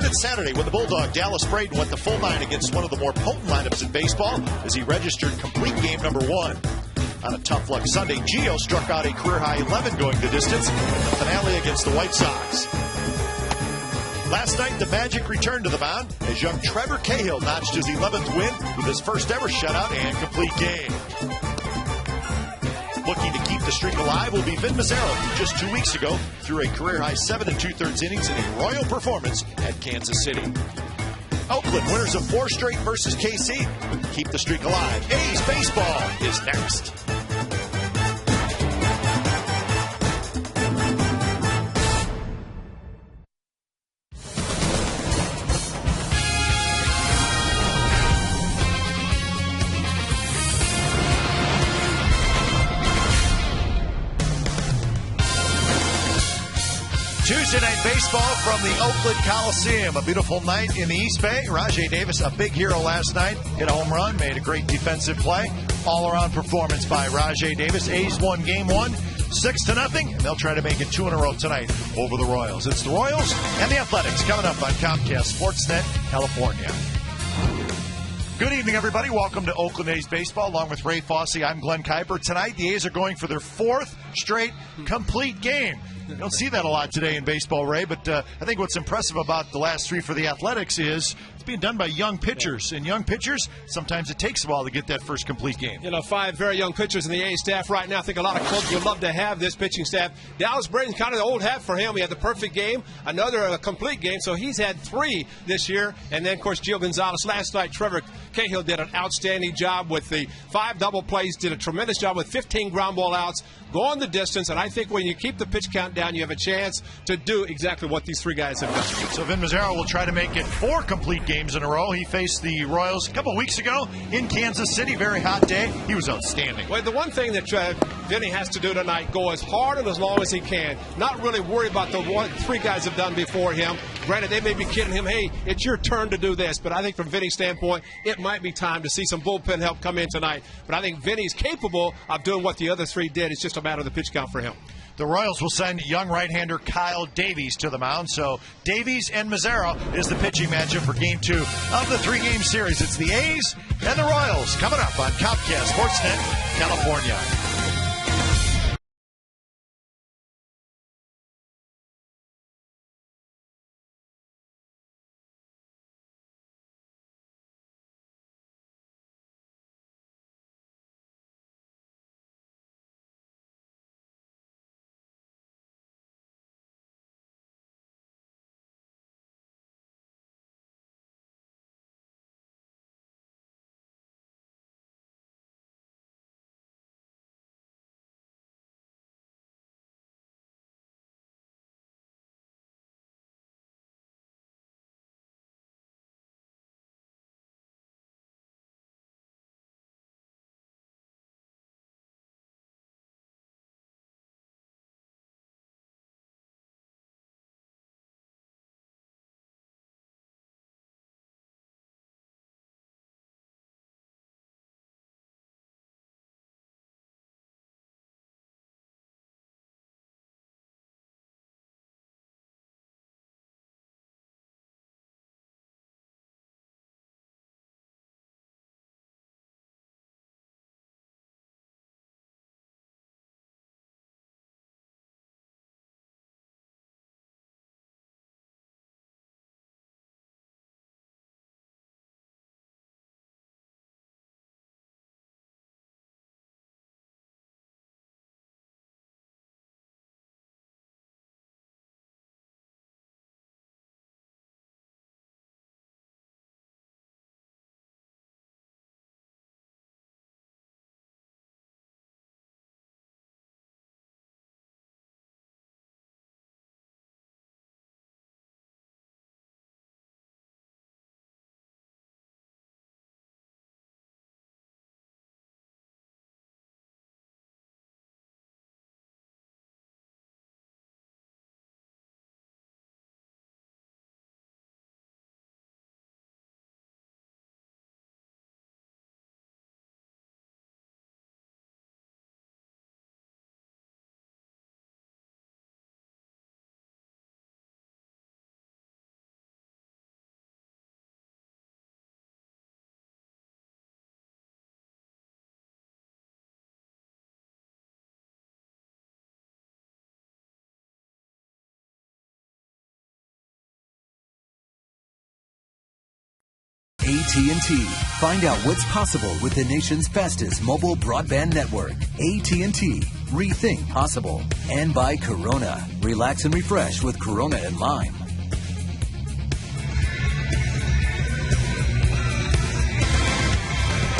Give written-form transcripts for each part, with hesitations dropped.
started Saturday when the Bulldog Dallas Braden went the full 9 against one of the more potent lineups in baseball as he registered complete game number 1. On a tough luck Sunday, Gio struck out a career-high 11 going the distance in the finale against the White Sox. Last night, the Magic returned to the mound as young Trevor Cahill notched his 11th win with his first ever shutout and complete game. Looking to keep the streak alive will be Vin Mazzaro, who just 2 weeks ago threw a career-high 7 2/3 innings in a royal performance at Kansas City. Oakland, winners of 4 straight versus KC, keep the streak alive. A's baseball is next. Tuesday night baseball from the Oakland Coliseum. A beautiful night in the East Bay. Rajai Davis, a big hero last night, hit a home run, made a great defensive play. All-around performance by Rajai Davis. A's won game 1, 6-0, and they'll try to make it 2 in a row tonight over the Royals. It's the Royals and the Athletics coming up on Comcast Sportsnet, California. Good evening, everybody. Welcome to Oakland A's baseball. Along with Ray Fosse, I'm Glenn Kuiper. Tonight, the A's are going for their 4th straight complete game. You don't see that a lot today in baseball, Ray, but I think what's impressive about the last 3 for the Athletics is it's being done by young pitchers. And young pitchers, sometimes it takes a while to get that first complete game. 5 very young pitchers in the A's staff right now. I think a lot of clubs would love to have this pitching staff. Dallas Braden's kind of the old hat for him. He had the perfect game, another complete game, so he's had 3 this year. And then, of course, Gio Gonzalez last night. Trevor Cahill did an outstanding job with the 5 double plays, did a tremendous job with 15 ground ball outs, going the distance, and I think when you keep the pitch count down, you have a chance to do exactly what these 3 guys have done. So Vin Mazzaro will try to make it 4 complete games in a row. He faced the Royals a couple weeks ago in Kansas City. Very hot day. He was outstanding. Well, the one thing that Vinny has to do tonight, go as hard and as long as he can. Not really worry about the 3 guys have done before him. Granted, they may be kidding him, hey, it's your turn to do this. But I think from Vinny's standpoint, it might be time to see some bullpen help come in tonight. But I think Vinny's capable of doing what the other 3 did. It's just a matter of the pitch count for him. The Royals will send young right-hander Kyle Davies to the mound. So Davies and Mazzaro is the pitching matchup for Game 2 of the 3-game series. It's the A's and the Royals coming up on Comcast Sportsnet, California. AT&T. Find out what's possible with the nation's fastest mobile broadband network. AT&T. Rethink possible. And by Corona. Relax and refresh with Corona and Lime.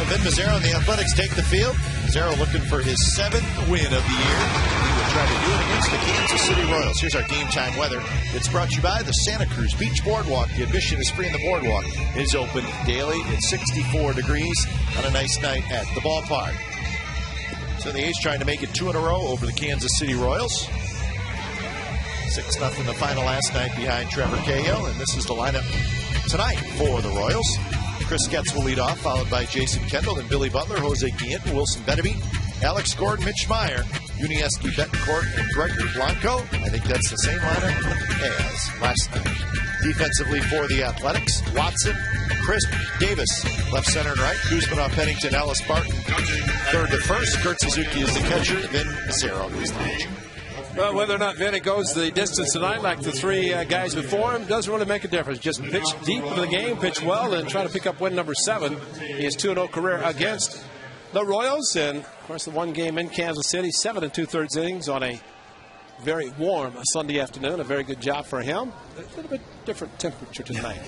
Vin Mazzaro and the Athletics take the field. Mazzaro looking for his 7th win of the year. He will try to do it against the Kansas City Royals. Here's our game time weather. It's brought to you by the Santa Cruz Beach Boardwalk. The admission is free, and the boardwalk is open daily. It's 64 degrees on a nice night at the ballpark. So the A's trying to make it 2 in a row over the Kansas City Royals. 6-0 the final last night behind Trevor Cahill, and this is the lineup tonight for the Royals. Chris Getz will lead off, followed by Jason Kendall and Billy Butler, Jose Guillen, Wilson Benavides, Alex Gordon, Mitch Meyer, Unieski Betancourt, and Gregory Blanco. I think that's the same lineup as last night. Defensively for the Athletics, Watson, Crisp, Davis, left, center, and right. Kuzmanov, Pennington, Ellis, Barton, third to first. Kurt Suzuki is the catcher. Then Mazzaro is the pitcher. Well, whether or not Vinny goes the distance tonight like the 3 guys before him doesn't really make a difference. Just pitch deep into the game, pitch well, and try to pick up win number 7. He has 2-0 career against the Royals. And, of course, the one game in Kansas City, 7 2/3 innings on a very warm Sunday afternoon. A very good job for him. A little bit different temperature tonight.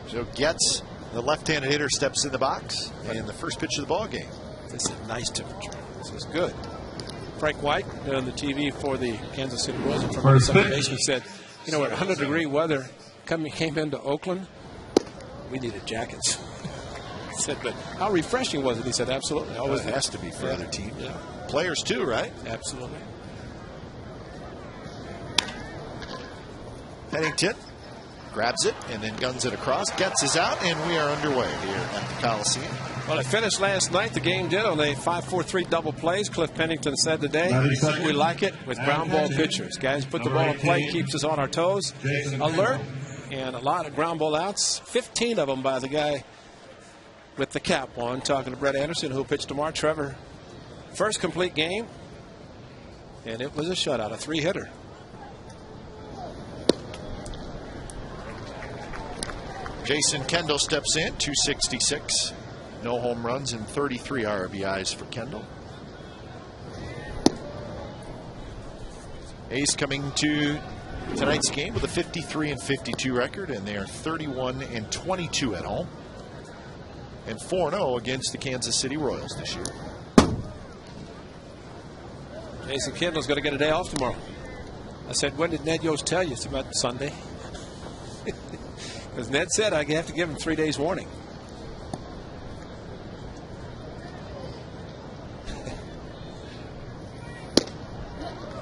So Getz, the left-handed hitter, steps in the box, and the first pitch of the ball game. This is a nice temperature. This is good. Frank White on the TV for the Kansas City Royals from the second baseman said, you know, at 100-degree weather came into Oakland, we needed jackets. He said, but how refreshing was it? He said, absolutely. Always has to be for other teams. Yeah. Players too, right? Absolutely. Pennington grabs it and then guns it across. Getz is out, and we are underway here at the Coliseum. Well, it finished last night. The game did on a 5-4-3 double plays. Cliff Pennington said today, we like it with ground ball pitchers. Guys, put the ball in play, keeps us on our toes, alert, and a lot of ground ball outs. 15 of them by the guy with the cap on, talking to Brett Anderson, who pitched tomorrow. Trevor, first complete game, and it was a shutout, a 3-hitter. Jason Kendall steps in, 266. No home runs and 33 RBIs for Kendall. A's coming to tonight's game with a 53-52 record, and they are 31-22 at home, and 4-0 against the Kansas City Royals this year. Jason Kendall's going to get a day off tomorrow. I said, when did Ned Yost tell you? It's about Sunday. Because Ned said I have to give him 3 days warning.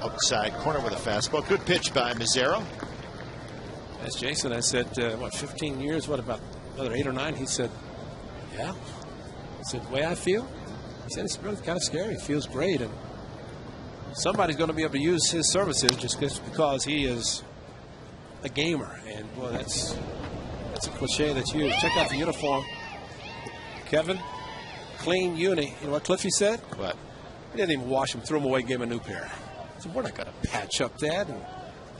Outside corner with a fastball. Good pitch by Mazzaro. As Jason, I said, what, 15 years? What, about another 8 or 9? He said, yeah. I said, the way I feel? He said, it's really kind of scary. It feels great. And somebody's going to be able to use his services just because he is a gamer. And, boy, that's a cliche that's used. Check out the uniform. Kevin, clean uni. You know what Cliffy said? What? He didn't even wash them, threw them away, gave him a new pair. So we're not going to patch up that. And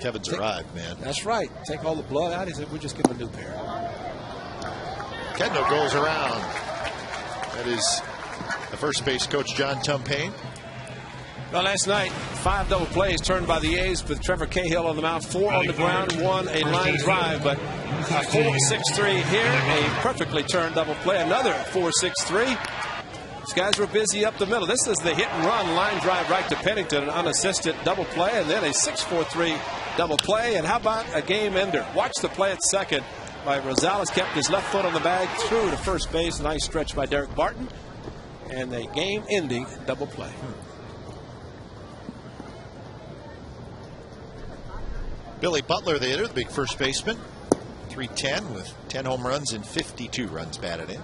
Kevin's arrived, man. That's right. Take all the blood out. He said, we'll just give him a new pair. Kendall goes around. That is the first base coach, John Tumpane. Well, last night, 5 double plays turned by the A's with Trevor Cahill on the mound, 4 on the ground, 1 a line drive, but a 4-6-3 here, a perfectly turned double play, another 4-6-3. These guys were busy up the middle. This is the hit and run line drive right to Pennington, an unassisted double play, and then a 6-4-3 double play. And how about a game ender? Watch the play at second by Rosales, kept his left foot on the bag, through to first base. Nice stretch by Derek Barton, and a game-ending double play. Billy Butler, the hitter, the big first baseman, 310 with 10 home runs and 52 runs batted in.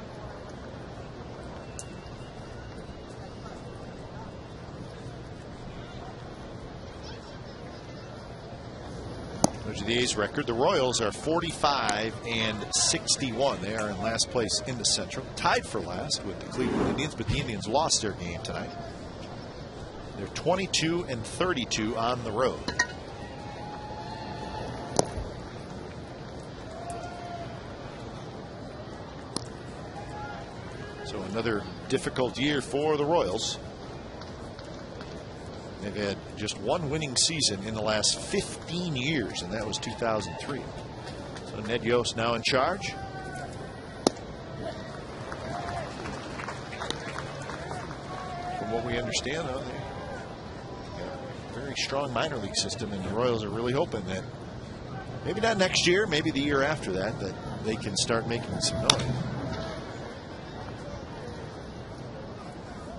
There's the A's record. The Royals are 45-61. They are in last place in the Central, tied for last with the Cleveland Indians, but the Indians lost their game tonight. They're 22-32 on the road. So another difficult year for the Royals. They've had just one winning season in the last 15 years, and that was 2003. So Ned Yost now in charge. From what we understand, though, they got a very strong minor league system, and the Royals are really hoping that maybe not next year, maybe the year after that, that they can start making some noise.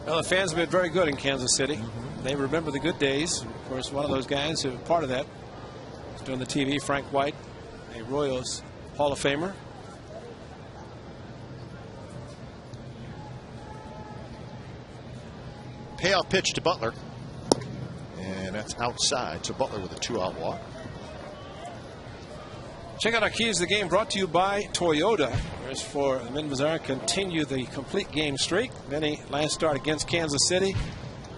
Well, the fans have been very good in Kansas City. They remember the good days. Of course, one of those guys who was part of that was doing the TV, Frank White, a Royals Hall of Famer. Payoff pitch to Butler. And that's outside. So Butler with a 2-out walk. Check out our keys to the game brought to you by Toyota. As for the Men-Mazar, continue the complete game streak. Vinny, last start against Kansas City.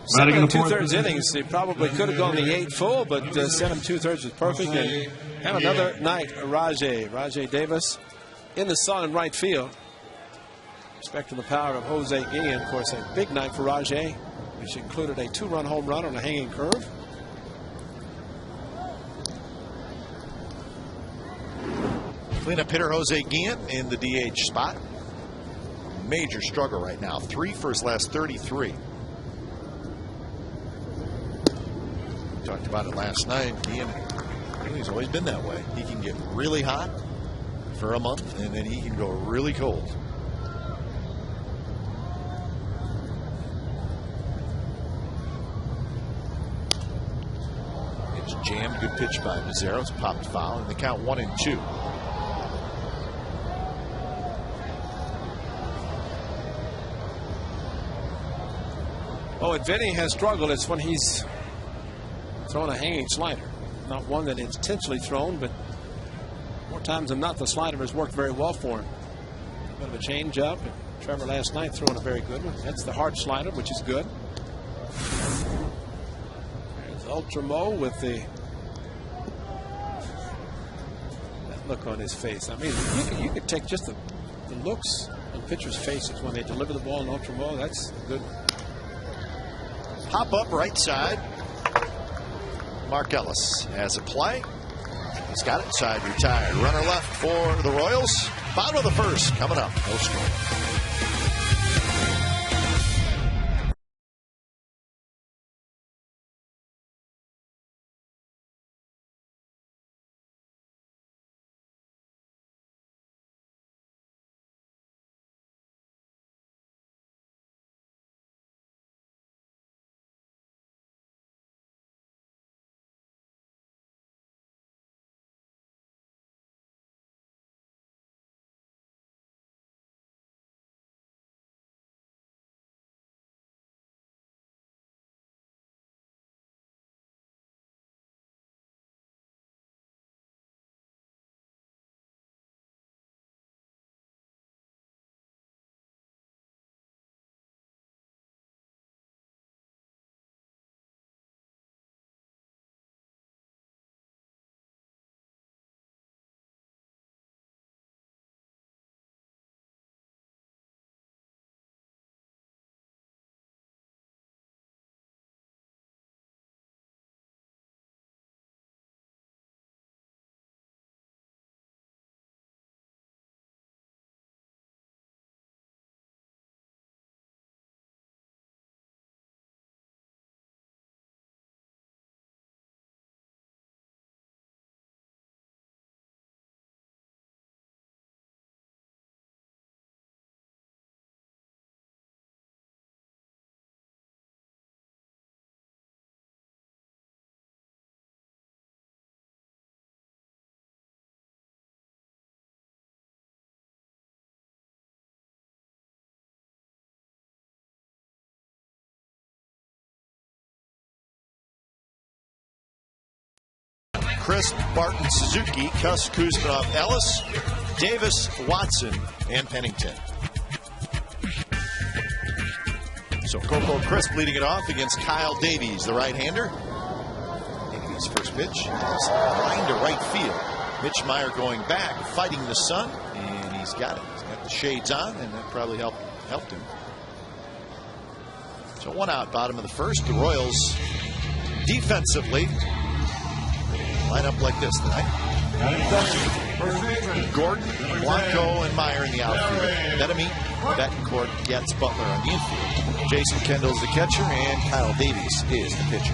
7 2/3 innings. He probably could have gone the 8 full, but 7 2/3 was perfect. And have another night, Rajay Davis in the sun in right field. Respecting the power of Jose Guillen. Of course, a big night for Rajay, which included a 2-run home run on a hanging curve. Cleanup hitter Jose Guillen in the DH spot. Major struggle right now. 3 for his last 33. We talked about it last night. Guillen, he's always been that way. He can get really hot for a month, and then he can go really cold. It's jammed. Good pitch by Mazzaro. It's popped foul, and the count 1-2. Oh, and Vinny has struggled. It's when he's throwing a hanging slider. Not one that is intentionally thrown, but more times than not, the slider has worked very well for him. A bit of a change up. And Trevor last night throwing a very good one. That's the hard slider, which is good. There's Ultra Mo with that look on his face. I mean, you could take just the looks on pitchers' faces when they deliver the ball in Ultra Mo. That's good. Hop up right side. Mark Ellis has a play. He's got it. Side retired. Runner left for the Royals. Bottom of the first coming up. No score. Chris, Barton, Suzuki, Kuss, Kuzminov, Ellis, Davis, Watson, and Pennington. So Coco Crisp leading it off against Kyle Davies, the right-hander. Davies' first pitch is line to right field. Mitch Meyer going back, fighting the sun, and he's got it. He's got the shades on, and that probably helped helped him. So 1 out, bottom of the first. The Royals defensively line up like this tonight. Gordon, Blanco, and Meyer in the outfield. Bettamy, Betancourt, Getz, Butler on the infield. Jason Kendall's the catcher, and Kyle Davies is the pitcher.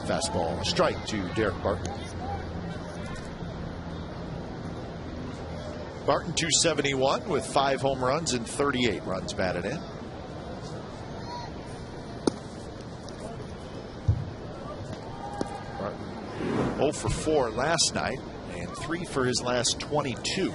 Fastball, a strike to Derek Barton. Barton 271 with 5 home runs and 38 runs batted in. Barton 0 for 4 last night and 3 for his last 22.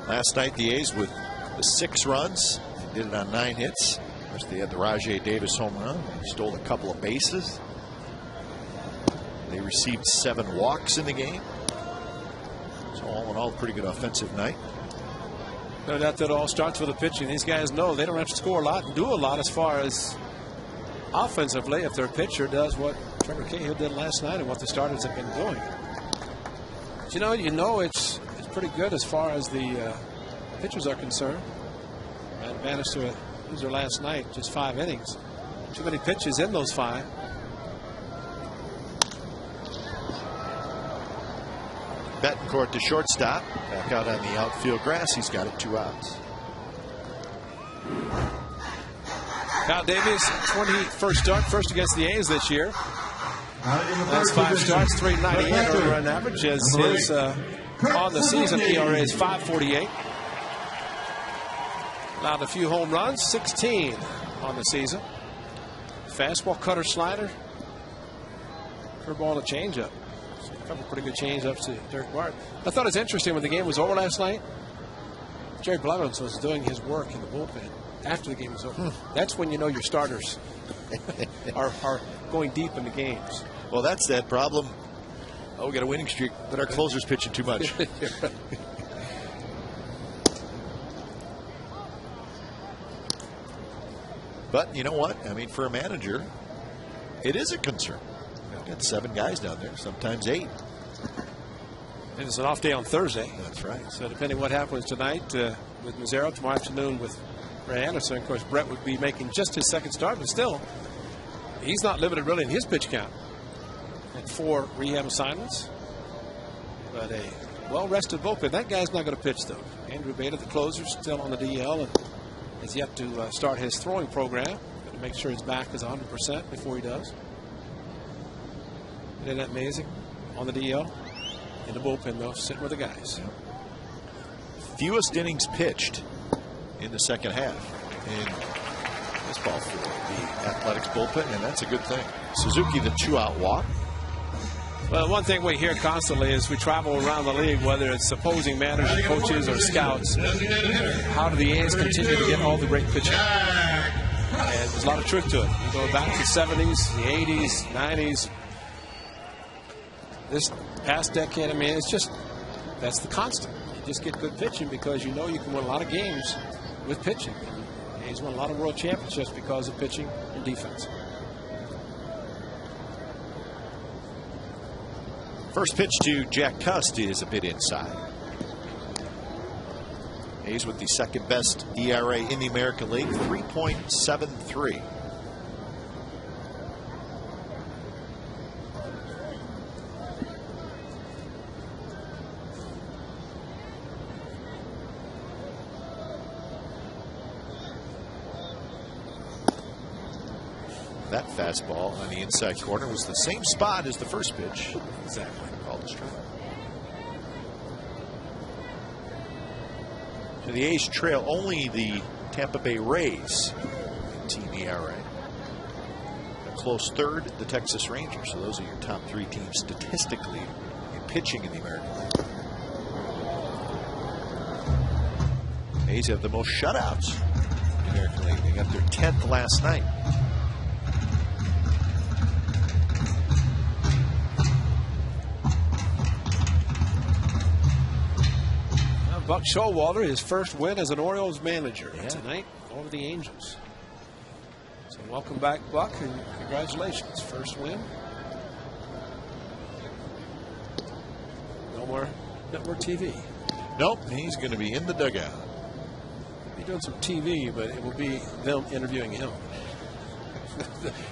Last night the A's with the 6 runs. They did it on 9 hits. Of course, they had the Rajai Davis home run. They stole a couple of bases. They received 7 walks in the game. So all in all, a pretty good offensive night. No doubt that all starts with the pitching. These guys know they don't have to score a lot and do a lot as far as offensively if their pitcher does what Trevor Cahill did last night and what the starters have been doing. But you know it's pretty good as far as the pitchers are concerned. And managed to lose their last night, just 5 innings. Too many pitches in those 5. Betancourt to shortstop. Back out on the outfield grass. He's got it 2 outs. Kyle Davies, 21st start, first against the A's this year. Last 5 starts, 3.98 earned run average. As his on the season ERA is 5.48. Allowed a few home runs, 16 on the season. Fastball, cutter, slider, curveball, and a changeup. So a couple pretty good changeups to Derek Barton. I thought it was interesting when the game was over last night. Jerry Blevins was doing his work in the bullpen after the game was over. That's when you know your starters are going deep in the games. Well, that's that problem. Oh, we got a winning streak, but our closer's pitching too much. But you know what? I mean, for a manager, it is a concern. You've got 7 guys down there, sometimes 8. And it's an off day on Thursday. That's right. So depending what happens tonight with Mazzaro, tomorrow afternoon with Ray Anderson, of course, Brett would be making just his 2nd start, but still, he's not limited really in his pitch count. And 4 rehab assignments. But a well-rested bullpen. That guy's not going to pitch, though. Andrew Beta, the closer, still on the DL and has yet to start his throwing program. Got to make sure his back is 100% before he does. Isn't that amazing? On the DL. In the bullpen, though, sitting with the guys. Fewest innings pitched in the 2nd half in baseball for the Athletics bullpen, and that's a good thing. Suzuki, the 2-out walk. Well, one thing we hear constantly as we travel around the league, whether it's opposing managers, coaches, or scouts, how do the A's continue to get all the great pitching? And there's a lot of truth to it. You go back to the 70s, the 80s, 90s. This past decade, I mean, it's just, that's the constant. You just get good pitching because you know you can win a lot of games with pitching. And the A's won a lot of world championships because of pitching and defense. First pitch to Jack Cust is a bit inside. A's with the 2nd best ERA in the American League, 3.73. That fastball on the inside corner was the same spot as the first pitch. Exactly. Called a strike. So the A's trail only the Tampa Bay Rays in team ERA. A close 3rd, the Texas Rangers. So those are your top 3 teams statistically in pitching in the American League. A's have the most shutouts in the American League. They got their 10th last night. Buck Showalter, his first win as an Orioles manager tonight over the Angels. So welcome back, Buck, and congratulations. First win. No more network TV. Nope, he's going to be in the dugout. He's doing some TV, but it will be them interviewing him.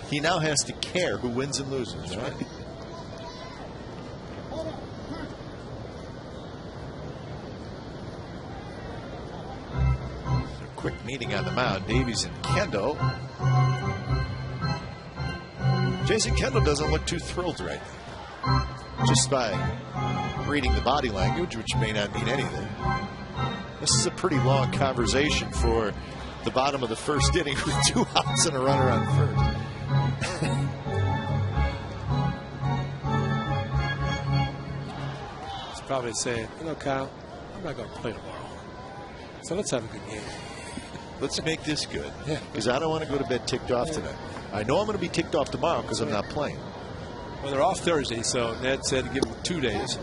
He now has to care who wins and loses, right? Quick meeting on the mound. Davies and Kendall. Jason Kendall doesn't look too thrilled right now. Just by reading the body language, which may not mean anything. This is a pretty long conversation for the bottom of the first inning with 2 outs and a runner on first. He's probably saying, you know, Kyle, I'm not going to play tomorrow. So let's have a good game. Let's make this good. Because I don't want to go to bed ticked off tonight. I know I'm going to be ticked off tomorrow because I'm not playing. Well, they're off Thursday, so Ned said to give them 2 days.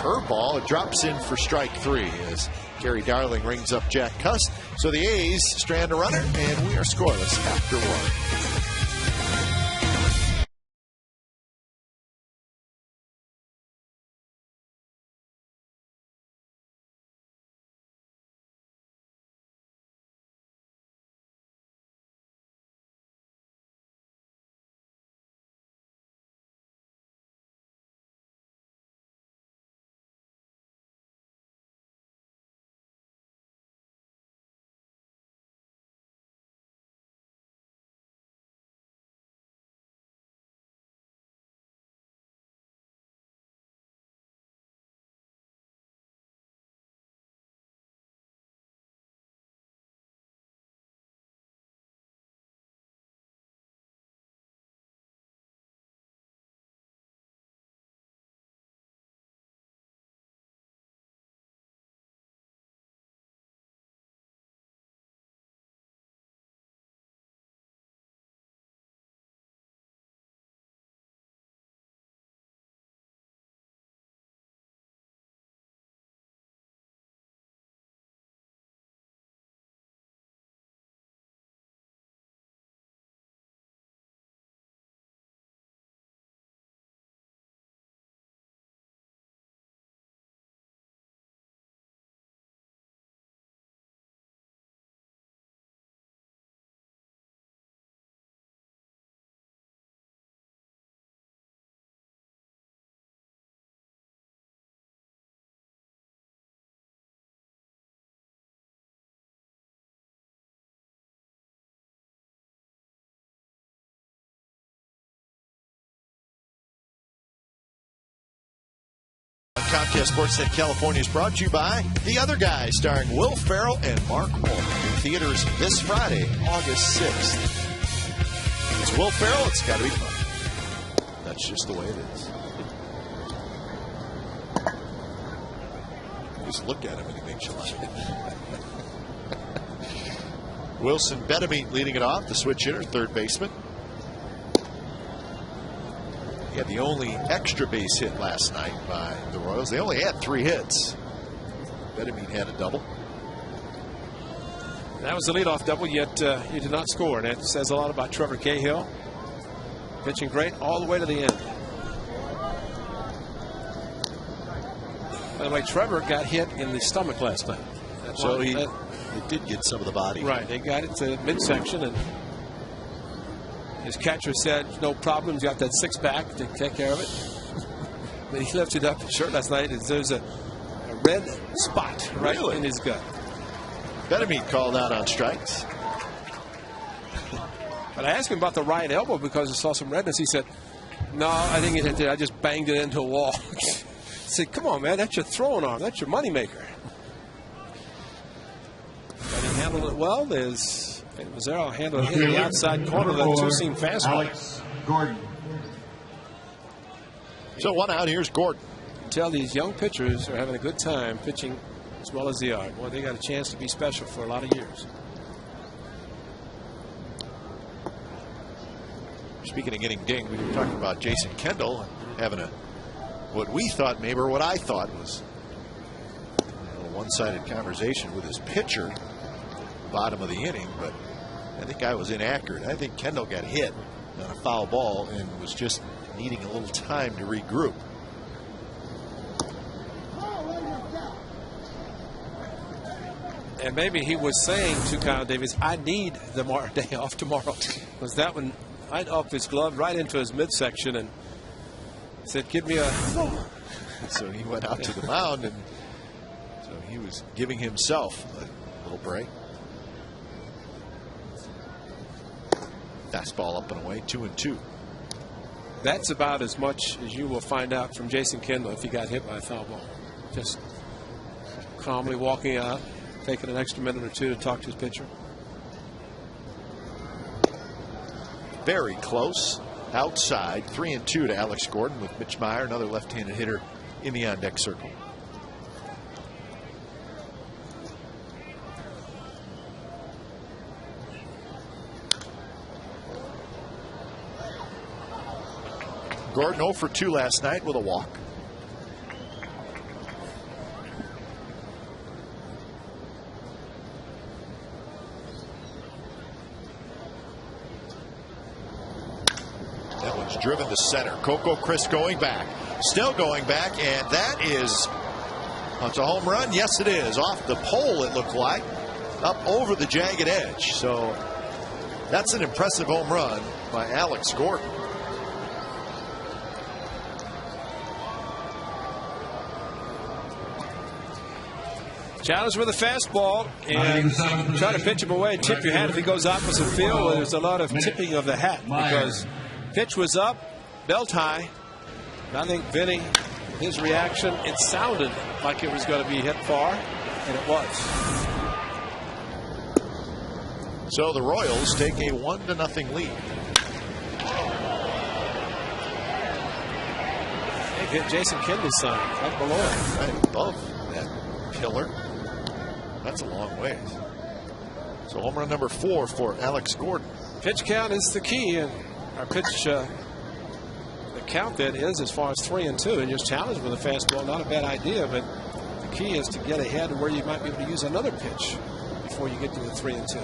Curveball, it drops in for strike 3 as Gary Darling rings up Jack Cuss. So the A's strand a runner, and we are scoreless after 1. Comcast Sportsnet California is brought to you by The Other Guy, starring Will Ferrell and Mark Wahlberg. In theaters this Friday, August 6th. It's Will Ferrell. It's got to be fun. That's just the way it is. Just look at him and he makes you laugh. Wilson Betemit leading it off, the switch hitter, third baseman. He had the only extra base hit last night by the Royals. They only had 3 hits. Betemit had a double. That was the leadoff double, yet he did not score. And that says a lot about Trevor Cahill. Pitching great all the way to the end. By the way, Trevor got hit in the stomach last night. So he did get some of the body. Right. They got it to midsection, and his catcher said, no problem. He's got that 6-pack to take care of it. But he lifted up his shirt last night, and there's a red spot right in his gut. Betemit called out on strikes. But I asked him about the right elbow because I saw some redness. He said, no, I think it hit there. I just banged it into a wall. I said, come on, man. That's your throwing arm. That's your moneymaker. But he handled it well. Mazzaro handled it in the outside corner of the two-seam fastball. Alex Gordon. So 1 out. Here's Gordon. You tell these young pitchers are having a good time pitching as well as they are. Boy, they got a chance to be special for a lot of years. Speaking of getting dinged, we were talking about Jason Kendall having what we thought maybe, or what I thought was one-sided conversation with his pitcher, bottom of the inning, but I think I was inaccurate. I think Kendall got hit on a foul ball and was just needing a little time to regroup. And maybe he was saying to Kyle Davies, I need the day off tomorrow. Was that one right off his glove, right into his midsection, and said, give me a... So he went out to the mound, and so he was giving himself a little break. Fastball up and away, 2-2. That's about as much as you will find out from Jason Kendall if he got hit by a foul ball. Just calmly walking out, taking an extra minute or two to talk to his pitcher. Very close. Outside, 3-2 to Alex Gordon with Mitch Meyer, another left-handed hitter in the on-deck circle. Gordon 0 for 2 last night with a walk. That one's driven to center. Coco Chris going back. Still going back, and that is, it's a home run. Yes, it is. Off the pole, it looked like. Up over the jagged edge. So that's an impressive home run by Alex Gordon. Challenge with a fastball and try to pitch him away. Tip your hat if he goes opposite field. There's a lot of tipping of the hat because pitch was up, belt high. I think Vinny, his reaction, it sounded like it was going to be hit far, and it was. So the Royals take a 1-0 lead. They get Jason Kendall's sign right below it. Right above that pillar. That's a long ways. So home run number 4 for Alex Gordon. Pitch count is the key, and our pitch the count that is as far as 3-2, and just challenge with a fastball, not a bad idea, but the key is to get ahead where you might be able to use another pitch before you get to the 3-2.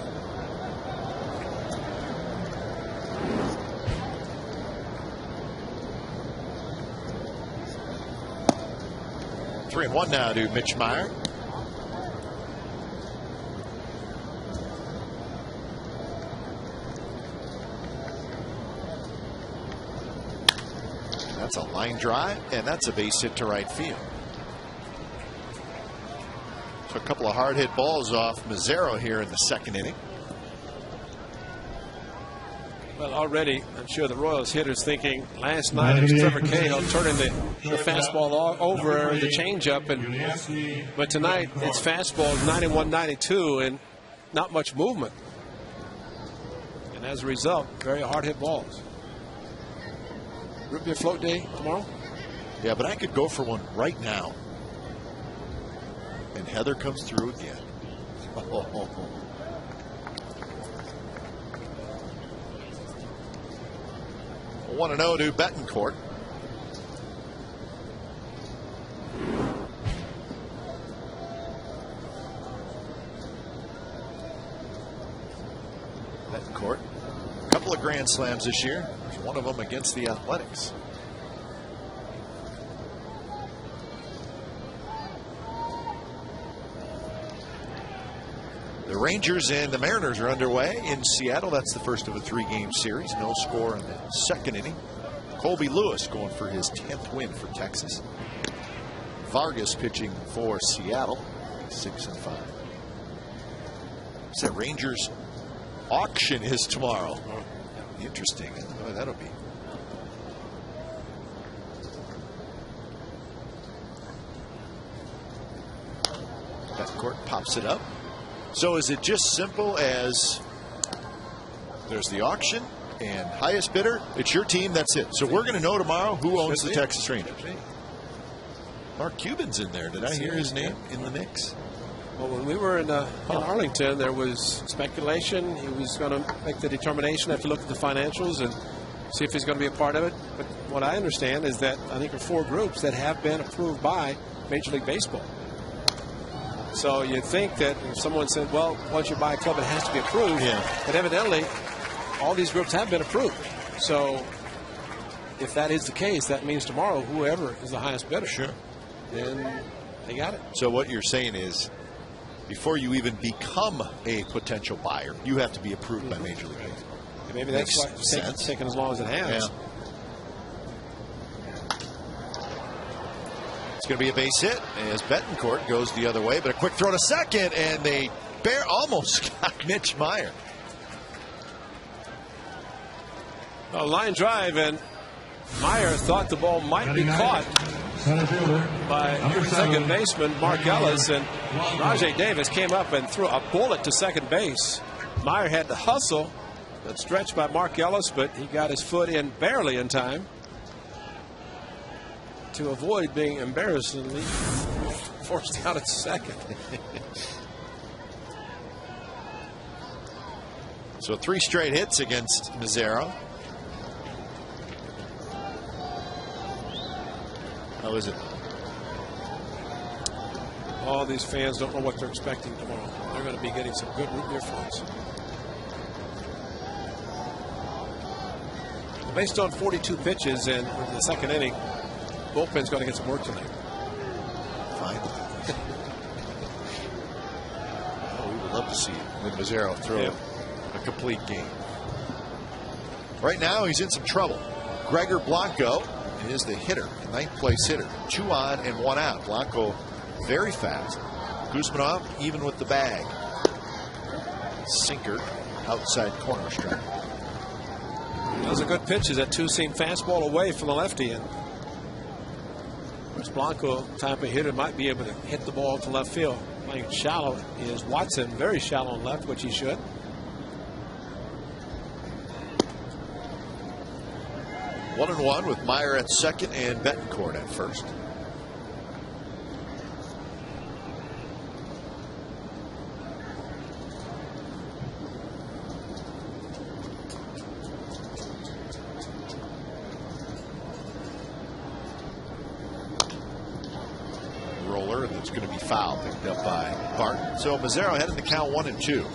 Three and one now to Mitch Meyer. That's a line drive, and that's a base hit to right field. So a couple of hard hit balls off Mazzaro here in the second inning. Well, already, I'm sure the Royals hitters thinking last night it was Trevor Cahill turning the fastball over the changeup, but tonight it's fastballs 91-92 and not much movement. And as a result, very hard hit balls. Would it be a float day tomorrow? Yeah, but I could go for one right now. And Heather comes through again. 1-0 to Betancourt. Betancourt, a couple of grand slams this year. One of them against the Athletics. The Rangers and the Mariners are underway in Seattle. That's the first of a 3-game series. No score in the second inning. Colby Lewis going for his 10th win for Texas. Vargas pitching for Seattle, 6-5. So Rangers auction is tomorrow. Interesting. I don't know what that'll be. Betancourt pops it up. So is it just simple as there's the auction and highest bidder? It's your team. That's it. So we're going to know tomorrow who owns the Texas Rangers. Mark Cuban's in there. Did I hear his name in the mix? Well, when we were in Arlington, there was speculation. He was going to make the determination after look at the financials and see if he's going to be a part of it. But what I understand is that I think there are 4 groups that have been approved by Major League Baseball. So you'd think that if someone said, well, once you buy a club, it has to be approved. Yeah. But evidently, all these groups have been approved. So if that is the case, that means tomorrow, whoever is the highest bidder, sure, then they got it. So what you're saying is, before you even become a potential buyer, you have to be approved by Major League Baseball. And maybe that's why it's taken as long as it has. Yeah. It's going to be a base hit as Betancourt goes the other way, but a quick throw to second, and they almost got Mitch Meyer. A line drive, and Meyer thought the ball might be caught by second baseman Mark Ellis, and Rajay Davis came up and threw a bullet to second base. Meyer had to hustle, but stretched by Mark Ellis, but he got his foot in barely in time to avoid being embarrassingly forced out at second. So 3 straight hits against Mazzaro. How is it? All these fans don't know what they're expecting tomorrow. They're going to be getting some good root beer floats. Based on 42 pitches in the second inning, bullpen's going to get some work tonight. Fine. Oh, we would love to see Mazzaro throw a complete game. Right now, he's in some trouble. Gregor Blanco is the hitter, ninth place hitter. 2 on and 1 out. Blanco very fast. Guzmanov even with the bag. Sinker outside corner strike. Those are good pitches. That two-seam fastball away from the lefty. And Blanco, type of hitter, might be able to hit the ball to left field. Playing shallow is Watson, very shallow on left, which he should. One and one with Meyer at second and Betancourt at first. Roller, and it's going to be foul, picked up by Barton. So Mazzaro heading the count 1-2.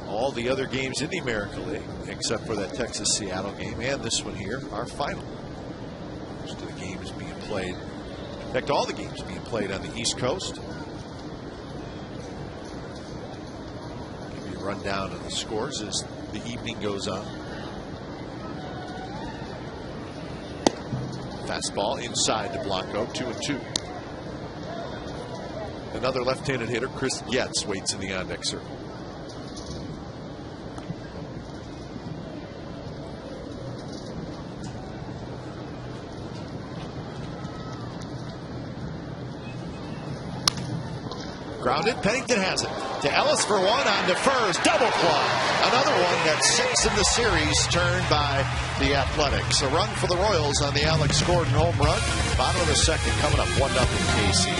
All the other games in the American League, except for that Texas-Seattle game and this one here, are final. Most of the games being played, in fact, all the games being played on the East Coast. Give you a rundown of the scores as the evening goes on. Fastball inside to Blanco, 2-2. Another left-handed hitter, Chris Getz, waits in the on-deck circle. Grounded, Pennington has it. To Ellis for 1, on to first, double play. Another one that's 6 in the series, turned by the Athletics. A run for the Royals on the Alex Gordon home run. Bottom of the second, coming up 1-0 KC.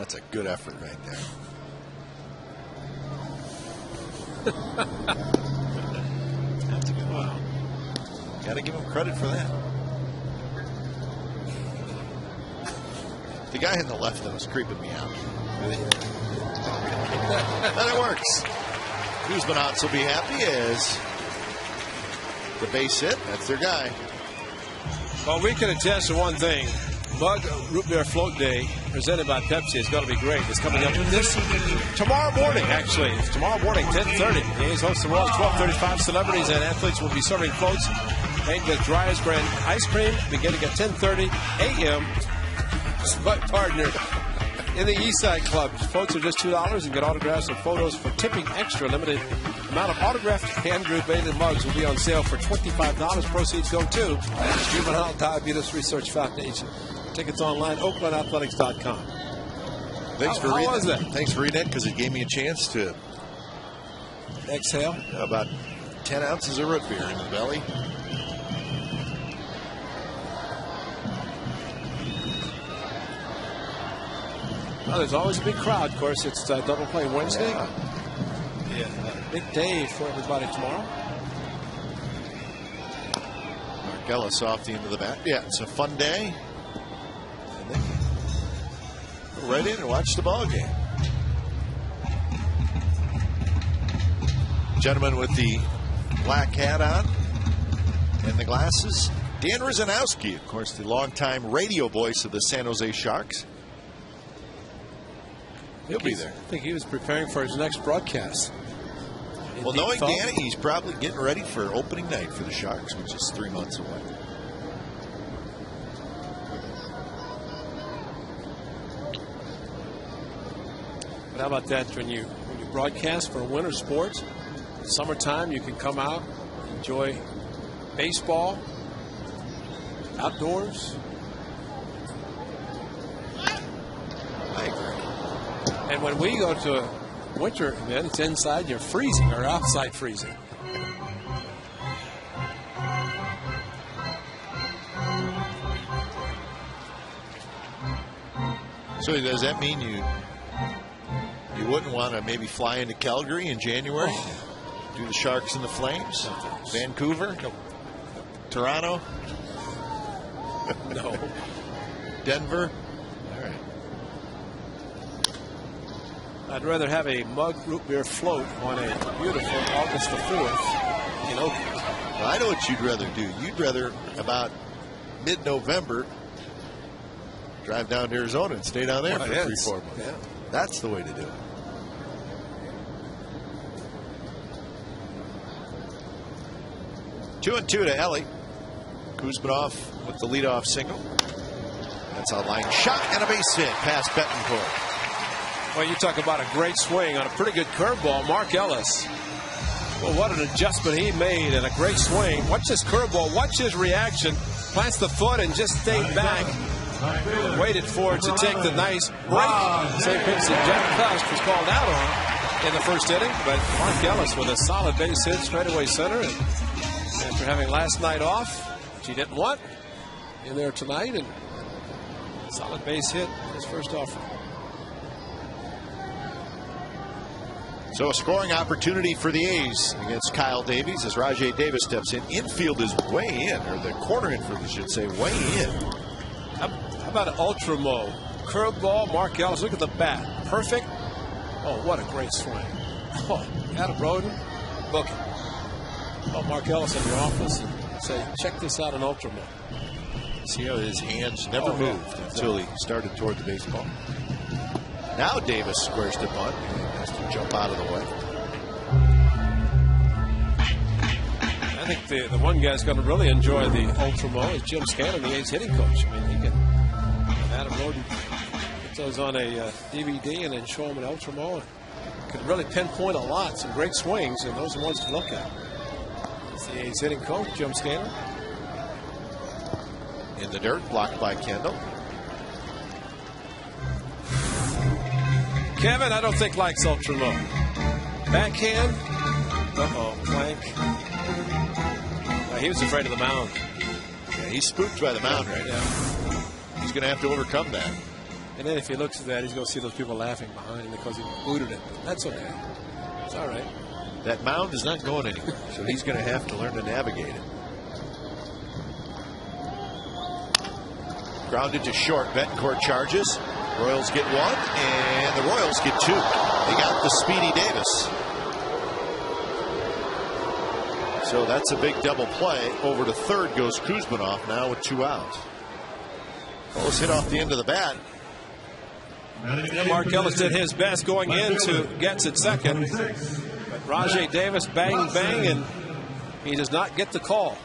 That's a good effort right there. That's a good one. Got to give him credit for that. The guy in the left that was creeping me out. But it works. Kuzmanov will be happy as the base hit. That's their guy. Well, we can attest to one thing. Mug Root Beer Float Day, presented by Pepsi, is going to be great. It's coming up tomorrow morning, actually. It's tomorrow morning, 10:30. The A's host the Royals, 12:35. Celebrities and athletes will be serving floats made with Dreyer's brand ice cream beginning at 10:30 a.m. My partner in the Eastside Club. Floats are just $2 and get autographs and photos for tipping extra. Limited amount of autographed hand-graded mugs will be on sale for $25. Proceeds go to Juvenile Diabetes Research Foundation. Tickets online, OaklandAthletics.com. Thanks for reading that. Thanks for reading it, because it gave me a chance to exhale about 10 ounces of root beer in the belly. Well, there's always a big crowd. Of course, it's double play Wednesday. Yeah, big day for everybody tomorrow. Marcellus off the end of the bat. Yeah, it's a fun day. And then go right in and watch the ball game. Gentleman with the black hat on and the glasses. Dan Rizanowski, of course, the longtime radio voice of the San Jose Sharks. He'll be there. I think he was preparing for his next broadcast. Well, knowing Danny, he's probably getting ready for opening night for the Sharks, which is 3 months away. But how about that when you broadcast for winter sports? Summertime, you can come out, enjoy baseball, outdoors. I agree. And when we go to a winter event, it's inside, you're freezing, or outside freezing. So does that mean you wouldn't want to maybe fly into Calgary in January? Do the Sharks and the Flames? Vancouver? No. Toronto? No. Denver? All right. I'd rather have a mug root beer float on a beautiful August the 4th in Oakland. Well, I know what you'd rather do. You'd rather, about mid-November, drive down to Arizona and stay down there for 3-4 months. Yeah. That's the way to do it. Two and two to Ellie. Kuzmanov with the leadoff single. That's a line shot and a base hit past Betancourt. Well, you talk about a great swing on a pretty good curveball. Mark Ellis. Well, what an adjustment he made and a great swing. Watch this curveball. Watch his reaction. Plants the foot and just stayed back. Waited for it to take the nice break. Same pitch that Jeff Cusk was called out on in the first inning. But Mark Ellis with a solid base hit, straightaway center. And after having last night off, which he didn't want, in there tonight. And solid base hit, his first offer. So a scoring opportunity for the A's against Kyle Davies as Rajai Davis steps in. Infield is way in, or the corner infield, I should say, way in. How about an ultra mo? Curveball, Mark Ellis, look at the bat. Perfect. Oh, what a great swing. Oh, Adam Roden, book it. Oh, Mark Ellis in your office and say, check this out, an ultra mo. See how his hands never moved until he started toward the baseball. Now Davis squares to bunt and has to jump out of the way. I think the one guy's going to really enjoy the ultra mo is Jim Scanlon, the A's hitting coach. I mean, he can, Adam Roden put those on a DVD and then show him an ultra mo. And could really pinpoint a lot, some great swings, and those are the ones to look at. It's the A's hitting coach, Jim Scanlon. In the dirt, blocked by Kendall. Kevin, I don't think likes ultra low. Backhand. Uh-oh, Plank. He was afraid of the mound. Yeah, he's spooked by the mound right now. He's going to have to overcome that. And then if he looks at that, he's going to see those people laughing behind him because he booted it. That's okay. It's all right. That mound is not going anywhere, so he's going to have to learn to navigate it. Grounded to short. Betancourt charges. Royals get one, and the Royals get two. They got the speedy Davis. So that's a big double play. Over to third goes Kuzmanov now with 2 outs. Almost hit off the end of the bat. Mark Ellis did his best going into gets at second. But Rajay Davis bang, bang, and he does not get the call.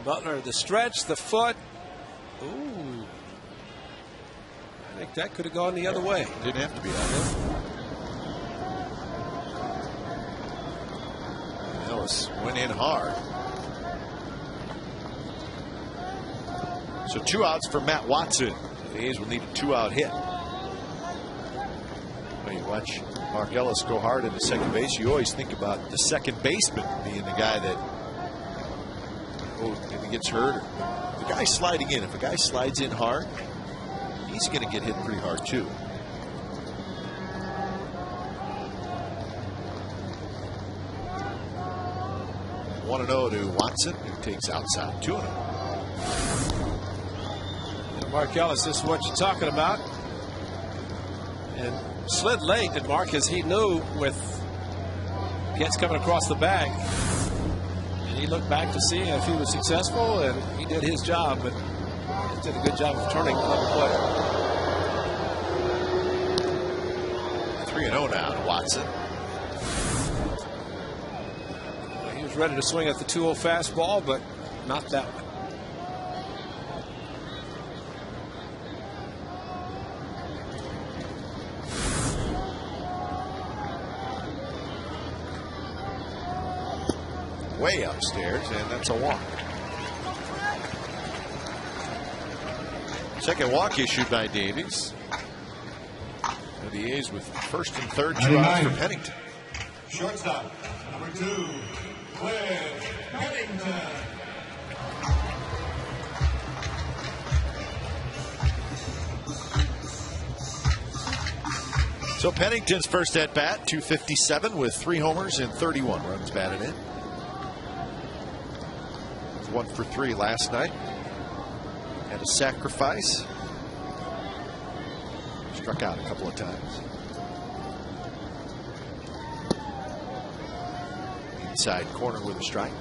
Butler, the stretch, the foot. Ooh. I think that could have gone the other way. Didn't have to be out there. Ellis went in hard. So 2 outs for Matt Watson. The A's will need a 2-out hit. When you watch Mark Ellis go hard into second base, you always think about the second baseman being the guy that if he gets hurt. Or the guy sliding in. If a guy slides in hard, he's going to get hit pretty hard too. 1-0 to Watson, who takes outside. 2-0. Mark Ellis, this is what you're talking about. And slid late at Marcus. He knew with Getz coming across the bag. And he looked back to see if he was successful, and he did his job, but he did a good job of turning the double play. 3-0 now to Watson. He was ready to swing at the 2-0 fastball, but not that one. Way upstairs, and that's a walk. Second walk issued by Davies. And the A's with first and third, 2 outs for Pennington. Shortstop, number 2, Cliff Pennington. So Pennington's first at bat, 257 with 3 homers and 31 runs batted in. 1 for 3 last night. Had a sacrifice. Struck out a couple of times. Inside corner with a strike.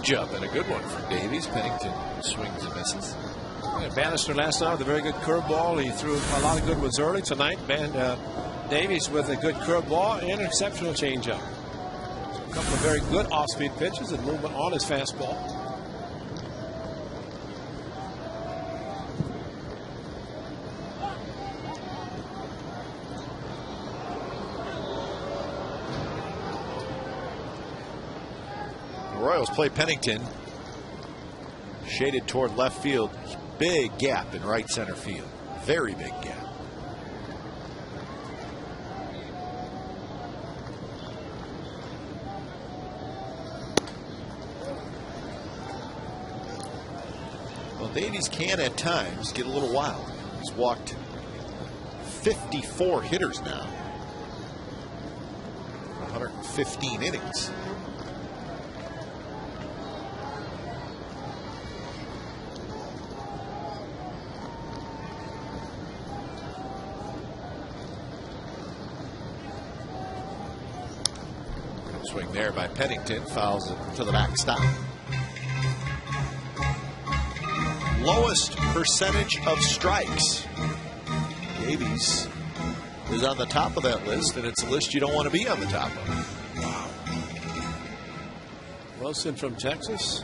Up and a good one for Davies. Pennington swings and misses. Yeah, Bannister last night with a very good curveball. He threw a lot of good ones early tonight. Davies with a good curveball and an exceptional changeup. A couple of very good off-speed pitches and movement on his fastball. Royals play Pennington shaded toward left field. Big gap in right center field. Very big gap. Well, Davies can at times get a little wild. He's walked 54 hitters now. 115 innings. Swing there by Pennington, fouls it to the backstop. Lowest percentage of strikes. Davies is on the top of that list, and it's a list you don't want to be on the top of. Wow. Wilson from Texas.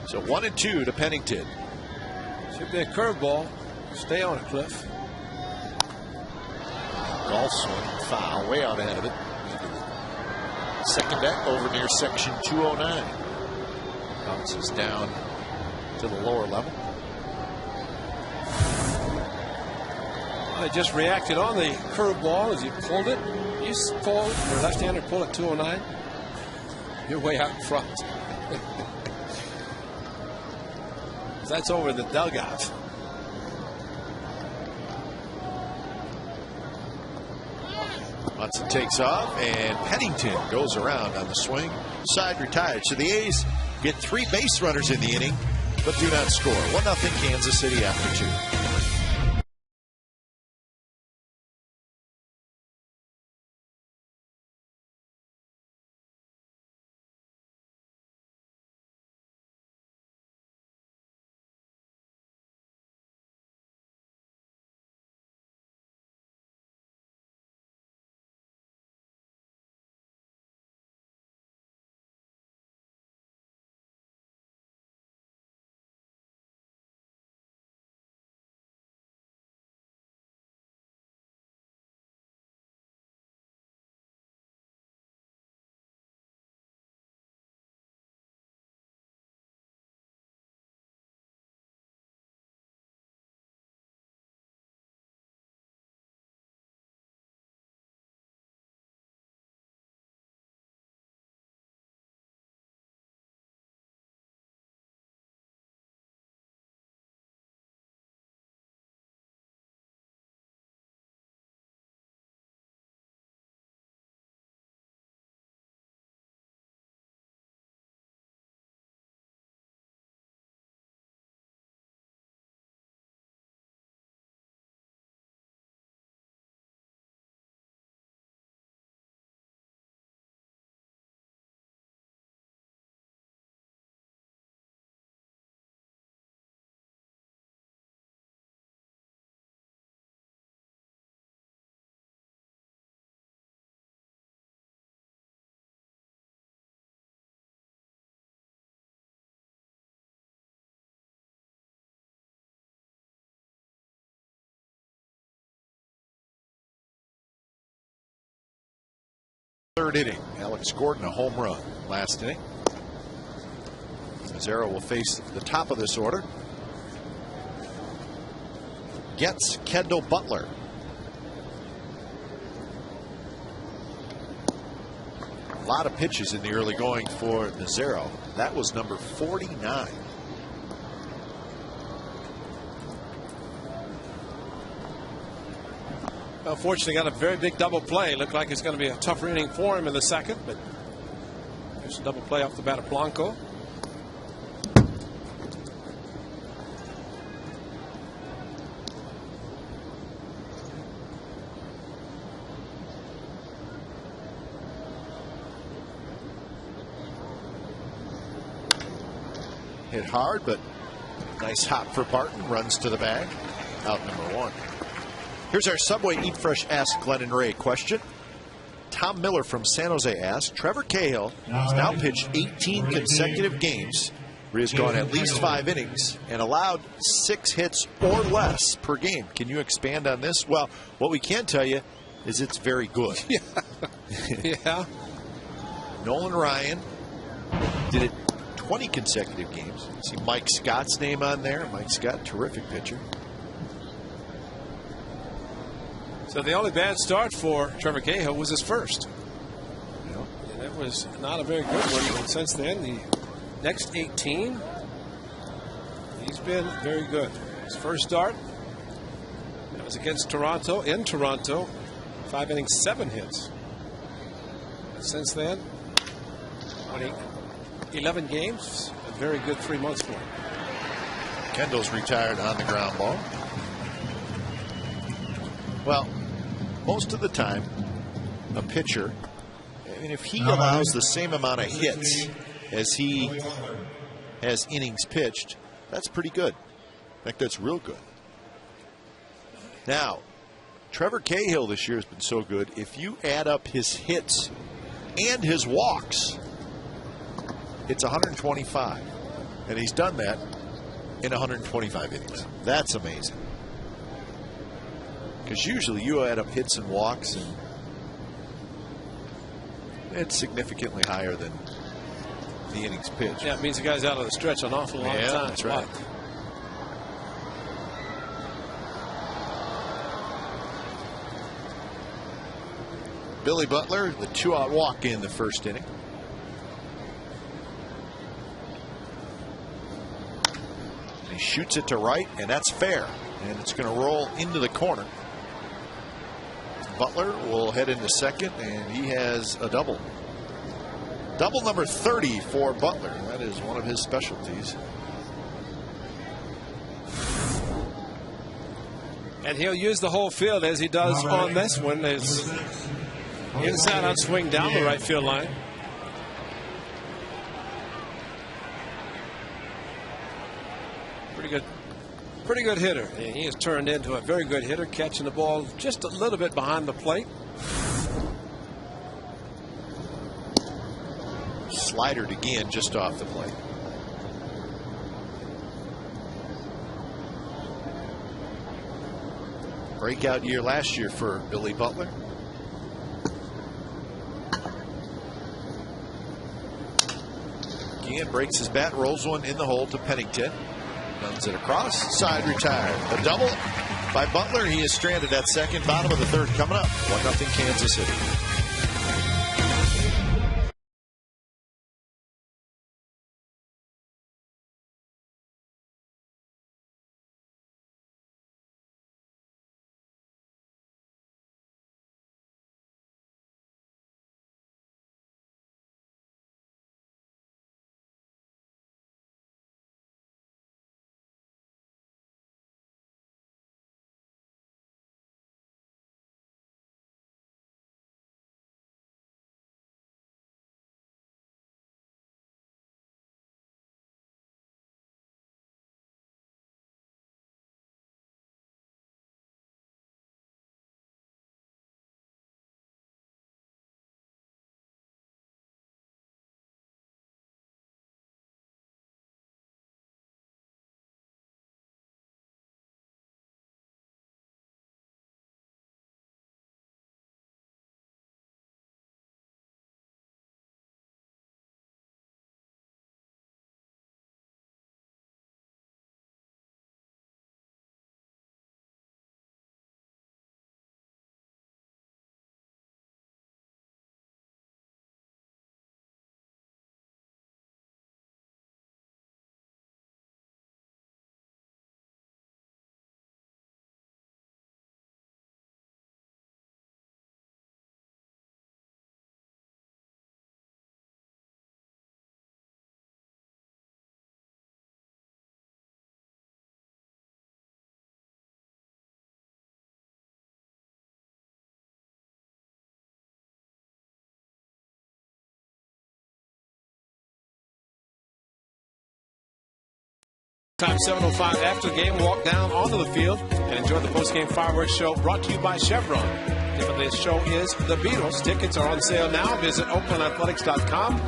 So 1-2 to Pennington. Should be a curveball. Stay on it, Cliff. Golf swing, foul, way out ahead of it. Second deck over near section 209. Bounces down to the lower level. I just reacted on the curveball as you pulled it. You pull your left-hander, pull at 209. You're way out in front. That's over the dugout. Munson takes off, and Pennington goes around on the swing. Side retired. So the A's get 3 base runners in the inning, but do not score. 1-0 Kansas City after 2. Third inning. Alex Gordon a home run last inning. Mazzaro will face the top of this order. Gets Kendall Butler. A lot of pitches in the early going for Mazzaro. That was number 49. Unfortunately, got a very big double play. Looked like it's going to be a tougher inning for him in the second, but there's a double play off the bat of Blanco. Hit hard, but nice hop for Barton. Runs to the bag. Out number 1. Here's our Subway Eat Fresh Ask Glenn and Ray question. Tom Miller from San Jose asked, Trevor Cahill has now pitched 18 consecutive games where he has gone at least 5 innings and allowed 6 hits or less per game. Can you expand on this? Well, what we can tell you is it's very good. Yeah. Nolan Ryan did it 20 consecutive games. See Mike Scott's name on there. Mike Scott, terrific pitcher. So the only bad start for Trevor Cahill was his first. And it was not a very good one. And since then, the next 18, he's been very good. His first start, that was against Toronto, in Toronto. 5 innings, 7 hits. And since then, 11 games. A very good 3 months for him. Kendall's retired on the ground ball. Well, most of the time, a pitcher, I mean, if he allows the same amount of hits as he has innings pitched, that's pretty good. In fact, that's real good. Now, Trevor Cahill this year has been so good. If you add up his hits and his walks, it's 125. And he's done that in 125 innings. That's amazing. Because usually you add up hits and walks, and it's significantly higher than the innings pitched. Yeah, it means the guy's out of the stretch an awful long time. That's right. Wow. Billy Butler, the 2-out walk in the first inning. He shoots it to right, and that's fair. And it's going to roll into the corner. Butler will head into second, and he has a double. Double number 30 for Butler. That is one of his specialties. And he'll use the whole field as he does on this one. It's inside out swing down the right field line. Pretty good hitter. And he has turned into a very good hitter, catching the ball just a little bit behind the plate. Slidered again just off the plate. Breakout year last year for Billy Butler. Again, breaks his bat, rolls one in the hole to Pennington. Runs it across, side retired. A double by Butler. He is stranded at second. Bottom of the third coming up. 1-0 Kansas City. Time 7:05 after the game, walk down onto the field and enjoy the postgame fireworks show brought to you by Chevron. The name of this show is The Beatles. Tickets are on sale now. Visit OaklandAthletics.com.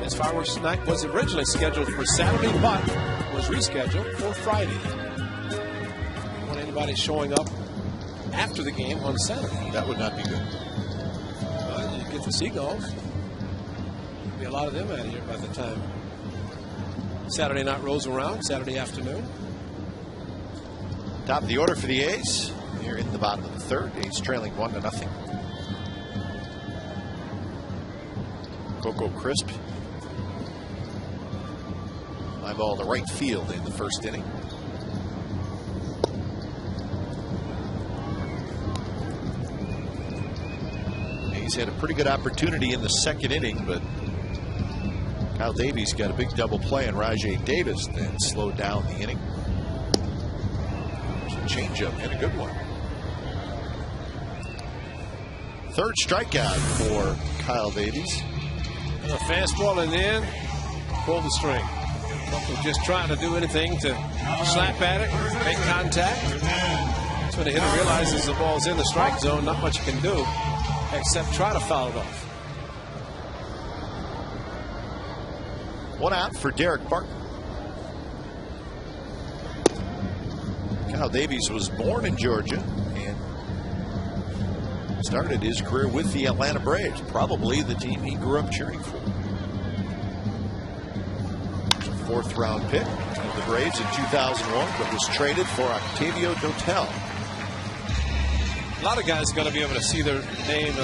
This fireworks night was originally scheduled for Saturday, but was rescheduled for Friday. Don't want anybody showing up after the game on Saturday. That would not be good. Well, you get the Seagulls. There'll be a lot of them out here by the time Saturday night rolls around, Saturday afternoon. Top of the order for the A's. Here in the bottom of the third. A's trailing 1-0. Coco Crisp. Fly ball to right field in the first inning. A's had a pretty good opportunity in the second inning, but Kyle Davies got a big double play, and Rajay Davis then slowed down the inning. Changeup and a good one. Third strikeout for Kyle Davies. And a fastball in the end, pull the string. Coco just trying to do anything to slap at it, make contact. That's when the hitter realizes the ball's in the strike zone. Not much you can do except try to foul it off. One out for Derek Barton. Kyle Davies was born in Georgia and started his career with the Atlanta Braves, probably the team he grew up cheering for. It's a fourth-round pick of the Braves in 2001, but was traded for Octavio Dotel. A lot of guys are going to be able to see their name in the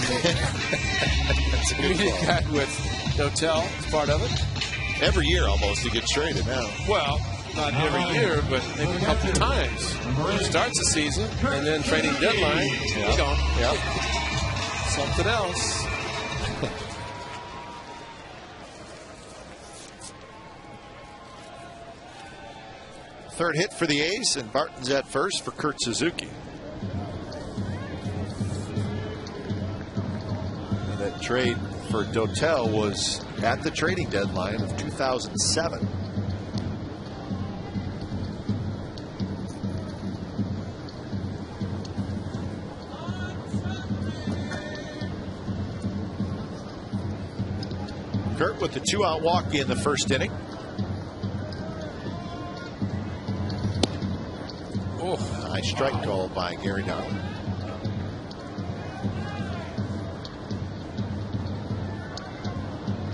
That's a good media call. guide with Dotel as part of it. Every year almost he gets traded now. Well, not every year, but maybe a couple of times. Starts the season, and then trading deadline, he's gone. Yep. Something else. Third hit for the A's, and Barton's at first for Kurt Suzuki. And that trade for Dotel was at the trading deadline of 2007. Kurt with the 2-out walk in the first inning. Oh, Nice strike call by Gary Dowling.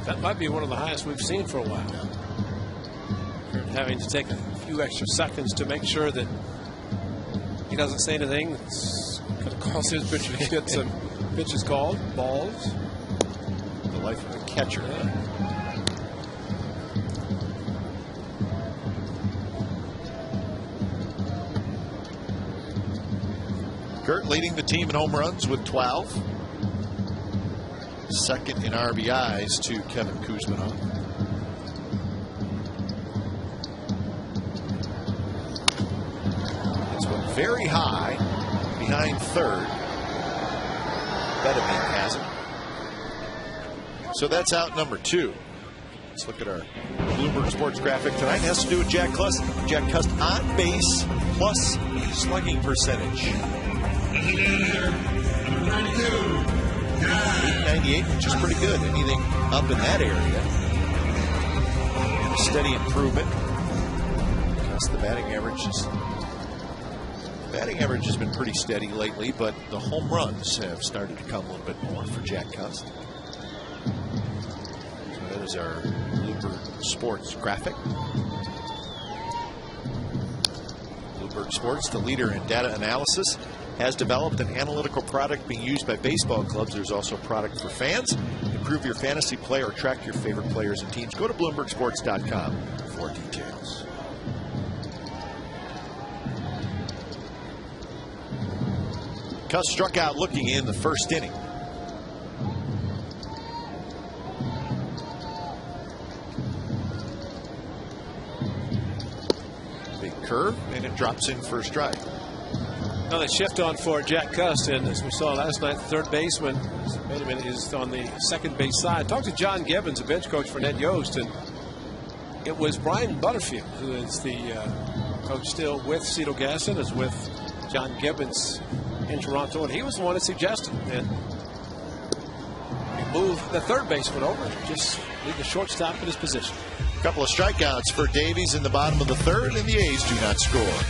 that might be one of the highest we've seen for a while. Having to take a few extra seconds to make sure that he doesn't say anything that's going to cause his pitcher to get some pitches called, balls. The life of a catcher. Kurt leading the team in home runs with 12. Second in RBIs to Kevin Kuzminov. It's one very high behind third. Bettman has it. So that's out number 2. Let's look at our Bloomberg Sports graphic tonight. It has to do with Jack Cust on base plus slugging percentage. 898, which is pretty good. Anything up in that area. And a steady improvement. Because the batting average has been pretty steady lately, but the home runs have started to come a little bit more for Jack Cust. So that is our Bloomberg Sports graphic. Bloomberg Sports, the leader in data analysis, has developed an analytical product being used by baseball clubs. There's also a product for fans. Improve your fantasy play or track your favorite players and teams. Go to BloombergSports.com for details. Cust struck out looking in the first inning. Big curve, and it drops in for a strike. Now they shift on for Jack Cust, and as we saw last night, the third baseman, wait a minute, is on the second base side. Talked to John Gibbons, a bench coach for Ned Yost, and it was Brian Butterfield, who is the coach still with Cito Gaston, is with John Gibbons in Toronto, and he was the one that suggested that we move the third baseman over, just leave the shortstop in his position. A couple of strikeouts for Davies in the bottom of the third, and the A's do not score.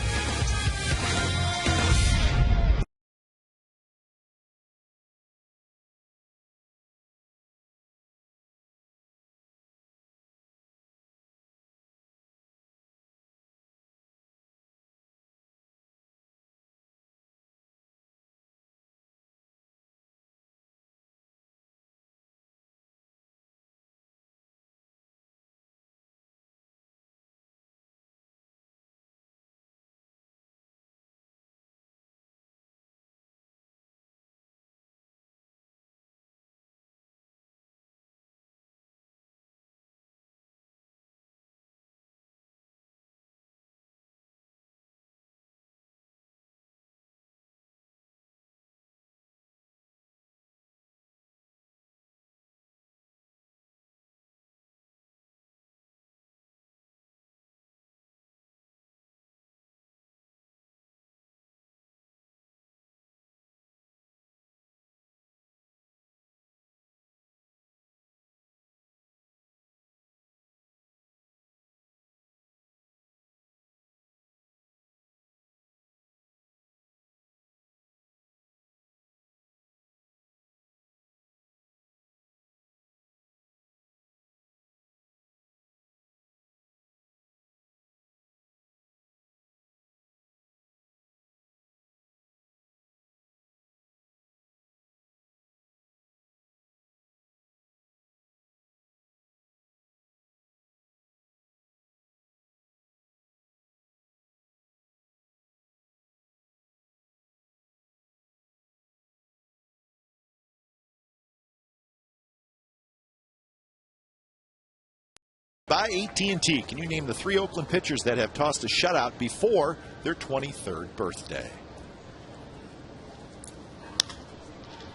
By AT&T, can you name the 3 Oakland pitchers that have tossed a shutout before their 23rd birthday?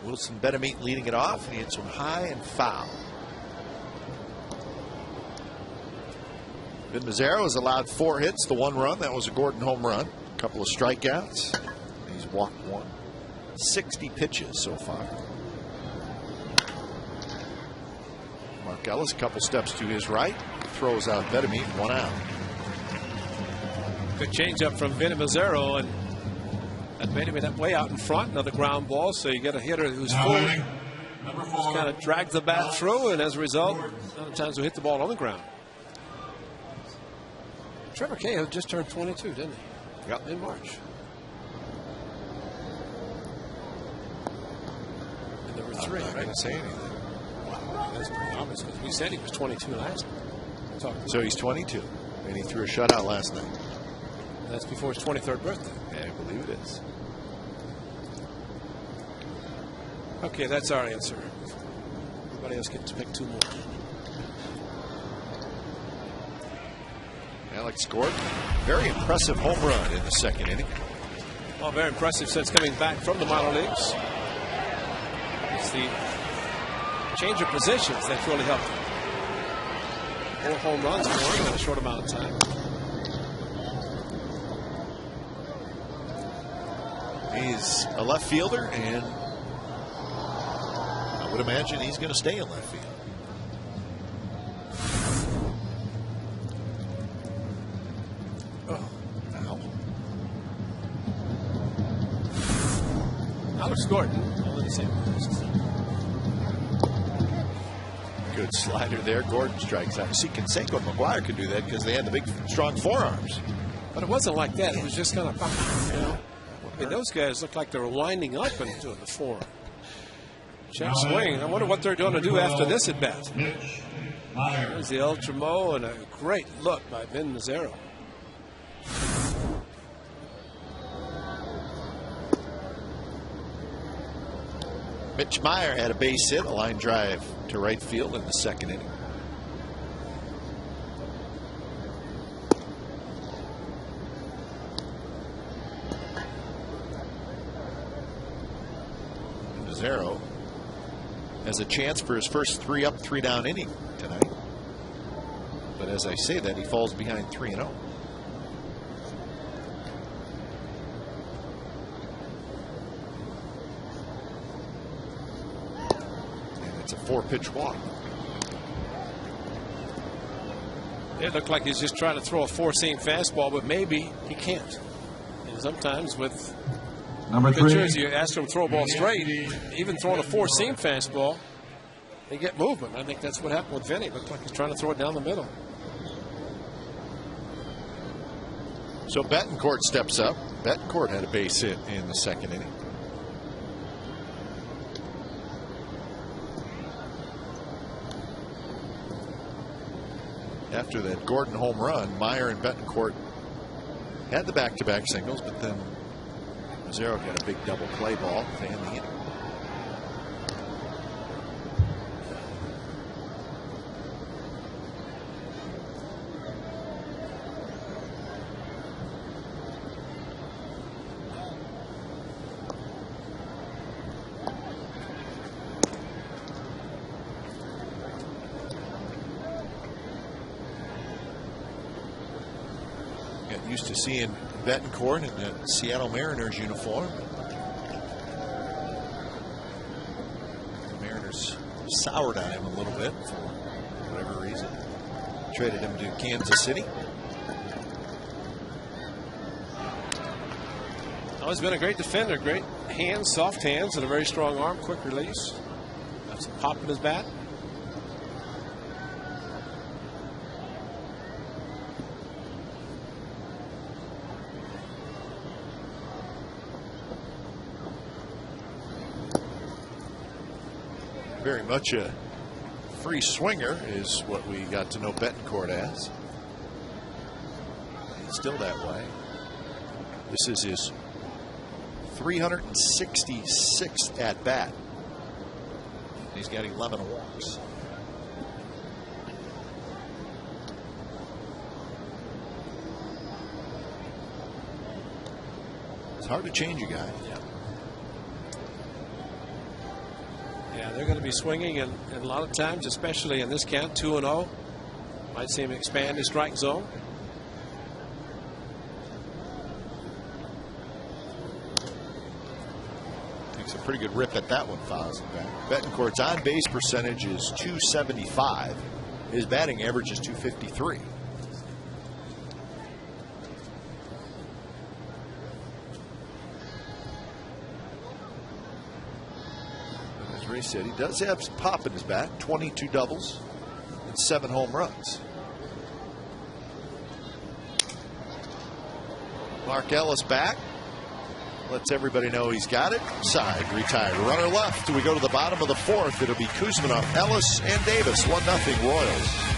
Wilson Betemit leading it off, and he hits one high and foul. Vin Mazzaro has allowed 4 hits, the 1 run. That was a Gordon home run. A couple of strikeouts. He's walked 1. 60 pitches so far. Mark Ellis, a couple steps to his right. Throws out Betemit, 1 out. Good changeup from Vin Mazzaro, and that made him that way out in front. Another ground ball, so you get a hitter who's full. Just kind of dragged the bat through, and as a result, sometimes we hit the ball on the ground. Trevor Cahill just turned 22, didn't he? Yep. In March. And there were 3. I'm not going to say anything. That's pretty obvious because we said he was 22 last night. So he's 22, and he threw a shutout last night. That's before his 23rd birthday. Yeah, I believe it is. Okay, that's our answer. Everybody else gets to pick 2 more. Alex Gordon, very impressive home run in the 2nd inning. Well, very impressive since coming back from the minor leagues. It's the change of positions that's really helped him. 4 home runs for him in a short amount of time. He's a left fielder, and I would imagine he's going to stay in left field. Alex Gordon, all in the same place. Good slider there. Gordon strikes out. See, Canseco and McGuire could do that because they had the big, strong forearms. But it wasn't like that. It was just kind of, you know. I mean, those guys looked like they were winding up and doing the forearm. Check swing. I wonder what they're going to do after this at bat. There's the Ultra Mo and a great look by Vin Mazzaro. Mitch Meyer had a base hit, a line drive to right field in the 2nd inning. Mazzaro has a chance for his first 3 up, 3 down inning tonight. But as I say that, he falls behind 3-0. It's a 4-pitch walk. It looked like he's just trying to throw a 4-seam fastball, but maybe he can't. And sometimes with pitchers, you ask them to throw a ball straight, even throwing a 4-seam fastball, they get movement. I think that's what happened with Vinny. Looked like he's trying to throw it down the middle. So Betancourt steps up. Betancourt had a base hit in the 2nd inning. After that Gordon home run, Meyer and Betancourt had the back-to-back singles, but then Mazzaro got a big double play ball to end the inning. Used to seeing Betancourt in the Seattle Mariners uniform. The Mariners soured on him a little bit for whatever reason. Traded him to Kansas City. Always been a great defender. Great hands, soft hands, and a very strong arm, quick release. Got some pop in his bat. Very much a free swinger is what we got to know Betancourt as. He's still that way. This is his 366th at bat. He's got 11 walks. hard to change a guy. Yeah, they're going to be swinging, and a lot of times, especially in this count, 2-0, might see him expand his strike zone. Takes a pretty good rip at that one, fouls it back. Betancourt's on base percentage is .275. His batting average is .253. As Ray said, he does have some pop in his bat. 22 doubles and 7 home runs. Mark Ellis back. Lets everybody know he's got it. Side retired. Runner left. We go to the bottom of the 4th. It'll be Kuzminov, Ellis, and Davis. 1-0 Royals.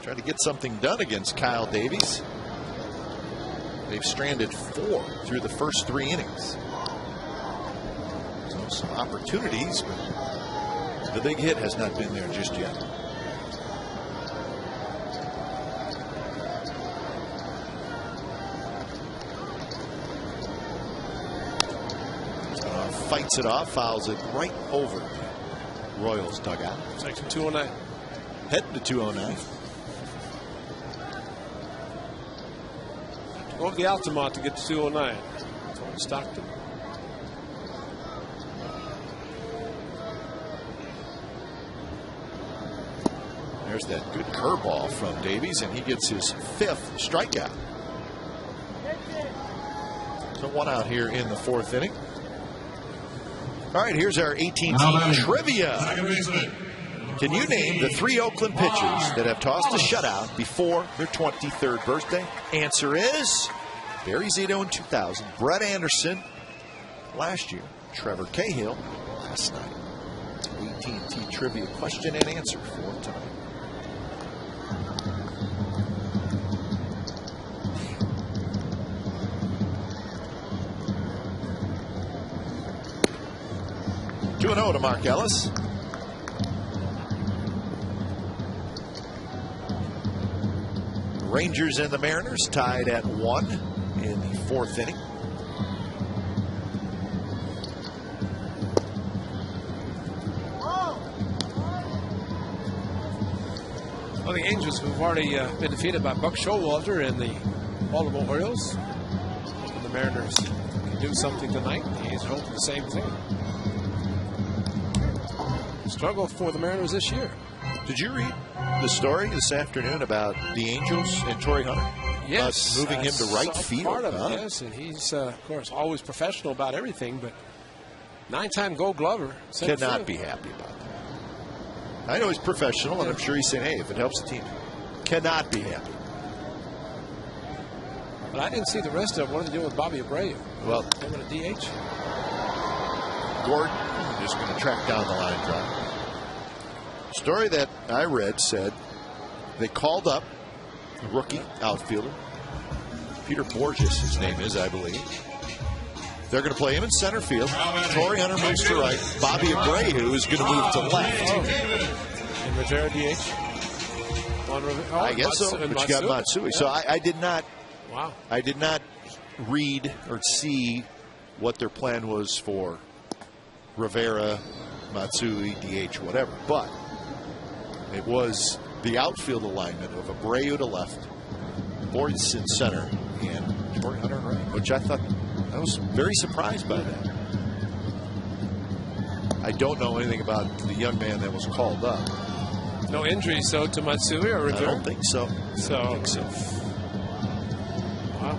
Trying to get something done against Kyle Davies. They've stranded 4 through the first 3 innings. So some opportunities, but the big hit has not been there just yet. Fights it off, fouls it right over Royals dugout. Section 209. Heading to 209. Over the Altamont to get to 209. Stockton. There's that good curveball from Davies, and he gets his 5th strikeout. So 1 out here in the 4th inning. All right, here's our AT&T trivia. Can you name the 3 Oakland pitchers that have tossed a shutout before their 23rd birthday? Answer is Barry Zito in 2000, Brett Anderson last year, Trevor Cahill last night. AT&T trivia question and answer for tonight. Two 2-0 to Mark Ellis. Rangers and the Mariners tied at 1 in the 4th inning. Well, the Angels have already been defeated by Buck Showalter and the Baltimore Orioles. Hoping the Mariners can do something tonight. The A's hoping the same thing. Struggle for the Mariners this year. Did you read the story this afternoon about the Angels and Torrey Hunter? Yes. Moving him to right field. Part of it, yes. And he's, of course, always professional about everything, but 9-time Gold Glover. Cannot be happy about that. I know he's professional, and I'm sure he's saying, hey, if it helps the team. Cannot be happy. But I didn't see the rest of it. What are they doing with Bobby Abreu? Well, I'm going to DH. Gordon is going to track down the line drive. Story that I read said they called up a rookie outfielder, Peter Borges, his name is, I believe. They're going to play him in center field. Torrey Hunter moves to right. Bobby Abreu is going to move to left. And Rivera DH. I guess so. But you got Matsui. Yeah. So I did not. Wow. I did not read or see what their plan was for Rivera, Matsui, DH, whatever. But it was the outfield alignment of Abreu to left, Borges in center, and Torrey Hunter in right, which I thought I was very surprised by that. I don't know anything about the young man that was called up. No injuries, so to Matsui or Rivera? I don't think so. Wow.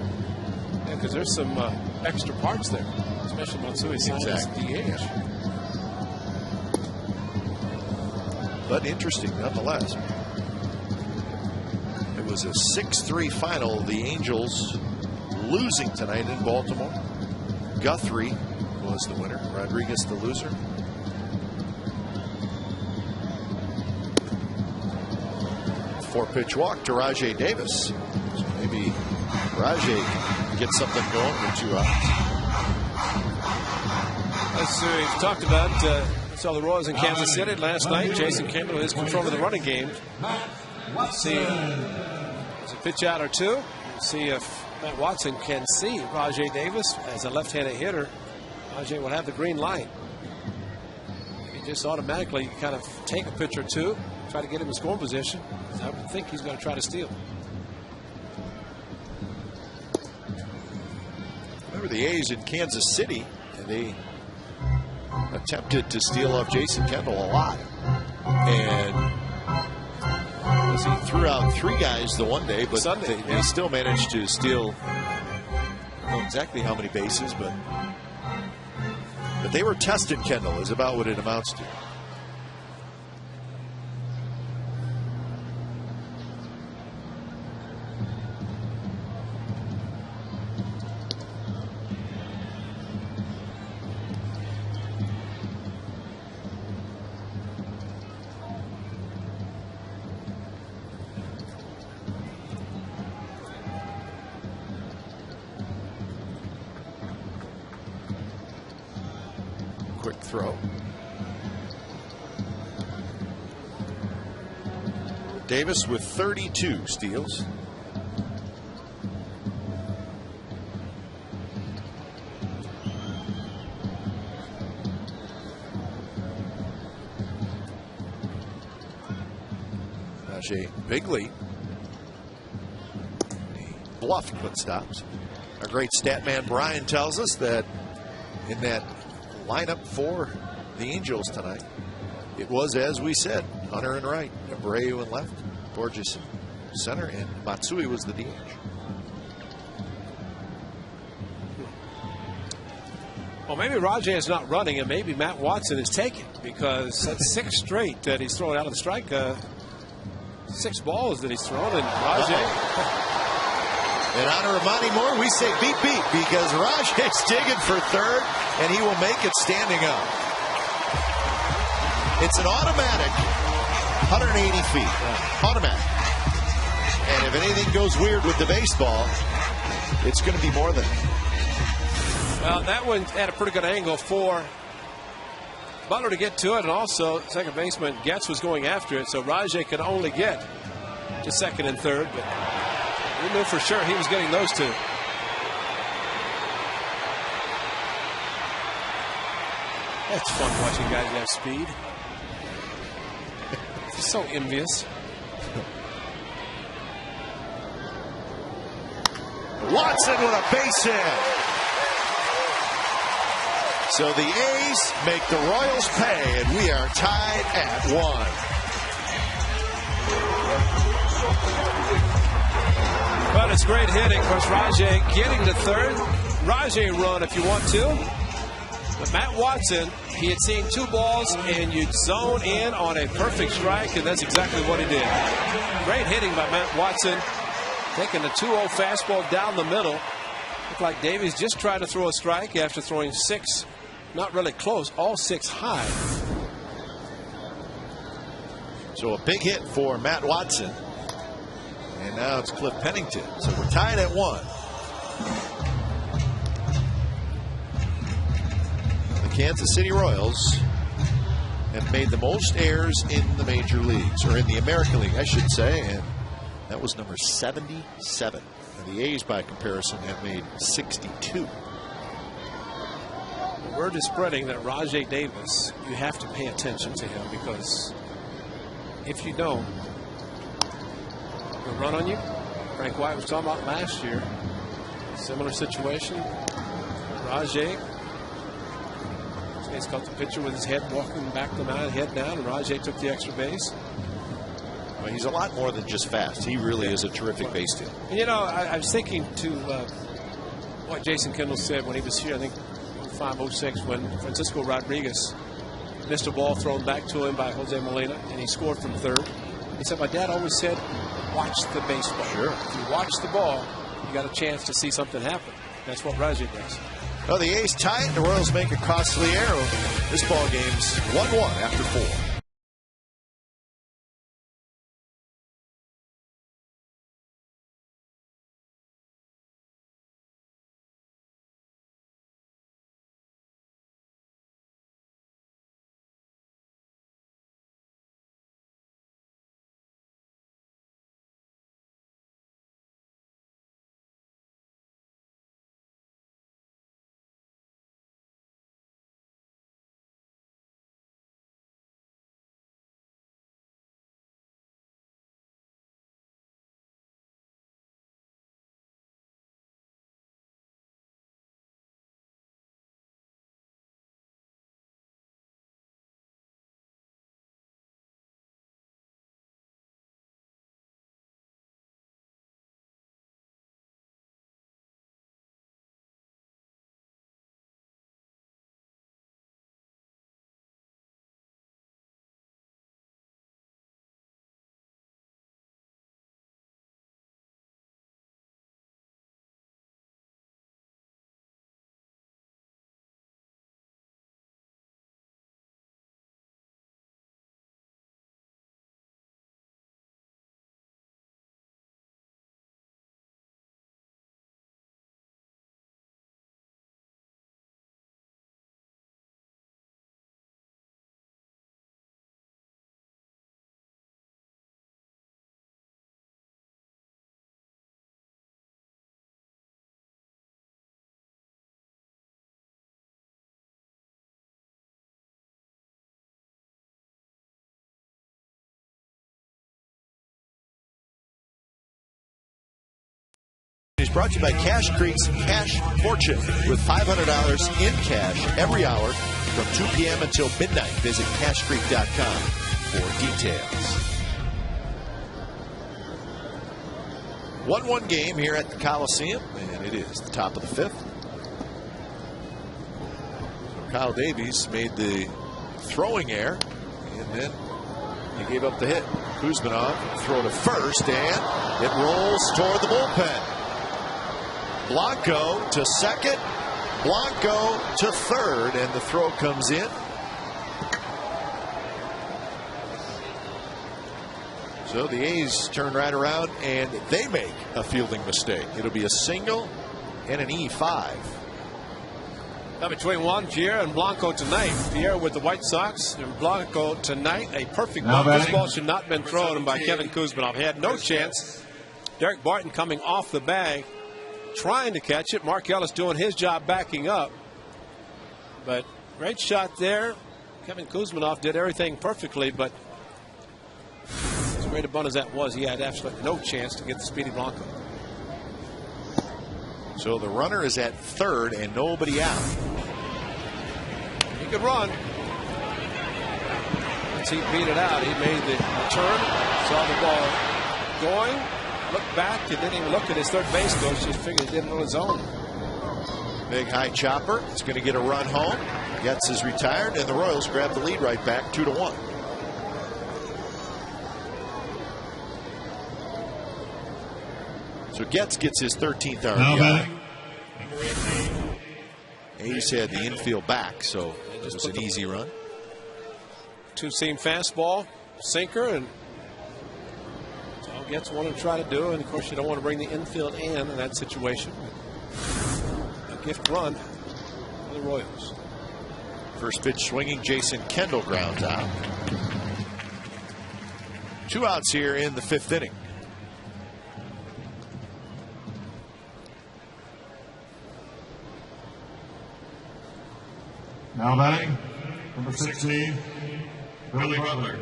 Yeah, because there's some extra parts there, especially Matsui's DH. Yeah. But interesting nonetheless. It was a 6-3 final. The Angels losing tonight in Baltimore. Guthrie was the winner. Rodriguez the loser. Four-pitch walk to Rajai Davis. So maybe Rajai can get something going for 2 outs. As we've talked about, saw the Royals in Kansas City last night. Jason Kendall is control of the running game. See there's a pitch out or two. See if Matt Watson can see Rajai Davis as a left-handed hitter. Rajai will have the green light. He just automatically kind of take a pitch or two, try to get him in scoring position. I would think he's going to try to steal. Remember the A's in Kansas City, and they attempted to steal off Jason Kendall a lot. And he threw out 3 guys the one day, but they still managed to steal, I don't know exactly how many bases, but they were testing Kendall is about what it amounts to. Quick throw. Davis with 32 steals. Rajai Bigley. He bluffed but stops. Our great stat man Brian tells us that in that lineup for the Angels tonight, it was, as we said, Hunter in right, Abreu in left, Borges in center, and Matsui was the DH. Well, maybe Rajai is not running, and maybe Matt Watson is taking, because that's 6 straight that he's throwing out of the strike. 6 balls that he's thrown, and Rajai. In honor of Monty Moore, we say beep beep, because Rajai's digging for third, and he will make it standing up. It's an automatic 180 feet. Automatic. And if anything goes weird with the baseball, it's going to be more than that. Well, that one had a pretty good angle for Butler to get to it, and also second baseman Getz was going after it, so Rajai could only get to second and third, but we knew for sure he was getting those 2. That's fun watching guys have speed. It's so envious. Watson with a base hit. So the A's make the Royals pay, and we are tied at 1. But it's great hitting. Of course, Rajai getting to third. Rajai run if you want to. But Matt Watson, he had seen 2 balls, and you'd zone in on a perfect strike, and that's exactly what he did. Great hitting by Matt Watson, taking the 2-0 fastball down the middle. Looked like Davies just tried to throw a strike after throwing 6, not really close, all 6 high. So a big hit for Matt Watson. And now it's Cliff Pennington. So we're tied at 1. The Kansas City Royals have made the most errors in the major leagues, or in the American League, I should say, and that was number 77. And the A's, by comparison, have made 62. The word is spreading that Rajai Davis, you have to pay attention to him, because if you don't, he'll run on you. Frank White was talking about last year. Similar situation. Rajai. He's caught the pitcher with his head walking back the mound, head down, and Rajai took the extra base. Well, he's a lot more than just fast. He really is a terrific base stealer. And you know, I was thinking to what Jason Kendall said when he was here, I think 05-06, when Francisco Rodriguez missed a ball thrown back to him by Jose Molina, and he scored from third. He said, my dad always said, watch the baseball. Sure. If you watch the ball, you got a chance to see something happen. That's what Rajai does. Well, the A's tie it. The Royals make a costly error. This ball game's 1-1 after 4. It's brought to you by Cash Creek's Cash Fortune with $500 in cash every hour from 2 p.m. until midnight. Visit cashcreek.com for details. 1-1 game here at the Coliseum, and it is the top of the 5th. So Kyle Davies made the throwing error, and then he gave up the hit. Kuzminov throw to first, and it rolls toward the bullpen. Blanco to second, Blanco to third, and the throw comes in. So the A's turn right around and they make a fielding mistake. It'll be a single and an E5. Now between Juan Pierre and Blanco tonight. Pierre with the White Sox and Blanco tonight. A perfect ball. This ball should not have been thrown by Kevin Kuzminov. He had no chance. Derek Barton coming off the bag, trying to catch it. Mark Ellis doing his job backing up. But great shot there. Kevin Kuzminov did everything perfectly, but as great a bunt as that was, he had absolutely no chance to get the speedy Blanco. So the runner is at third and nobody out. He could run. Once he beat it out, he made the turn, saw the ball going, looked back, and didn't even look at his third base coach, just figured he didn't know his own. Big high chopper. It's going to get a run home. Getz is retired, and the Royals grab the lead right back, 2-1. So Getz gets his 13th RBI. A's had the infield back, so it was an easy run. Two-seam fastball, sinker, and that's all Getz wanted to try to do. And of course, you don't want to bring the infield in that situation. A gift run for the Royals. First pitch swinging, Jason Kendall grounds out. 2 outs here in the 5th inning. Now batting, number 16, Billy Butler.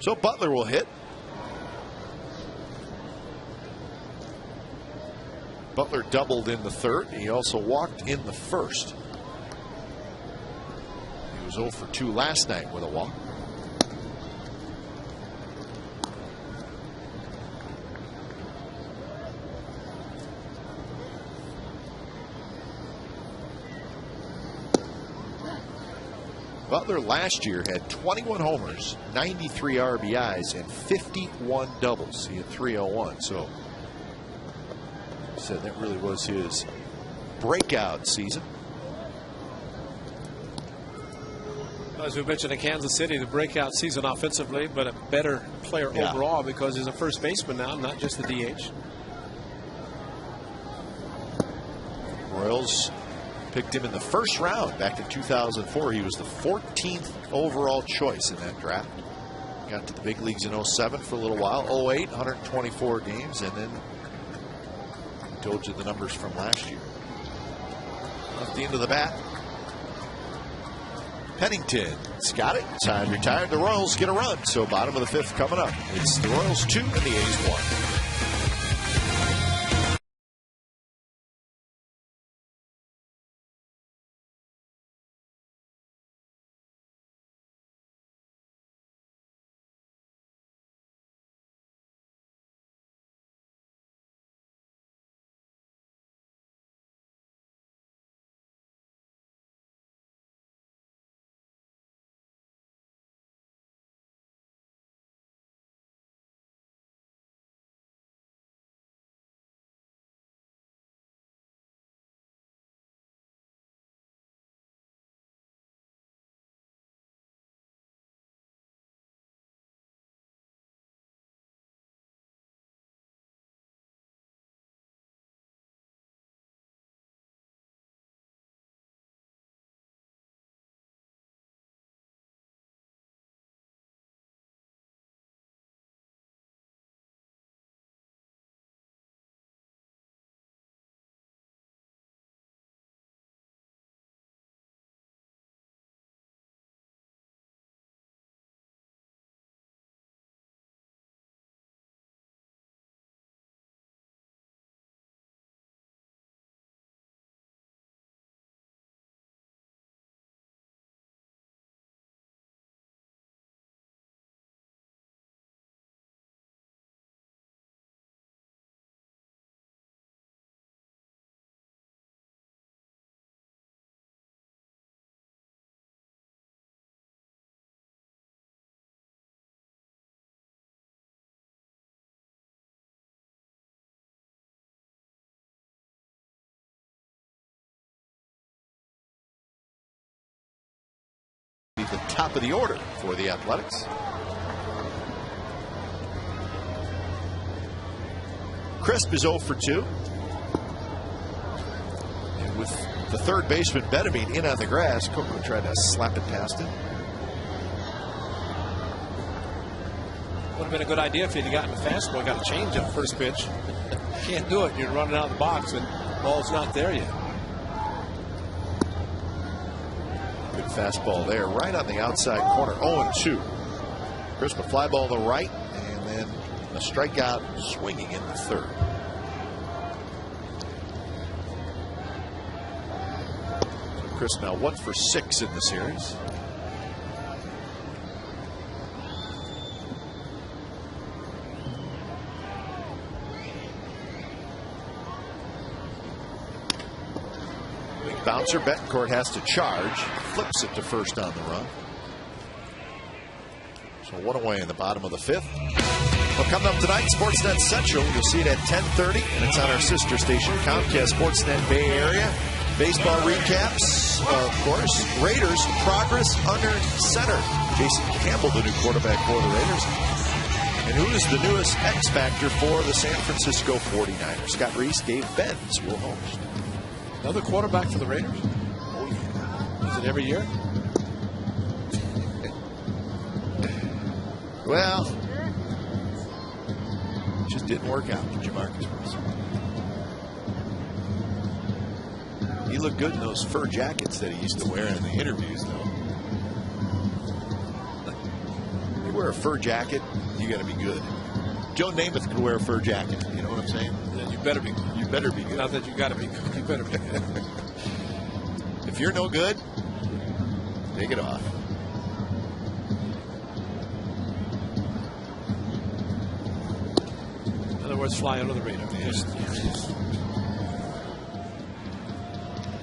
So Butler will hit. Butler doubled in the 3rd. He also walked in the 1st. He was 0 for 2 last night with a walk. Butler last year had 21 homers, 93 RBIs, and 51 doubles. He had 301. So he said that really was his breakout season. As we mentioned in Kansas City, the breakout season offensively, but a better player overall because he's a first baseman now, not just the DH. Royals picked him in the 1st round back in 2004. He was the 14th overall choice in that draft. Got to the big leagues in 07 for a little while. 08, 124 games, and then I told you the numbers from last year. Left the end of the bat. Pennington's got it. Side retired. The Royals get a run. So bottom of the 5th coming up. It's the Royals 2 and the A's 1. The top of the order for the Athletics. Crisp is 0 for 2. And with the 3rd baseman Betemit in on the grass, Coco tried to slap it past him. Would have been a good idea if he'd gotten a fastball, got a changeup first pitch. Can't do it. You're running out of the box and ball's not there yet. Good fastball there, right on the outside corner. 0-2. Crisp, a fly ball to the right, and then a strikeout swinging in the 3rd. So Crisp now 1 for 6 in the series. bouncer. Betancourt has to charge. Flips it to first on the run. So one away in the bottom of the 5th. Well, coming up tonight, Sportsnet Central. You'll see it at 10:30, and it's on our sister station, Comcast Sportsnet Bay Area. Baseball recaps, of course. Raiders progress under center. Jason Campbell, the new quarterback for the Raiders. And who is the newest X Factor for the San Francisco 49ers? Scott Reese, Dave Benz will host. Another quarterback for the Raiders? Oh, yeah. Is it every year? Well, just didn't work out for Jamarcus Russell. He looked good in those fur jackets that he used to wear in the interviews, though. You wear a fur jacket, you got to be good. Joe Namath could wear a fur jacket. You know what I'm saying? Then you better be good. You better be good. Not that you got to be good. You better be good. If you're no good, take it off. In other words, fly under the radar. Just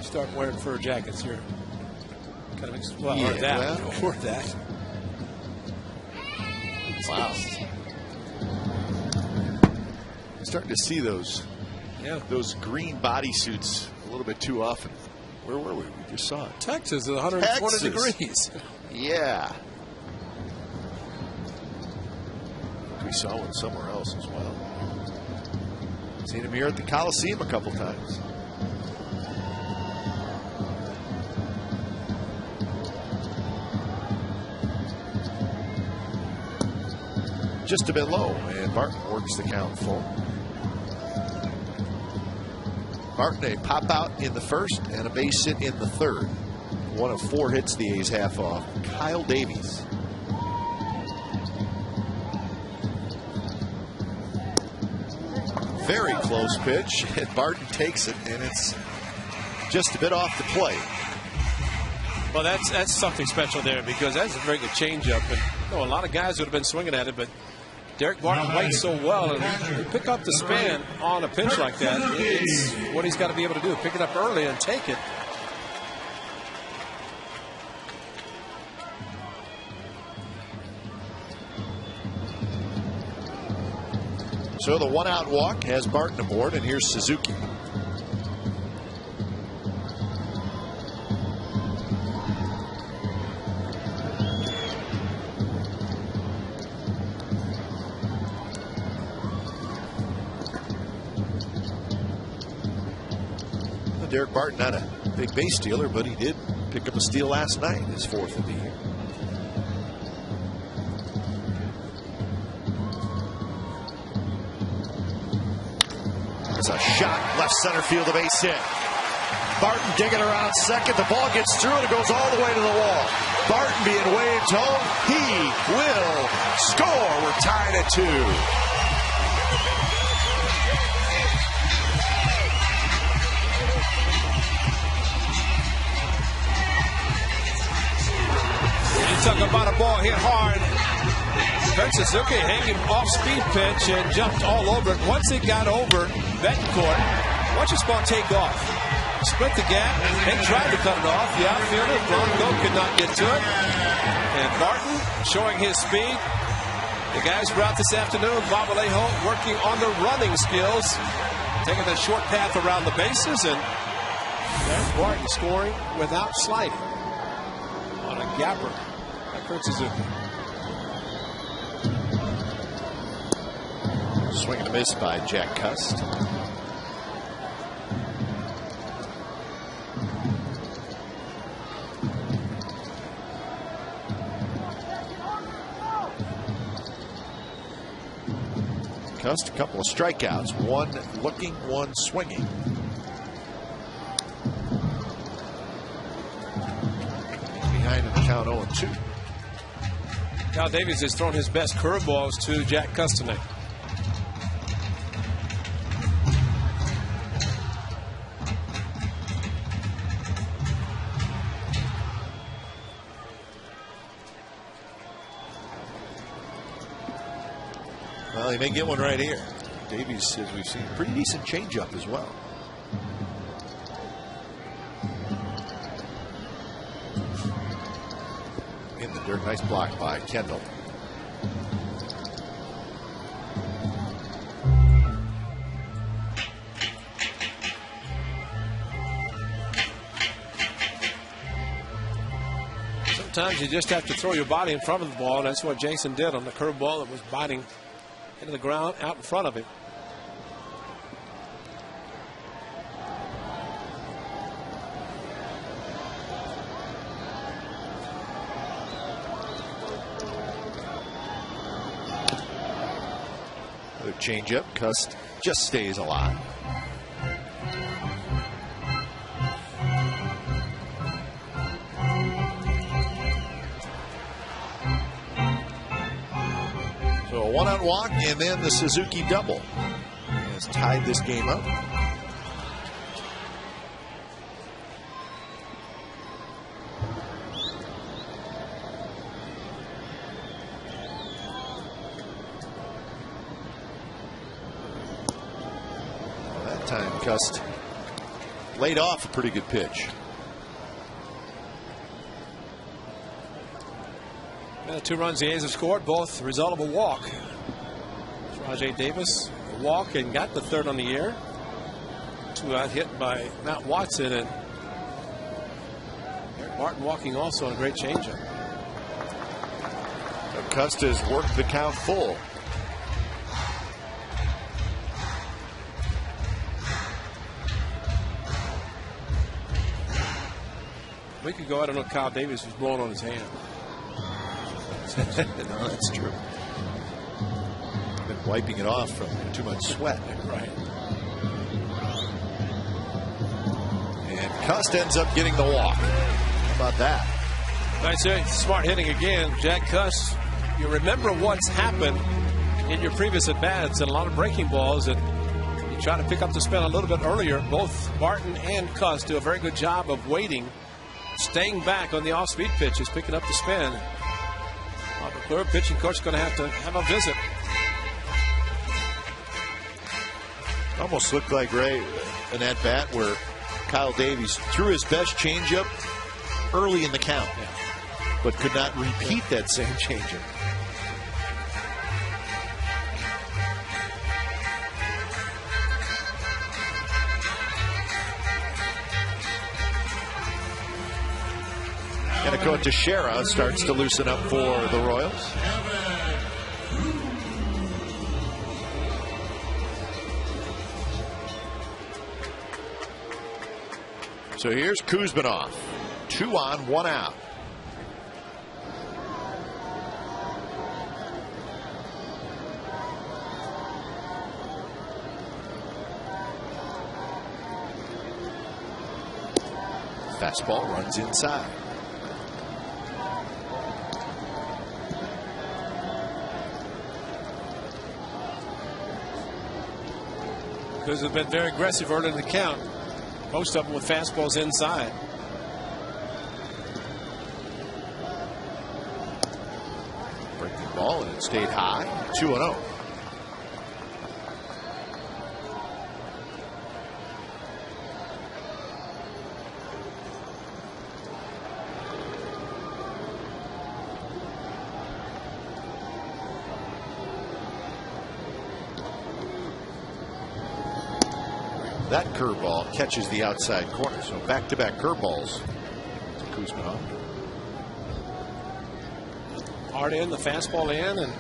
start wearing fur jackets. You're kind of or that. Or that. Wow. I'm starting to see those green bodysuits a little bit too often. Where were we? We just saw it. Texas is 120 degrees. Yeah. We saw one somewhere else as well. Seen him here at the Coliseum a couple times. Just a bit low, and Barton works the count full. Barton, a pop out in the 1st and a base hit in the 3rd. One of 4 hits the A's half off. Kyle Davies. Very close pitch, and Barton takes it, and it's just a bit off the plate. Well, that's something special there, because that's a very good changeup. And a lot of guys would have been swinging at it, but Derek Barton waits so well, and to pick up the span on a pitch like that, it's what he's got to be able to do. Pick it up early and take it. So the 1-out walk has Barton aboard, and here's Suzuki. Derek Barton, not a big base stealer, but he did pick up a steal last night, his 4th of the year. It's a shot, left center field, a base hit. Barton digging around second. The ball gets through and it goes all the way to the wall. Barton being waved home. He will score. We're tied at 2. Talking about a ball hit hard. Suzuki hanging off speed pitch and jumped all over it. Once it got over Betancourt, watch this ball take off. Split the gap and tried to cut it off. The outfielder, Blanco, could not get to it. And Barton showing his speed. The guys were out this afternoon. Bob Alejo working on the running skills. Taking the short path around the bases. And there's Barton scoring without sliding on a gapper. Suzuki. Swing and a miss by Jack Cust. Cust, a couple of strikeouts. One looking, one swinging. Behind in the count 0-2. Kyle Davies has thrown his best curveballs to Jack Cust tonight. Well, he may get one right here. Davies, as we've seen, pretty decent changeup as well. Very nice block by Kendall. Sometimes you just have to throw your body in front of the ball. That's what Jason did on the curveball that was biting into the ground out in front of him. Another changeup. Cust just stays alive. So a one-out walk and then the Suzuki double has tied this game up. Time Cust laid off a pretty good pitch. And the 2 runs the A's have scored, both the result of a walk. Rajai Davis a walk and got the 3rd on the year. 2 out hit by Matt Watson, and Eric Martin walking also on a great changeup. Cust has worked the count full. A week ago, I don't know if Kyle Davis was blowing on his hand. No, that's true. Been wiping it off from too much sweat. Right. And Cust ends up getting the walk. How about that? Nice, smart hitting again. Jack Cust, you remember what's happened in your previous at-bats and a lot of breaking balls, and you try to pick up the spin a little bit earlier. Both Martin and Cust do a very good job of waiting, staying back on the off-speed pitches, picking up the spin. The third pitching coach is going to have a visit. Almost looked like, Ray, an at-bat where Kyle Davies threw his best changeup early in the count, but could not repeat that same changeup. And Akota Teixeira starts to loosen up for the Royals. So here's Kuzminov. 2 on, 1 out. Fastball runs inside. Because they've been very aggressive early in the count. Most of them with fastballs inside. Breaking ball, and it stayed high. 2-0. That curveball catches the outside corner. So back-to-back curveballs to Kuzminov. Hard in, the fastball in, and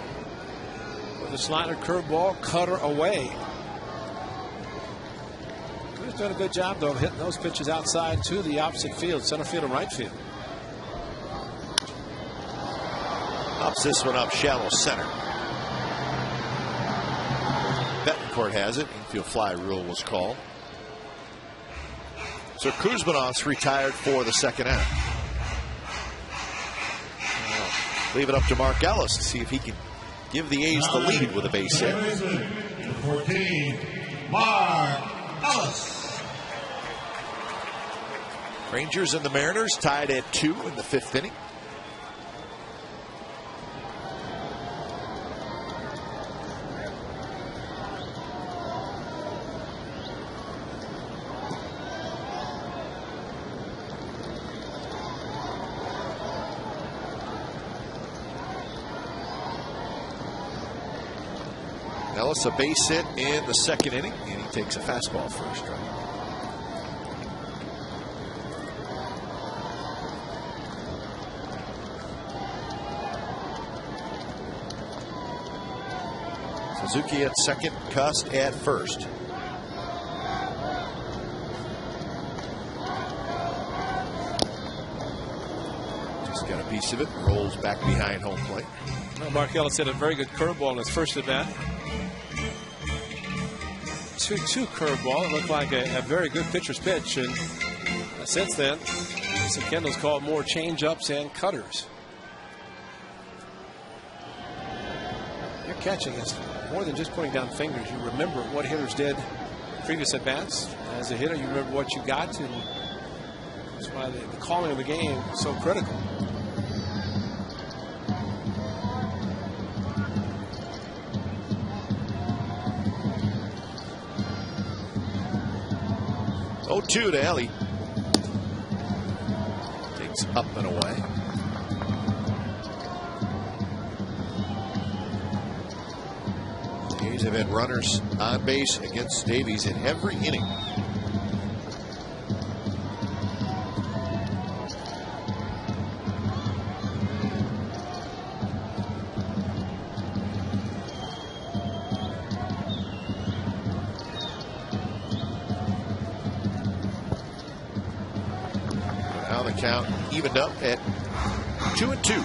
with the slider, curveball, cutter away. He's done a good job, though, of hitting those pitches outside to the opposite field, center field and right field. Pops this one up shallow center. Betancourt has it. Infield fly rule was called. So Kuzminov's retired for the second inning. Leave it up to Mark Ellis to see if he can give the A's the lead with a base hit. 14, Mark Ellis. Rangers and the Mariners tied at 2 in the 5th inning. Ellis a base hit in the second inning, and he takes a fastball for a strike. Suzuki at second, Cust at first. Just got a piece of it, rolls back behind home plate. Well, Mark Ellis hit a very good curveball in his first at bat. 2-2 curveball. It looked like a very good pitcher's pitch, and since then, St. Kendall's called more change-ups and cutters. Your catching is more than just putting down fingers. You remember what hitters did previous at bats. As a hitter, you remember what you got, and that's why the calling of the game is so critical. Oh, 2 to Ellie. Takes up and away. The A's have had runners on base against Davies in every inning. Now the count evened up at 2-2.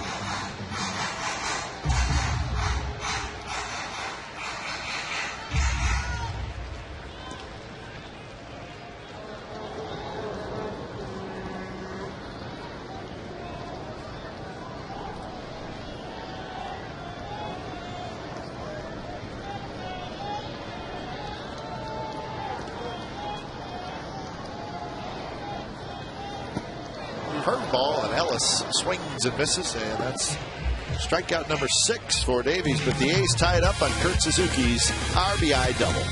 Curveball, and Ellis swings and misses, and that's strikeout number 6 for Davies. But the A's tied up on Kurt Suzuki's RBI double.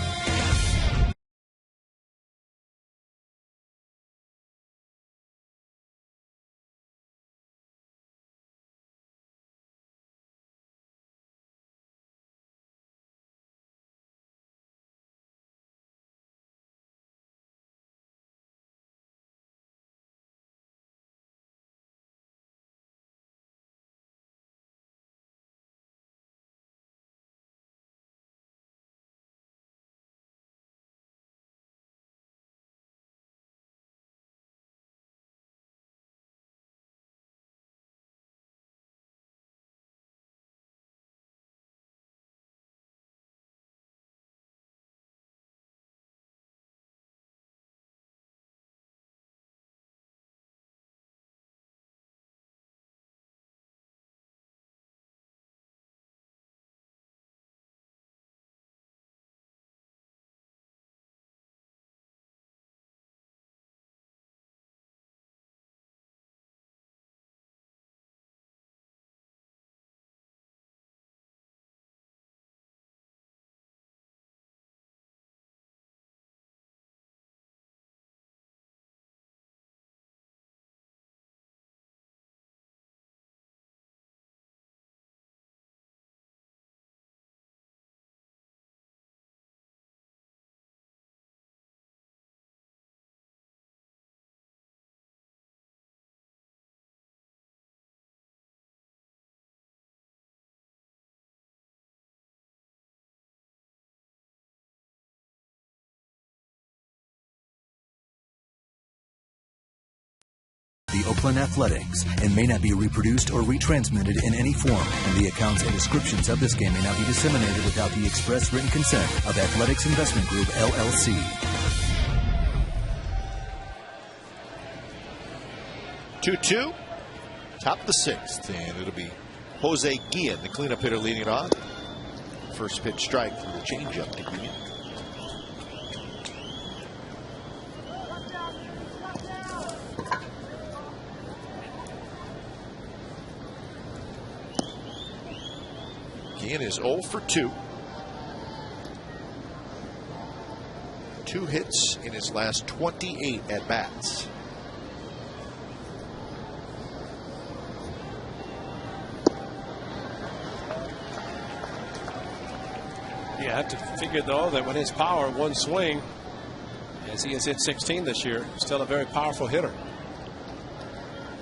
The Oakland Athletics and may not be reproduced or retransmitted in any form, and the accounts and descriptions of this game may not be disseminated without the express written consent of Athletics Investment Group, LLC. 2-2, top of the 6th, and it'll be Jose Guillen, the cleanup hitter, leading it off. First pitch strike from the changeup to Guillen. Guillen is 0 for 2. 2 hits in his last 28 at-bats. Yeah, have to figure, though, that with his power, one swing, as he has hit 16 this year, still a very powerful hitter.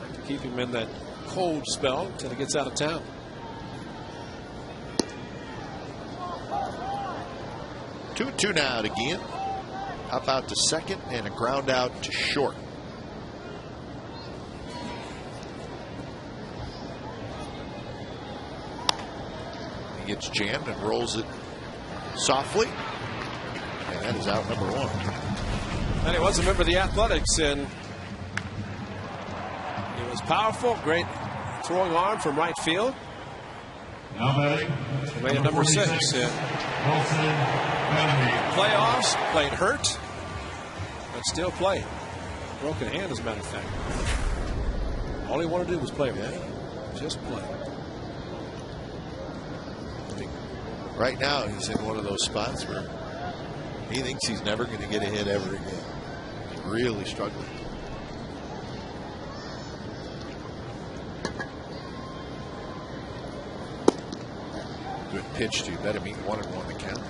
Have to keep him in that cold spell until he gets out of town. Two now to Guillen. Up out to second and a ground out to short. He gets jammed and rolls it softly. And that is out number one. And he was a member of the Athletics, and he was powerful, great throwing arm from right field. Now batting. He made it number 6. Playoffs, played hurt, but still played. Broken hand, as a matter of fact. All he wanted to do was play, man. Just play. Right now, he's in one of those spots where he thinks he's never going to get a hit ever again. He's really struggling. Good pitch to Bettamy, 1-1 to count.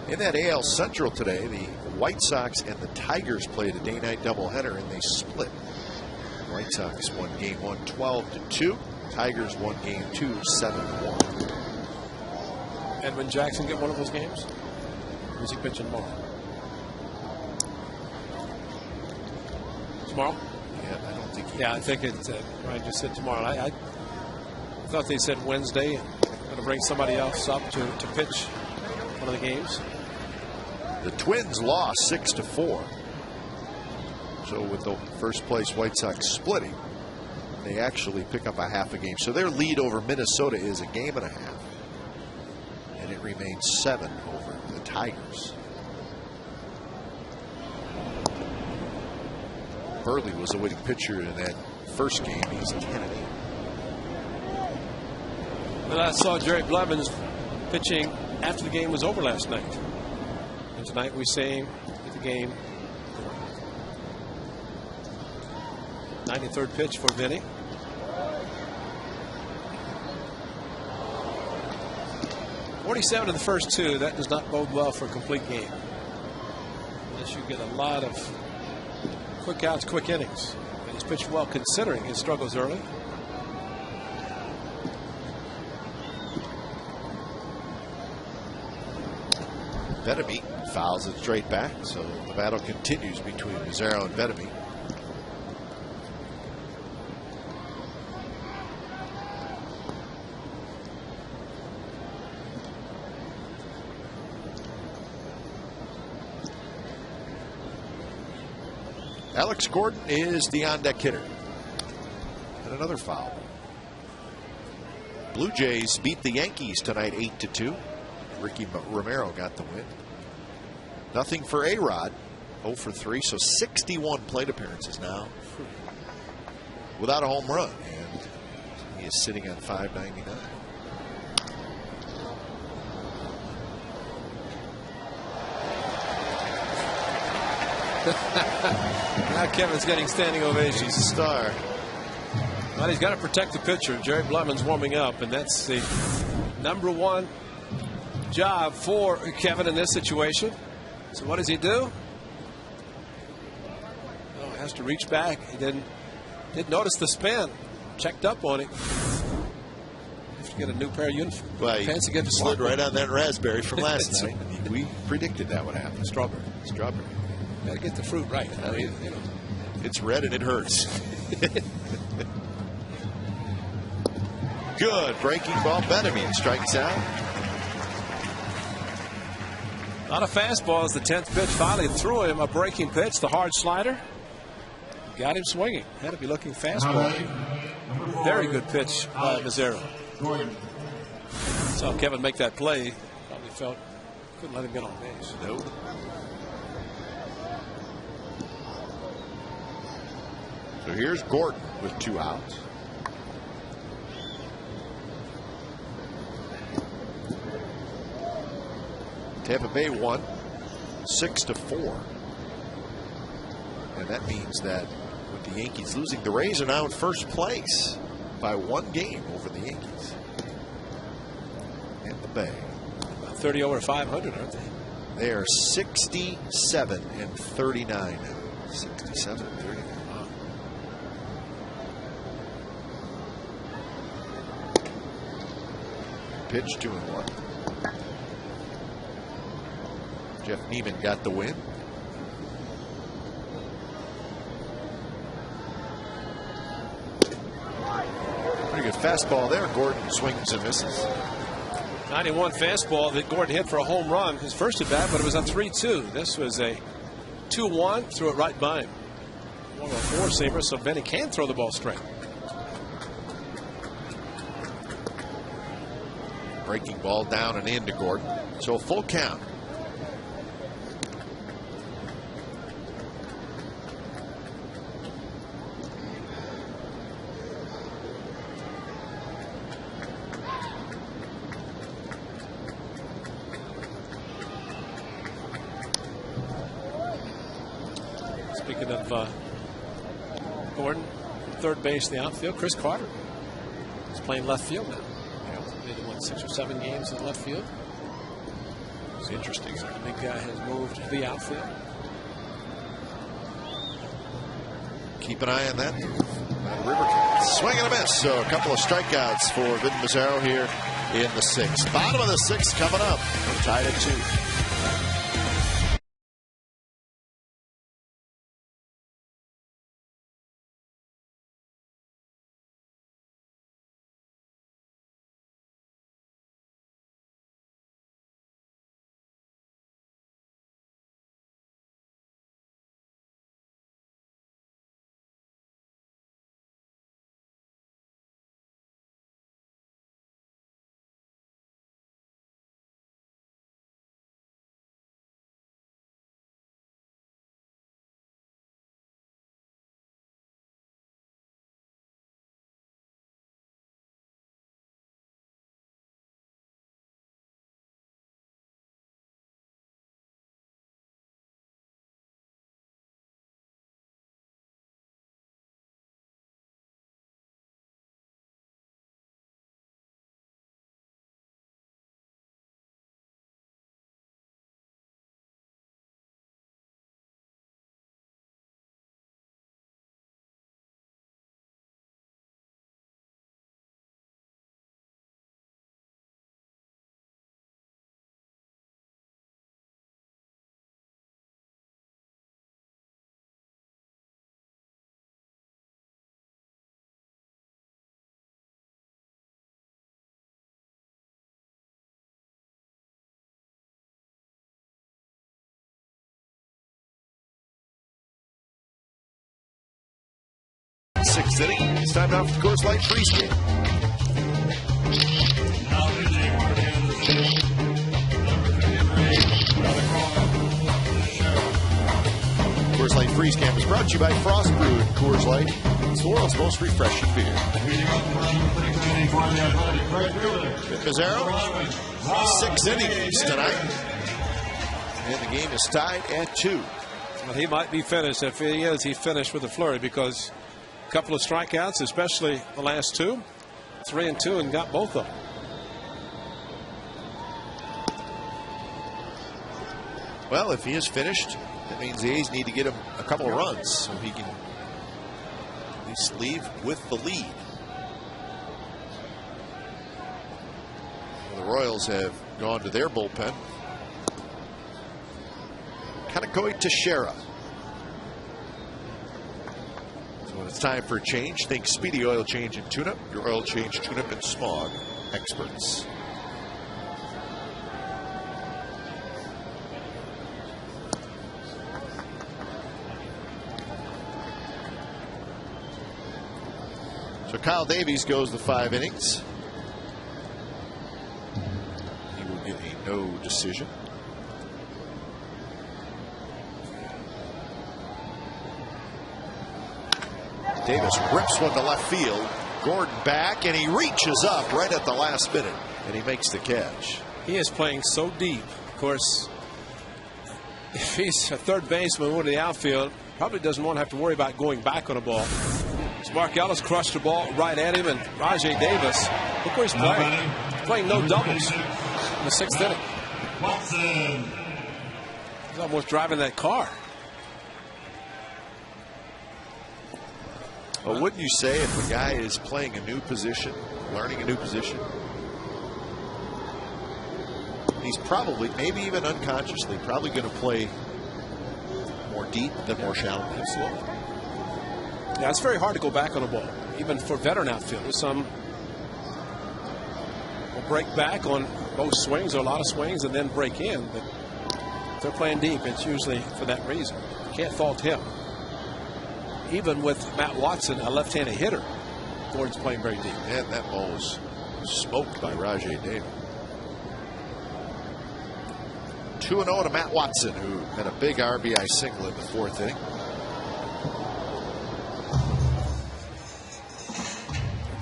In that AL Central today, the White Sox and the Tigers played a day-night doubleheader, and they split. The White Sox won Game 1 12-2. Tigers won Game 2 7-1. Edwin Jackson get one of those games? Or is he pitching tomorrow? Tomorrow? Yeah, I don't think. Yeah, I think it's. Ryan just said tomorrow. I thought they said Wednesday. Going to bring somebody else up to pitch one of the games. The Twins lost 6-4. So with the first place White Sox splitting, they actually pick up a half a game. So their lead over Minnesota is a game and a half. And it remains 7 over the Tigers. Burley was a winning pitcher in that first game. He's 10-8. And I saw Jerry Blevins pitching after the game was over last night. And tonight we see him at the game. 93rd pitch for Vinny. .47 in the first 2. That does not bode well for a complete game, unless you get a lot of quick outs, quick innings. And he's pitched well considering his struggles early. Bettamy fouls it straight back, so the battle continues between Mazzaro and Bettamy. Alex Gordon is the on-deck hitter. And another foul. Blue Jays beat the Yankees tonight 8-2. Ricky Romero got the win. Nothing for A-Rod. 0 for 3, so 61 plate appearances now without a home run. And he is sitting on .599. Now Kevin's getting standing ovations. He's a star. Well, he's got to protect the pitcher. Jerry Blevins warming up, and that's the #1 job for Kevin in this situation. So what does he do? Oh, has to reach back. He didn't notice the spin. Checked up on it. Have to get a new pair of uniforms. Well, he Fancy get to slid right on that raspberry from last night. We predicted that would happen. Strawberry. Strawberry. Got to get the fruit right. I mean, you know. It's red and it hurts. Good breaking ball. Bettamy strikes out. A lot of fastballs. The 10th pitch finally threw him a breaking pitch, the hard slider. Got him swinging. Had to be looking fastball. Very good pitch by Mazzaro. Saw Kevin make that play. Probably felt couldn't let him get on base. Nope. So here's Gordon with 2 outs. Tampa Bay won 6-4. And that means that with the Yankees losing, the Rays are now in first place by 1 game over the Yankees. And the Bay. About 30 over 500, aren't they? They are 67 and 39. 67 and 39. Wow. Pitch 2-1. Jeff Neiman got the win. Pretty good fastball there. Gordon swings and misses. 91 fastball that Gordon hit for a home run his first at bat, but it was a 3-2. This was a 2-1, threw it right by him. One of a four-seamer, so Benny can throw the ball straight. Breaking ball down and into Gordon. So a full count. Speaking of Gordon, third base in the outfield, Chris Carter is playing left field now. Maybe won 6 or 7 games in left field. It's interesting. So the big guy has moved to the outfield. Keep an eye on that. River swing and a miss. So a couple of strikeouts for Vin Mazzaro here in the 6th. Bottom of the 6th coming up. We're tied at 2. Sixth inning. It's time now for the Coors Light freeze game. Coors Light freeze camp is brought to you by Frost Brew and Coors Light. It's the world's most refreshing beer. Mazzaro, 6 innings tonight, and the game is tied at 2. Well, he might be finished. If he is, he finished with a flurry because a couple of strikeouts, especially the last 2, 3 and 2, and got both of them. Well, if he is finished, that means the A's need to get him a couple of runs so he can at least leave with the lead. Well, the Royals have gone to their bullpen. Kaneko Teixeira. So when it's time for a change, think Speedy Oil Change and Tune-Up. Your oil change, tune-up, and smog experts. So Kyle Davies goes the 5 innings. He will get a no decision. Davis rips one to left field. Gordon back, and he reaches up right at the last minute, and he makes the catch. He is playing so deep. Of course, if he's a third baseman going to the outfield, probably doesn't want to have to worry about going back on a ball. So Mark Ellis crushed the ball right at him, and Rajay Davis, look where he's playing. Playing no doubles in the 6th inning. Watson. He's almost driving that car. Well, wouldn't you say if a guy is playing a new position, learning a new position, he's probably, maybe even unconsciously, probably going to play more deep than more shallow? Absolutely. Yeah, it's very hard to go back on a ball, even for veteran outfielders. Some will break back on both swings or a lot of swings and then break in. But if they're playing deep, it's usually for that reason. You can't fault him. Even with Matt Watson, a left-handed hitter, Gordon's playing very deep. And that ball was smoked by Rajai Davis. 2-0 to Matt Watson, who had a big RBI single in the 4th inning.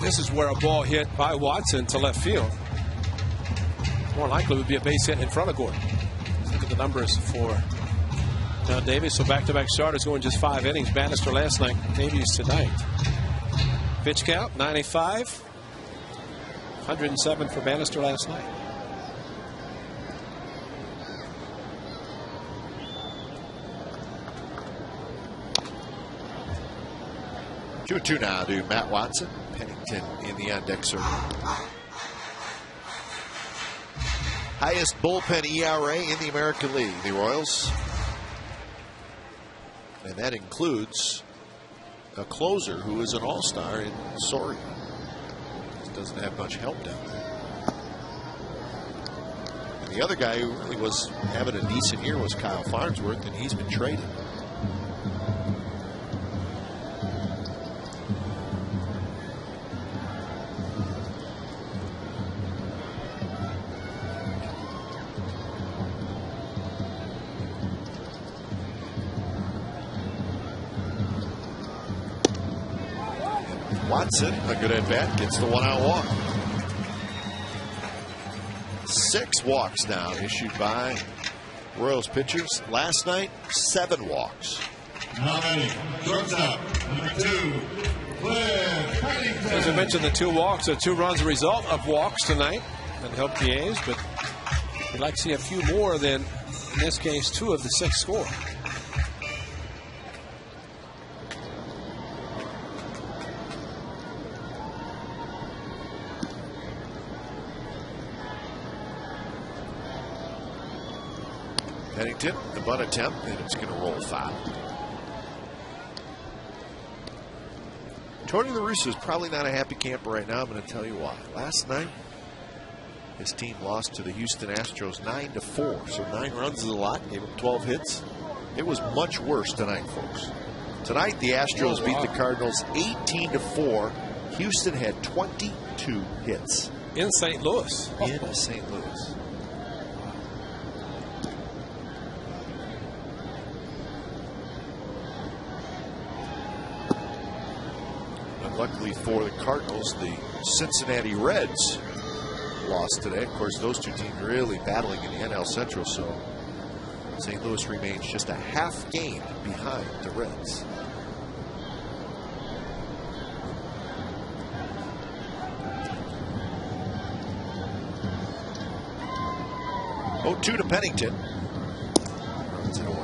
This is where a ball hit by Watson to left field more likely would be a base hit in front of Gordon. Look at the numbers for Davis. So back-to-back starters going just 5 innings. Bannister last night, Davies tonight. Pitch count 95. 107 for Bannister last night. Two now to Matt Watson. Pennington in the on-deck circle. Highest bullpen ERA in the American League, the Royals. And that includes a closer who is an all-star in Soria. Just doesn't have much help down there. And the other guy who really was having a decent year was Kyle Farnsworth, and he's been traded. Watson, a good at bat, gets the 1-out walk. 6 walks now issued by Royals pitchers. Last night, 7 walks. Shortstop, number 2, As I mentioned, the 2 walks are 2 runs, a result of walks tonight that helped the A's, but we'd like to see a few more than, in this case, 2 of the 6 score. Pennington, the bunt attempt, and it's going to roll foul. Tony La Russa is probably not a happy camper right now. I'm going to tell you why. Last night, his team lost to the Houston Astros 9-4. So 9 runs is a lot. Gave him 12 hits. It was much worse tonight, folks. Tonight, the Astros beat the Cardinals 18-4. Houston had 22 hits. In St. Louis. In St. Louis. Luckily for the Cardinals, the Cincinnati Reds lost today. Of course, those 2 teams really battling in the NL Central, so St. Louis remains just a half game behind the Reds. Oh, 2 to Pennington. Runs it away.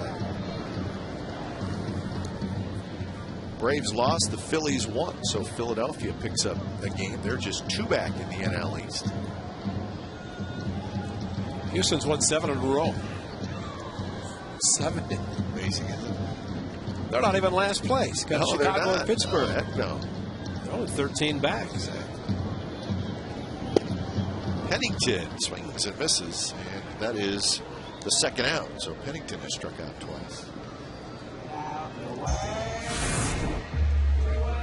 Braves lost, the Phillies won, so Philadelphia picks up a game. They're just 2 back in the NL East. Houston's won 7 in a row. 7. Amazing, isn't it? They're not even last place. Got No, Chicago and Pittsburgh. Heck no. They're only 13 back. Pennington swings and misses, and that is the 2nd out. So Pennington has struck out twice.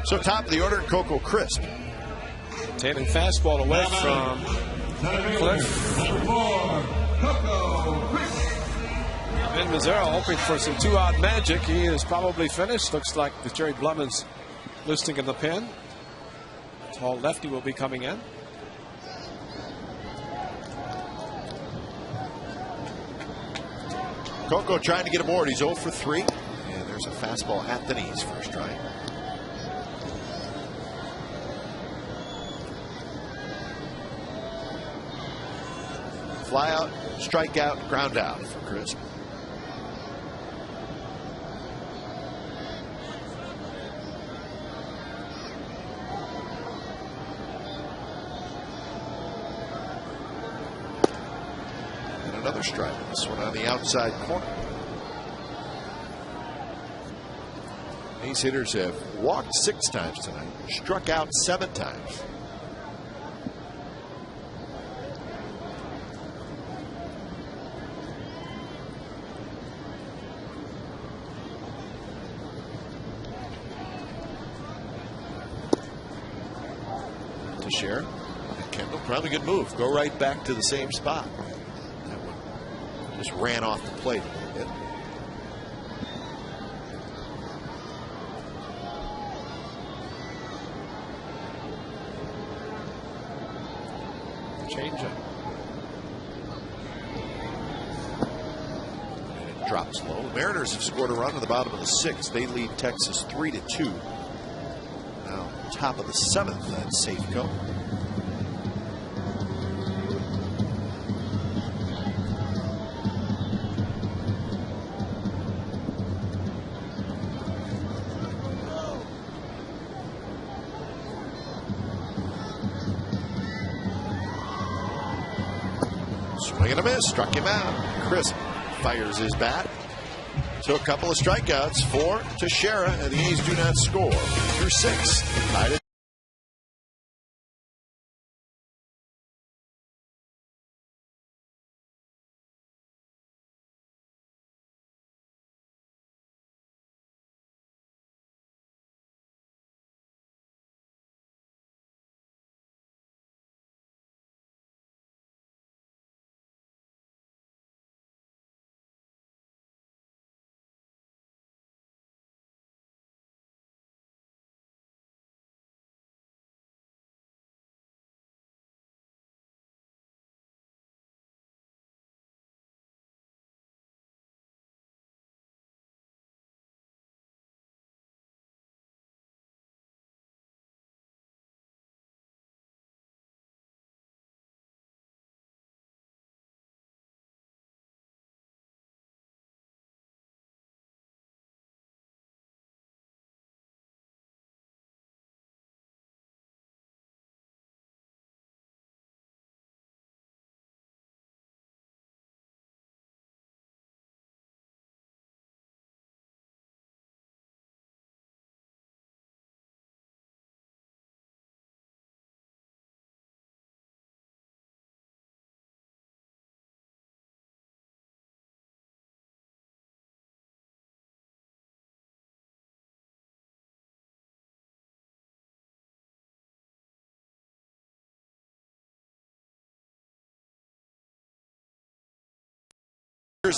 So top of the order, Coco Crisp. Tailing fastball away from Cliff. number 4, Coco Crisp. Ben Mazzaro hoping for some 2-out magic. He is probably finished. Looks like the Jerry Blumens loosening in the pen. Tall lefty will be coming in. Coco trying to get aboard. He's 0 for 3. And there's a fastball at the knees, first strike. fly out, strike out, ground out for Chris. And another strike. This one on the outside corner. These hitters have walked 6 times tonight, struck out 7 times. To share. Kendall, probably a good move. Go right back to the same spot. That one just ran off the plate a little bit. Changeup. And it drops low. The Mariners have scored a run in the bottom of the 6th. They lead Texas 3-2. Now top of the 7th at Safeco. Swing and a miss, struck him out. Crisp fires his bat. So a couple of strikeouts for Teixeira, and the A's do not score through 6. Tied at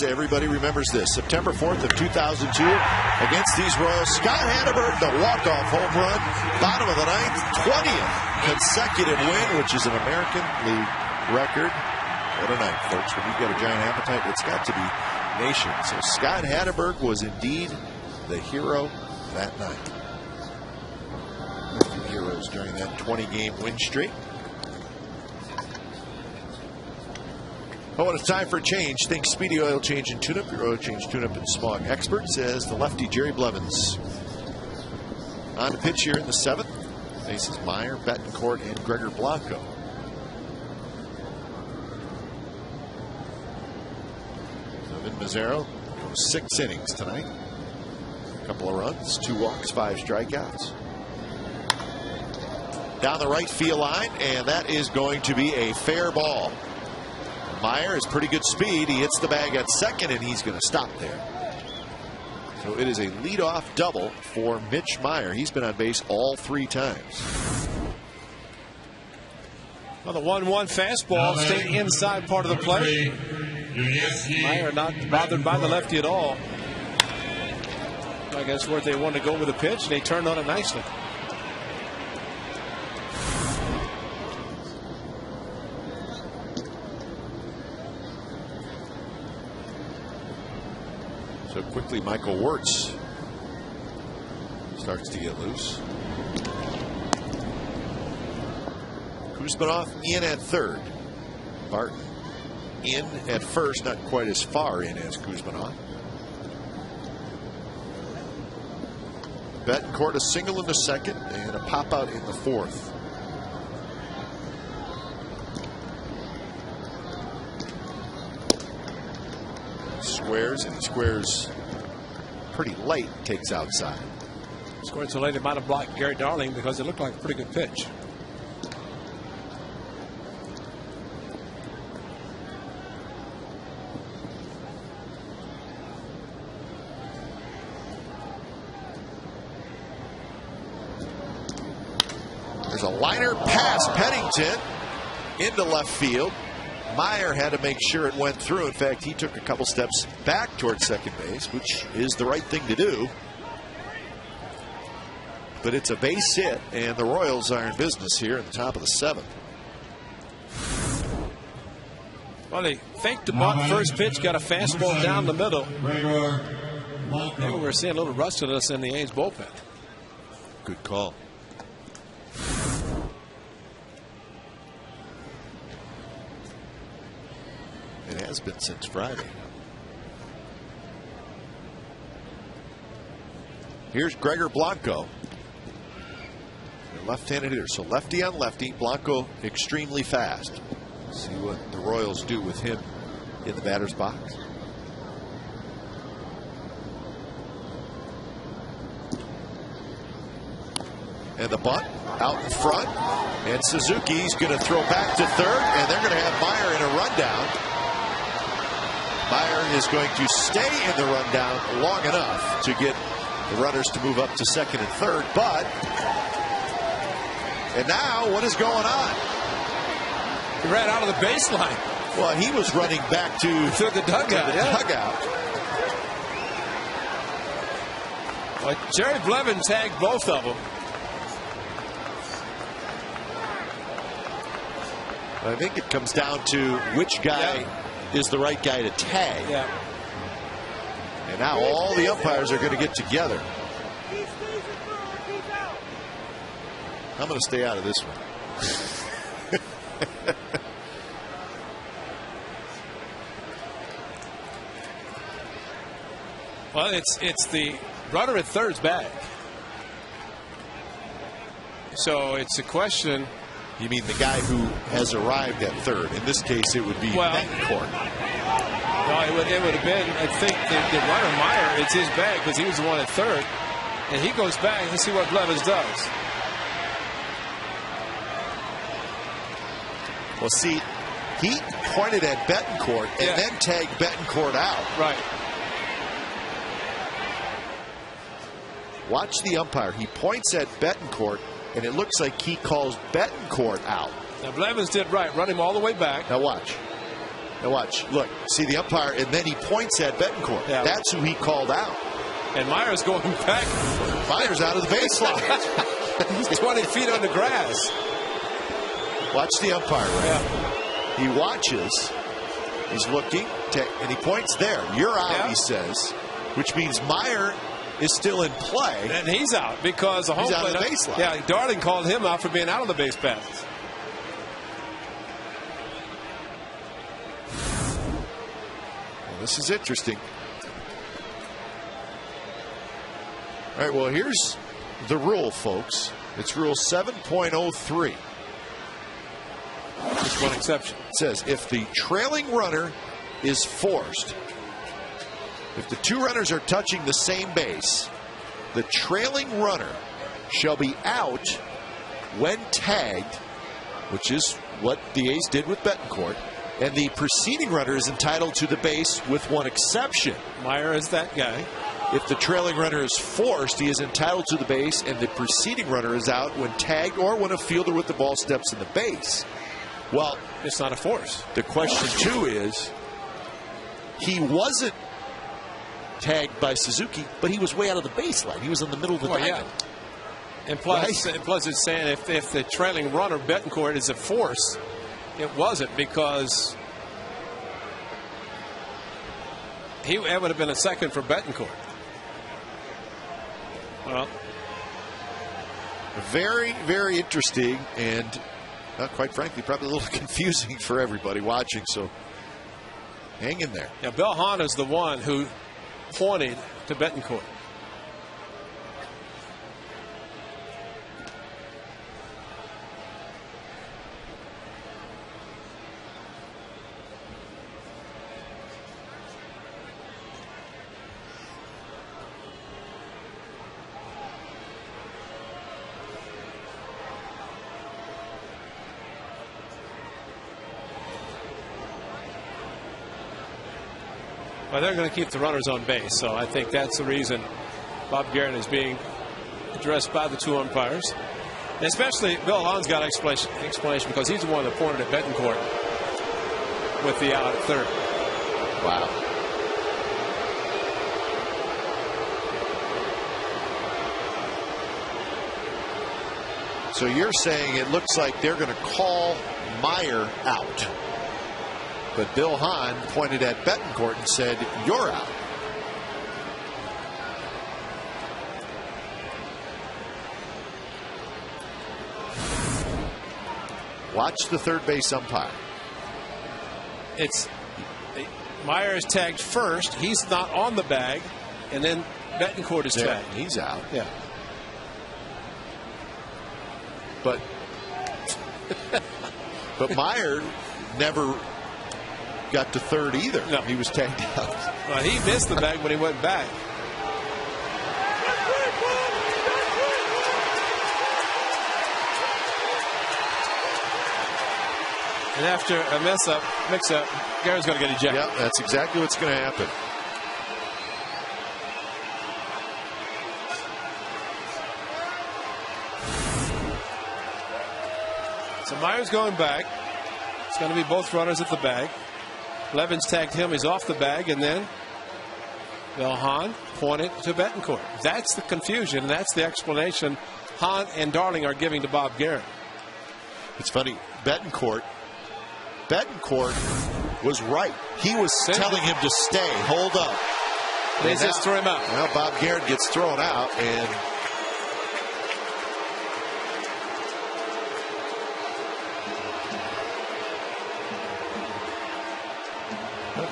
everybody remembers this. September 4th of 2002 against these Royals. Scott Hatteberg, the walk-off home run. Bottom of the 9th, 20th consecutive win, which is an American League record. What a night, folks. When you've got a giant appetite, it's got to be nation. So Scott Hatteberg was indeed the hero that night. A few heroes during that 20-game win streak. Oh, and it's time for a change. Think Speedy Oil Change and Tune-Up. Your oil change, tune-up, and smog expert, says the lefty Jerry Blevins. On the pitch here in the 7th. Faces Meyer, Betancourt, and Gregor Blanco. So Vin Mazzaro goes 6 innings tonight. A couple of runs, 2 walks, 5 strikeouts. Down the right field line, and that is going to be a fair ball. Meyer has pretty good speed. He hits the bag at second, and he's going to stop there. So it is a leadoff double for Mitch Meyer. He's been on base all 3 times. Well, the 1-1 fastball stayed inside part of the plate. Meyer not bothered by the lefty at all. I guess where they wanted to go with the pitch, and they turned on it nicely. So quickly, Michael Wirtz starts to get loose. Kuzmanoff in at third. Barton in at first, not quite as far in as Kuzminov. Betancourt a single in the second and a pop out in the fourth. Squares, and he squares pretty late, takes outside. Squared so late it might have blocked Gary Darling because it looked like a pretty good pitch. There's a liner past Pennington into left field. Meyer had to make sure it went through. In fact, he took a couple steps back towards second base, which is the right thing to do. But it's a base hit, and the Royals are in business here in the top of the seventh. Well, they faked the bunt first pitch, got a fastball down the middle. Maybe we're seeing a little rustiness in the A's bullpen. Good call. It has been since Friday. Here's Gregor Blanco. Left-handed hitter, so lefty on lefty. Blanco extremely fast. See what the Royals do with him in the batter's box. And the bunt out in front, and Suzuki's going to throw back to third, and they're going to have Meyer in a rundown. Meyer is going to stay in the rundown long enough to get the runners to move up to second and third, but and now what is going on? He ran out of the baseline. Well, he was running back to the dugout. Well, Jerry Blevin tagged both of them. I think it comes down to which guy is the right guy to tag. Yeah. And now all the umpires are going to get together. I'm going to stay out of this one. Well, it's the runner at third's bag. So it's a question. You mean the guy who has arrived at third? In this case, it would be Betancourt. No, it would have been, I think, the runner Meyer, it's his bag because he was the one at third. And he goes back. Let's see what Blevins does. Well, see, he pointed at Betancourt and then tagged Betancourt out. Right. Watch the umpire. He points at Betancourt, and it looks like he calls Betancourt out. Now, Blevins did right. Run him all the way back. Now, watch. Now, watch. Look, see the umpire, and then he points at Betancourt. Yeah. That's who he called out. And Meyer's going back. Meyer's out of the baseline. He's 20 feet on the grass. Watch the umpire, right? Yeah. He watches. He's looking, and he points there. You're out, he says, which means Meyer is still in play. And he's out because the home plate. He's out of the baseline. Yeah, Darling called him out for being out of the base paths. Well, this is interesting. All right, well, here's the rule, folks. It's Rule 7.03. Just one exception. It says if the trailing runner is forced, if the two runners are touching the same base, the trailing runner shall be out when tagged, which is what the A's did with Betancourt, and the preceding runner is entitled to the base with one exception. Meyer is that guy. If the trailing runner is forced, he is entitled to the base, and the preceding runner is out when tagged or when a fielder with the ball steps in the base. Well, it's not a force. The question, too, is he wasn't tagged by Suzuki, but he was way out of the baseline. He was in the middle of the diamond. Yeah. And plus it's saying if the trailing runner, Betancourt, is a force, it wasn't because it would have been a second for Betancourt. Well, very, very interesting, and quite frankly, probably a little confusing for everybody watching. So Hang in there. Now, Bill Hahn is the one who pointed to Betancourt. Well, they're going to keep the runners on base, so I think that's the reason Bob Guerin is being addressed by the two umpires. And especially Bill Hahn's got explanation because he's the one that pointed at Betancourt with the out at third. Wow. So you're saying it looks like they're going to call Meyer out. But Bill Hahn pointed at Betancourt and said, "You're out." Watch the third base umpire. Meyer is tagged first. He's not on the bag, and then Betancourt is tagged. He's out. Yeah. But Meyer never got to third either. No. He was tagged out. Well, he missed the bag when he went back. And after a mix-up, Guerin's going to get ejected. Yep, that's exactly what's going to happen. So Meyer's going back. It's going to be both runners at the bag. Levin's tagged him. He's off the bag. And then Bill Hahn pointed to Betancourt. That's the confusion. That's the explanation Hahn and Darling are giving to Bob Guerin. It's funny. Betancourt was right. He was telling him to stay. Hold up. They just threw him out. Well, Bob Guerin gets thrown out. And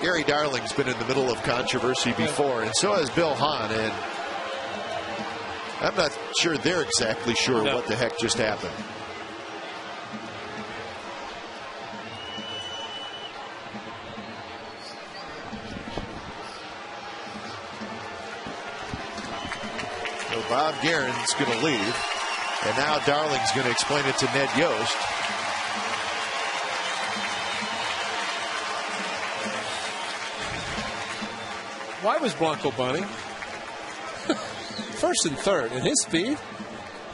Gary Darling's been in the middle of controversy before, and so has Bill Hahn, and I'm not sure they're exactly sure what the heck just happened. So Bob Guerin's going to leave, and now Darling's going to explain it to Ned Yost. Why was Blanco bunting? First and third, and his speed.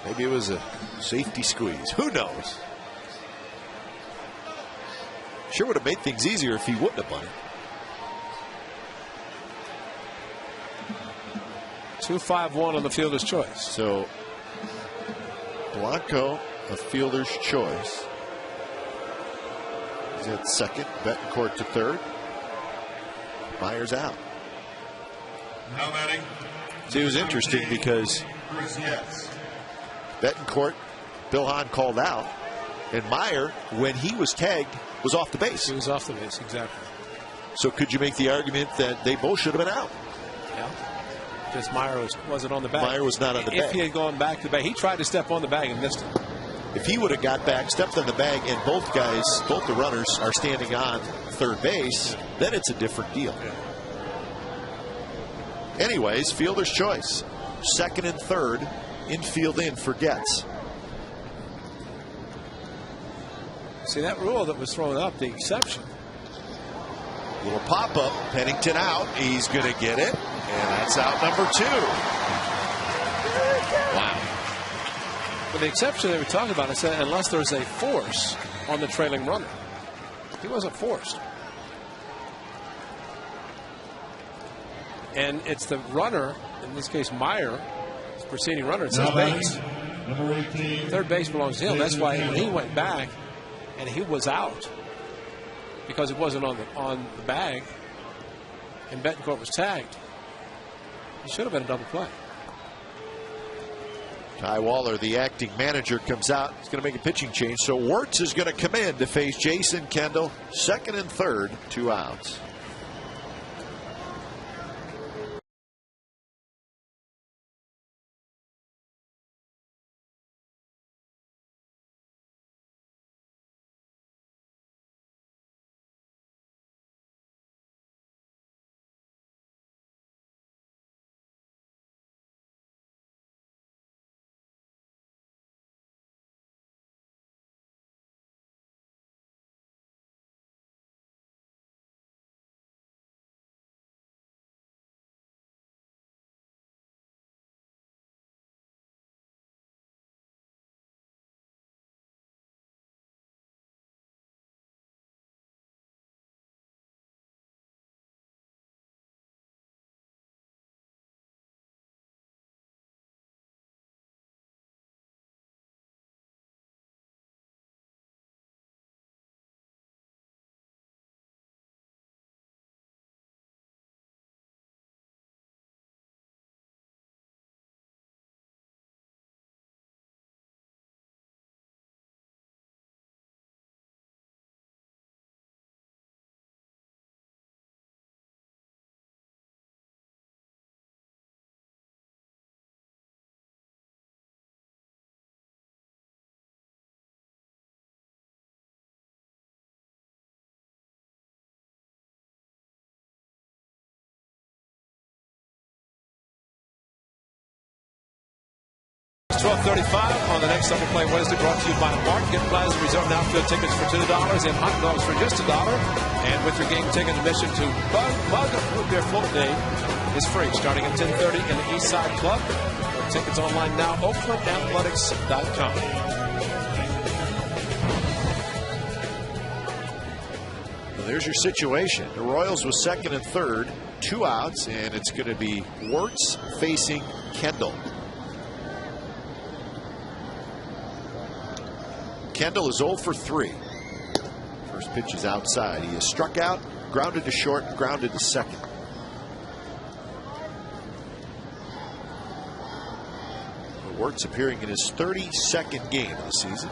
Maybe it was a safety squeeze. Who knows? Sure would have made things easier if he wouldn't have bunted. 2-5-1 on the fielder's choice. So Blanco, a fielder's choice. He's at second. Betancourt to third. Meyer's out. Now batting. See, it was interesting because Betancourt, Bill Hahn called out, and Meyer, when he was tagged, was off the base. He was off the base, exactly. So could you make the argument that they both should have been out? Yeah. Just Meyer wasn't on the bag. Meyer was not on the bag. If he had gone back to the bag, he tried to step on the bag and missed it. If he would have got back, stepped on the bag, and both the runners are standing on third base, then it's a different deal. Yeah. Anyways, fielder's choice. Second and third, infield in for Getz. See, that rule that was thrown up, the exception. Little pop-up, Pennington out. He's going to get it, and that's out number 2. Wow. But the exception they were talking about, it said unless there's a force on the trailing runner. He wasn't forced. And it's the runner, in this case Meyer, the preceding runner, it says base. Number 18. Third base belongs to him. That's why when he went back and he was out because it wasn't on the bag and Betancourt was tagged, it should have been a double play. Ty Waller, the acting manager, comes out. He's going to make a pitching change. So Wirtz is going to come in to face Jason Kendall. Second and third, 2 outs. 12:35 on the next Double Play Wednesday, brought to you by Market Plaza Resort and Outfield. Tickets for $2 and hot dogs for just $1. And with your game ticket, admission to Mug Root Beer Float Day is free, starting at 10:30 in the East Side Club. Tickets online now, OaklandAthletics.com. Well, there's your situation. The Royals with second and third, 2 outs, and it's going to be Wirtz facing Kendall. Kendall is 0 for 3. First pitch is outside. He is struck out, grounded to short, grounded to second. Wirtz appearing in his 32nd game of the season.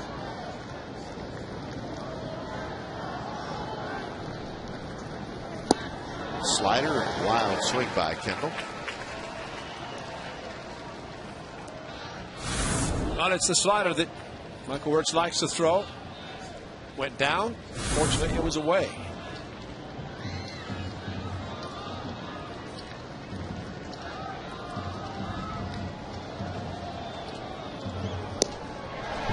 Slider and wild swing by Kendall. Well, it's the slider that Michael Wirtz likes to throw. Went down. Fortunately, it was away.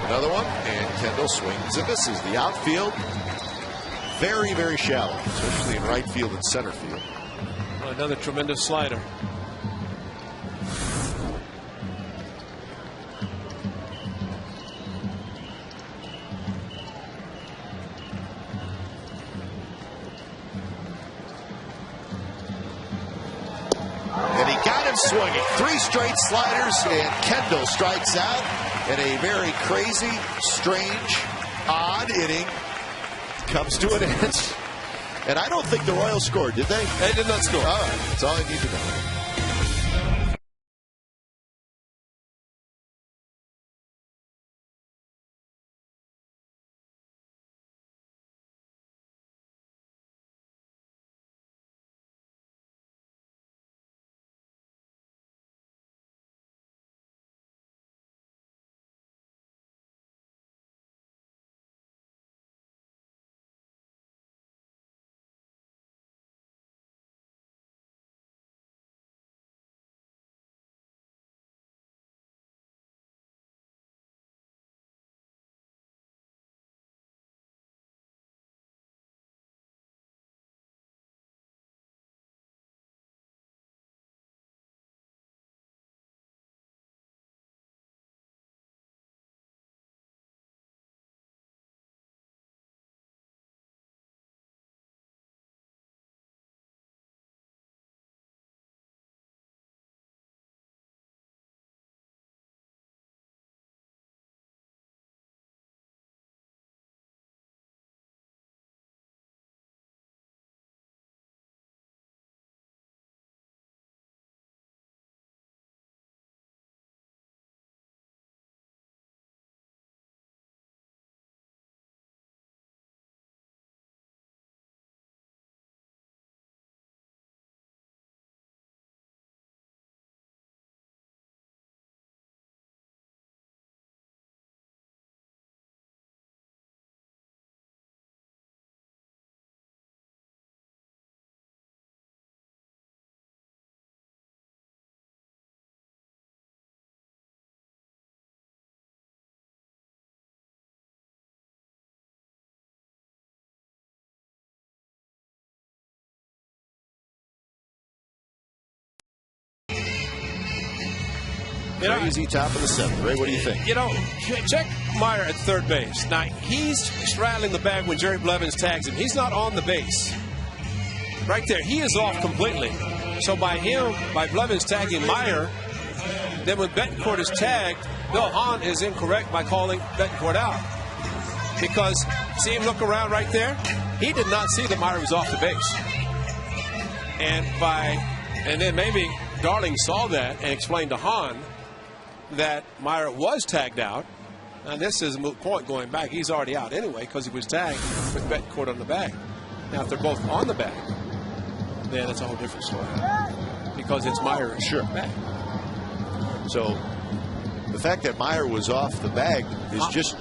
Another one, and Kendall swings and misses. The outfield, very, very shallow, especially in right field and center field. Well, another tremendous slider. Swinging 3 straight sliders, and Kendall strikes out in a very crazy, strange, odd inning. Comes to an end. And I don't think the Royals scored, did they? They did not score. All right, that's all I need to know. Crazy top of the 7th. Ray, what do you think? You know, check Meyer at third base. Now, he's straddling the bag when Jerry Blevins tags him. He's not on the base. Right there. He is off completely. So by Blevins tagging Meyer, then when Betancourt is tagged, Bill Hahn is incorrect by calling Betancourt out. Because, see him look around right there? He did not see that Meyer was off the base. And then maybe Darling saw that and explained to Hahn that Meyer was tagged out. And this is a moot point going back. He's already out anyway because he was tagged with Betancourt on the bag. Now, if they're both on the bag, then it's a whole different story because it's Meyer's bag. So the fact that Meyer was off the bag is just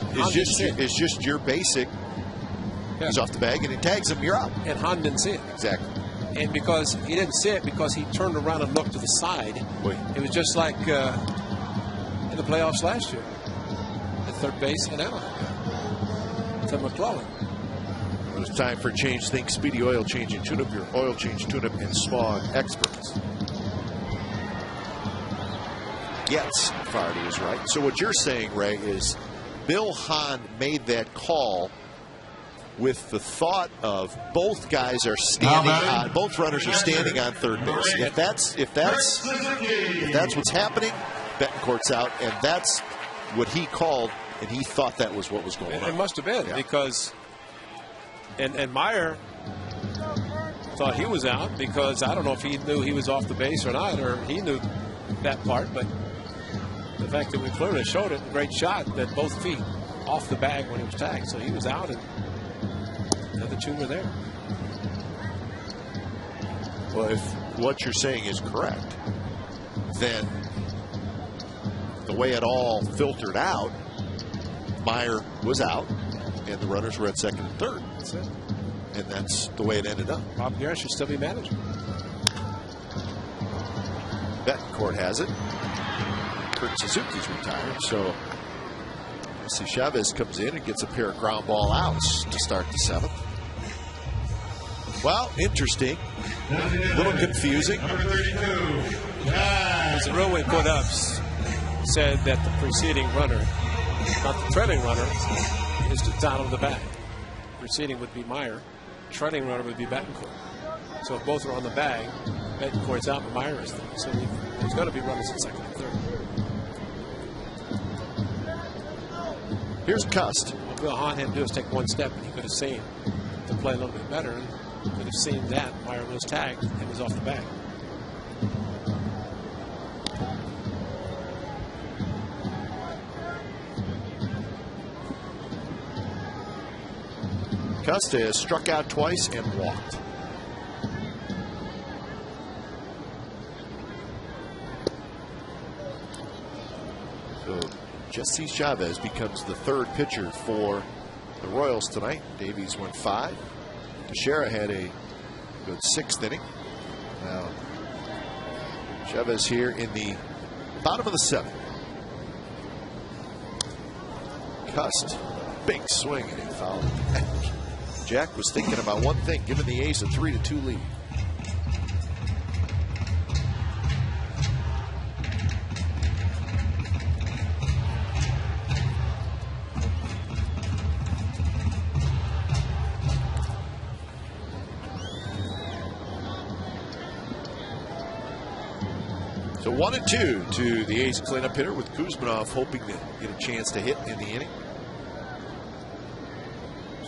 your basic. Yeah. He's off the bag and he tags him. You're out. And Hahn didn't see it. Exactly. And because he didn't see it, because he turned around and looked to the side, it was just like in the playoffs last year at third base in Anaheim to McClellan. When it's time for change, think Speedy Oil Change and Tune-Up, your oil change, tune-up, and smog experts. Yes, Fardy is right. So what you're saying, Ray, is Bill Hahn made that call with the thought of both guys are standing on, both runners are standing on third base. If that's what's happening, Betancourt's out, and that's what he called, and he thought that was what was going on. It must have been, because and Meyer thought he was out, because I don't know if he knew he was off the base or not, or he knew that part, but the fact that we clearly showed it, a great shot, that both feet off the bag when he was tagged, so he was out, and the other two were there. Well, if what you're saying is correct, then the way it all filtered out, Meyer was out, and the runners were at second and third. That's it. And that's the way it ended up. Bob Garrett should still be manager. Betancourt has it. Kurt Suzuki's retired, so see Chavez comes in and gets a pair of ground ball outs to start the seventh. Well, interesting. A little confusing. As the railway put up, said that the preceding runner, not the trailing runner, is down on the bag. Preceding would be Meyer. Trailing runner would be Betancourt. So if both are on the bag, Betancourt's out, but Meyer is there. So there's going to be runners in second and third. Here's Cust. What Bill Hahn had to do is take one step, and he could have seen to play a little bit better. And could have seen that Meyer was tagged and was off the bag. Cust has struck out twice and walked. So Jesse Chavez becomes the third pitcher for the Royals tonight. Davies went 5. Teixeira had a good 6th inning. Now Chavez here in the bottom of the 7th. Cust, big swing, and he fouled it. Jack was thinking about one thing, giving the A's a 3-2 lead. So 1-2 to the A's cleanup hitter, with Kuzmanov hoping to get a chance to hit in the inning.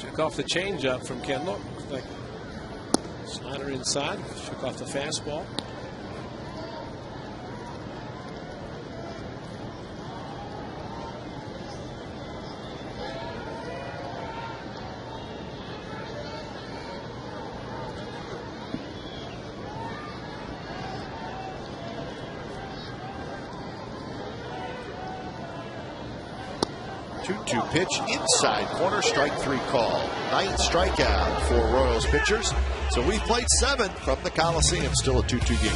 Shook off the changeup from Kendall. Like slider inside. Shook off the fastball. Pitch inside corner, strike 3 call. 9th strikeout for Royals pitchers. So we've played 7 from the Coliseum. Still a 2-2 game.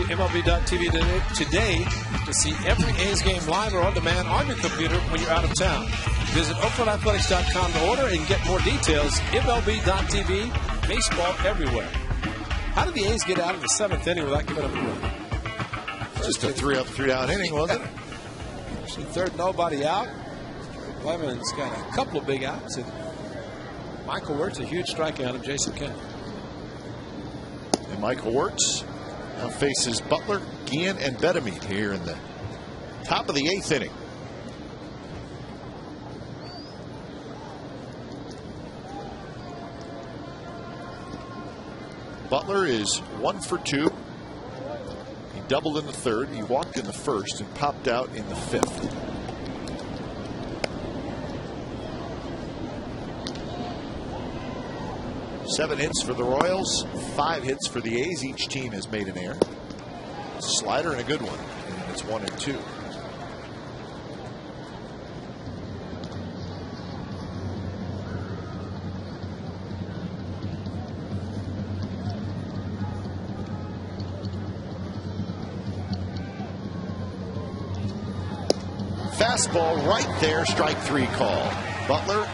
MLB.tv today to see every A's game live or on demand on your computer when you're out of town. Visit OaklandAthletics.com to order and get more details. MLB.tv, baseball everywhere. How did the A's get out of the 7th inning without giving up a run? Just a 3-up, 3-down inning, wasn't it? Actually, third, nobody out. Levin's got a couple of big outs. And Michael Wirtz, a huge strikeout of Jason Kennedy. And Michael Wirtz now faces Butler, Guillen, and Bedemeat here in the top of the 8th inning. Butler is 1 for 2. He doubled in the 3rd. He walked in the 1st and popped out in the 5th. Seven hits for the Royals, 5 hits for the A's. Each team has made an error. Slider and a good one. And it's 1 and 2. Fastball right there, strike 3 call. Butler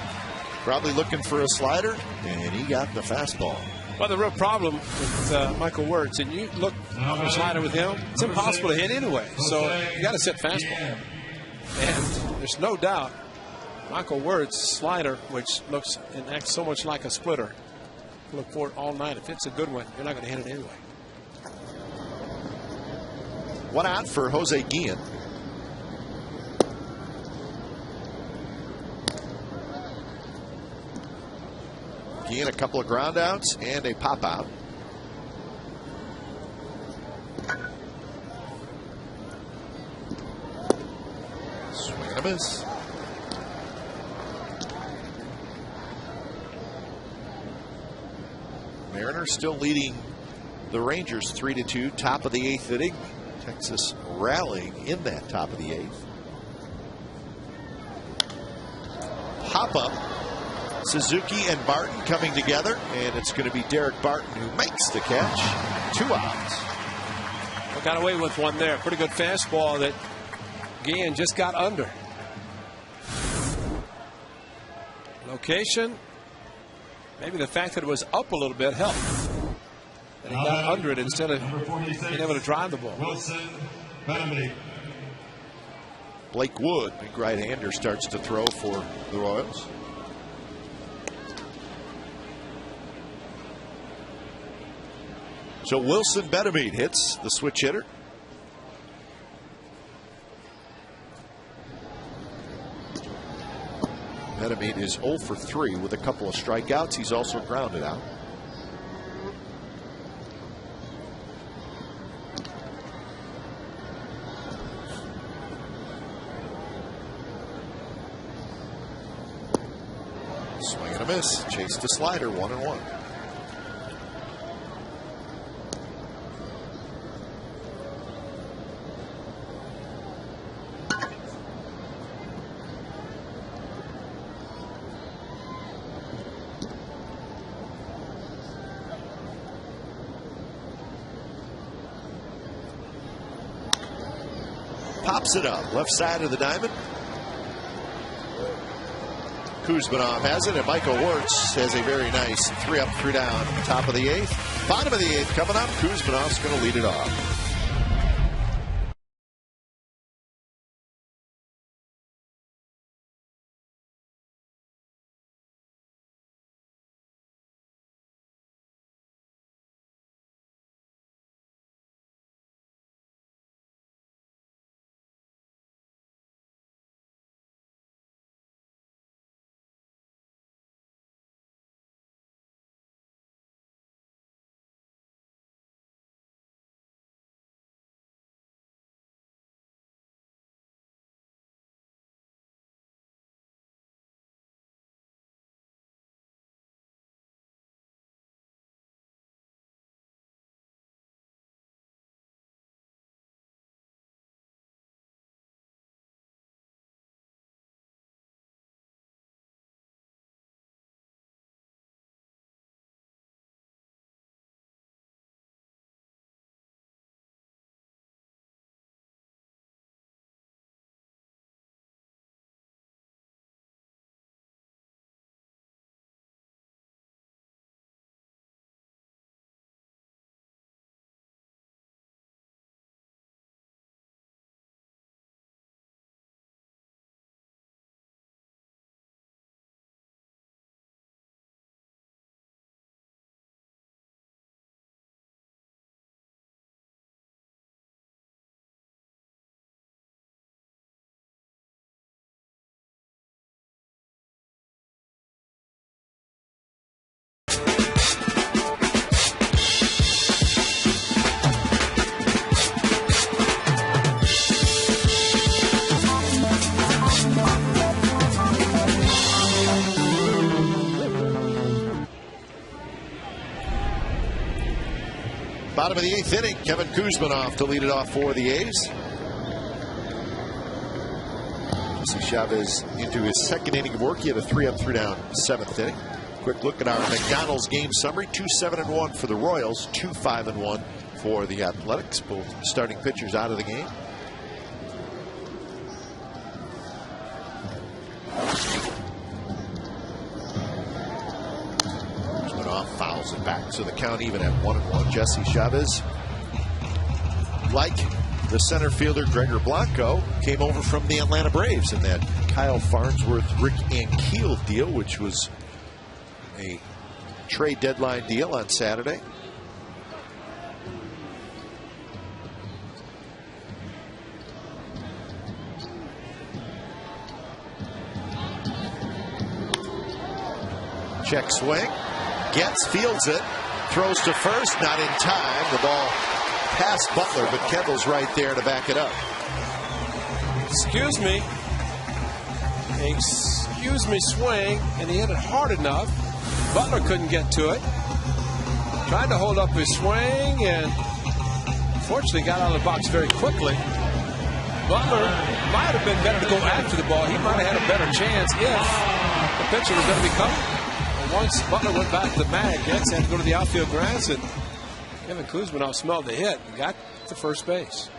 probably looking for a slider, and he got the fastball. Well, the real problem with Michael Wirtz, and you look for a slider with him, it's impossible to hit anyway. So you got to set fastball. And there's no doubt Michael Wirtz's slider, which looks and acts so much like a splitter, look for it all night. If it's a good one, you're not going to hit it anyway. 1 out for Jose Guillen. Guillen, a couple of ground outs and a pop out. Swing and a miss. Mariners still leading the Rangers 3-2, top of the 8th inning. Texas rallying in that top of the 8th. Pop up. Suzuki and Barton coming together, and it's going to be Derek Barton who makes the catch. 2 outs. Well, got away with one there. Pretty good fastball that Guillen just got under. Location. Maybe the fact that it was up a little bit helped. And he got under it instead of being able to drive the ball. Blake Wood, big right-hander, starts to throw for the Royals. So Wilson Bedemeat hits the switch hitter. Bedemeat is 0 for 3 with a couple of strikeouts. He's also grounded out. Swing and a miss. Chase the slider, 1-1. Pops it up, left side of the diamond. Kuzmanov has it, and Michael Wirtz has a very nice 3-up, 3-down, top of the 8th. Bottom of the 8th coming up. Kuzmanov's going to lead it off. Bottom of the 8th inning, Kevin Kuzminoff to lead it off for the A's. Jesse Chavez into his second inning of work. He had a 3-up, 3-down 7th inning. Quick look at our McDonald's game summary. 2-7-1 for the Royals, 2-5-1 for the Athletics. Both starting pitchers out of the game. Kuzminoff fouls it back, so the count even at 1-1. Jesse Chavez, like the center fielder Gregor Blanco, came over from the Atlanta Braves in that Kyle Farnsworth, Rick Ankiel deal, which was a trade deadline deal on Saturday. Check swing, gets, fields it, throws to first, not in time. The ball past Butler, but Kendall's right there to back it up. Excuse me, swing, and he hit it hard enough. Butler couldn't get to it. Tried to hold up his swing, and fortunately got out of the box very quickly. Butler might have been better to go after the ball. He might have had a better chance if the pitcher was going to be coming. Once Butler went back to the bag, Getz had to go to the outfield grass, and Kevin Kuzminoff smelled the hit and got to first base.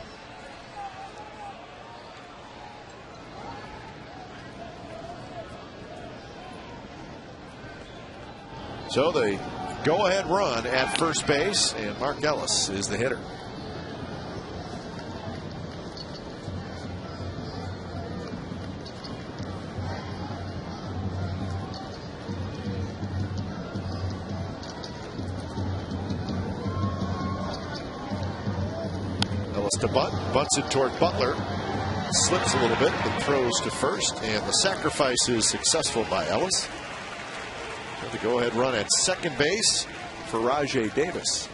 So the go-ahead run at first base, and Mark Ellis is the hitter. To bunt, bunts it toward Butler, slips a little bit, but throws to first, and the sacrifice is successful by Ellis. The go-ahead run at second base for Rajai Davis.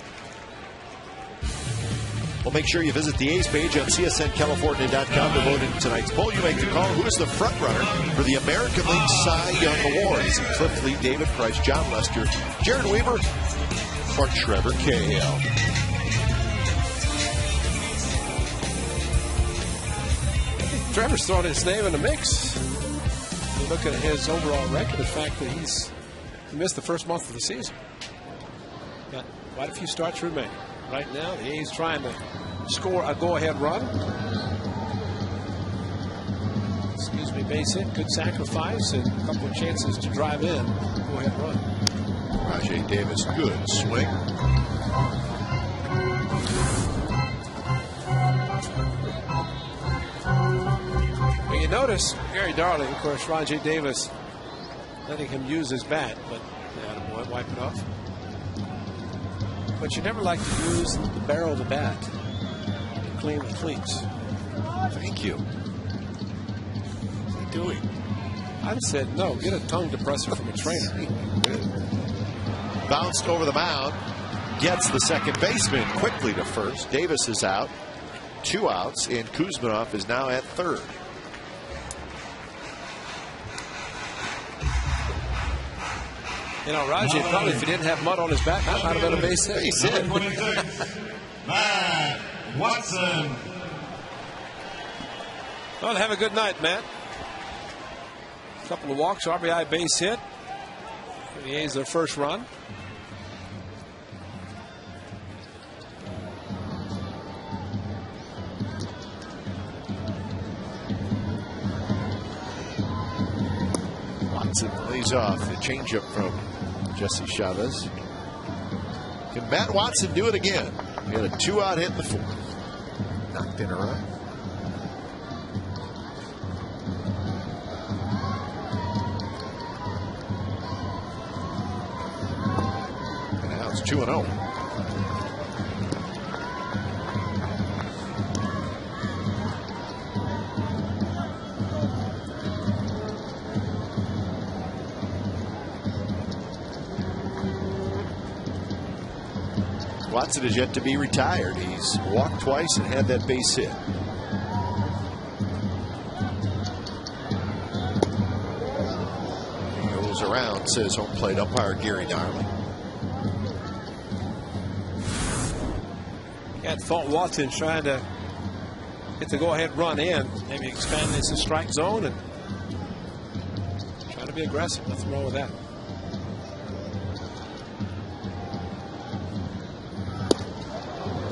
Well, make sure you visit the A's page on CSNCalifornia.com to vote in tonight's poll. You make the call. Who is the front runner for the American League Cy Young Award? Is it Cliff Lee, David Price, John Lester, Jared Weaver, or Trevor Cahill? Trevor's thrown his name in the mix. You look at his overall record, the fact that he missed the first month of the season. Got quite a few starts remaining. Right now, the A's trying to score a go-ahead run. Excuse me, base hit, good sacrifice, and a couple of chances to drive in. Go-ahead run. Rajai Davis, good swing. You notice Gary Darling, of course, Rajai Davis letting him use his bat, but attaboy, wipe it off. But you never like to use the barrel of the bat to clean the cleats. Thank you. What's he doing? I'd said no, get a tongue depressor from a trainer. Bounced over the mound, gets the second baseman quickly to first. Davis is out, 2 outs, and Kuzminoff is now at third. You know, Rajai probably, if he didn't have mud on his back, might have been a base hit. Base hit. Matt Watson. Well, have a good night, Matt. A couple of walks, RBI base hit. The A's their first run. Watson lays off the changeup from Jesse Chavez. Can Matt Watson do it again? He had a 2-out hit in the 4th. Knocked in a run. And now it's 2-0. Watson is yet to be retired. He's walked twice and had that base hit. He goes around, says home plate umpire Gary Darling. Had thought Watson trying to get the go-ahead run in, maybe expand this strike zone and trying to be aggressive. Nothing wrong with that.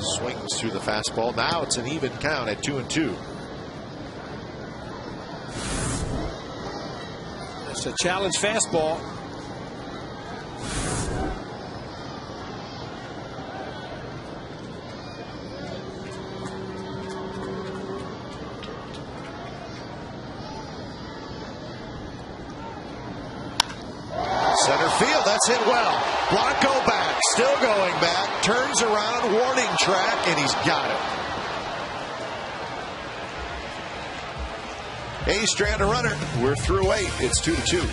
Swings through the fastball. Now it's an even count at 2-2. It's a challenge fastball. Center field, that's hit well. Blanco back, still going back, turns around, warning track, and he's got it. A's strand a runner. We're through 8. It's 2-2.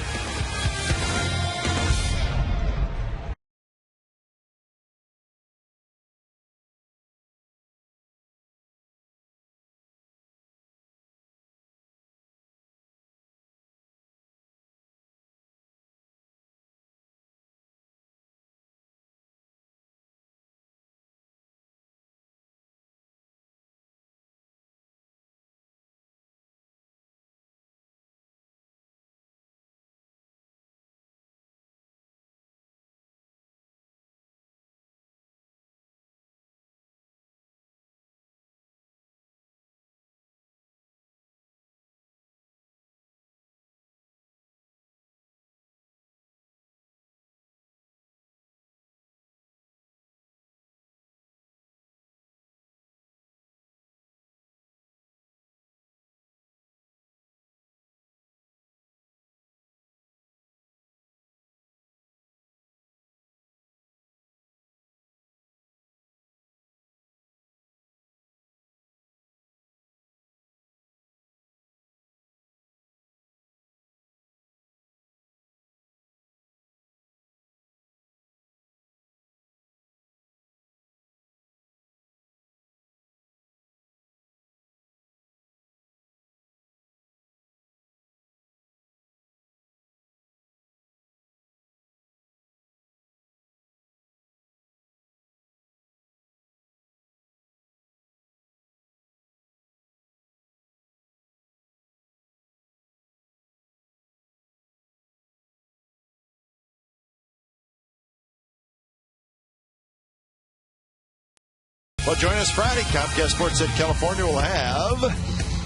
Well, join us Friday. Comcast Sports at California will have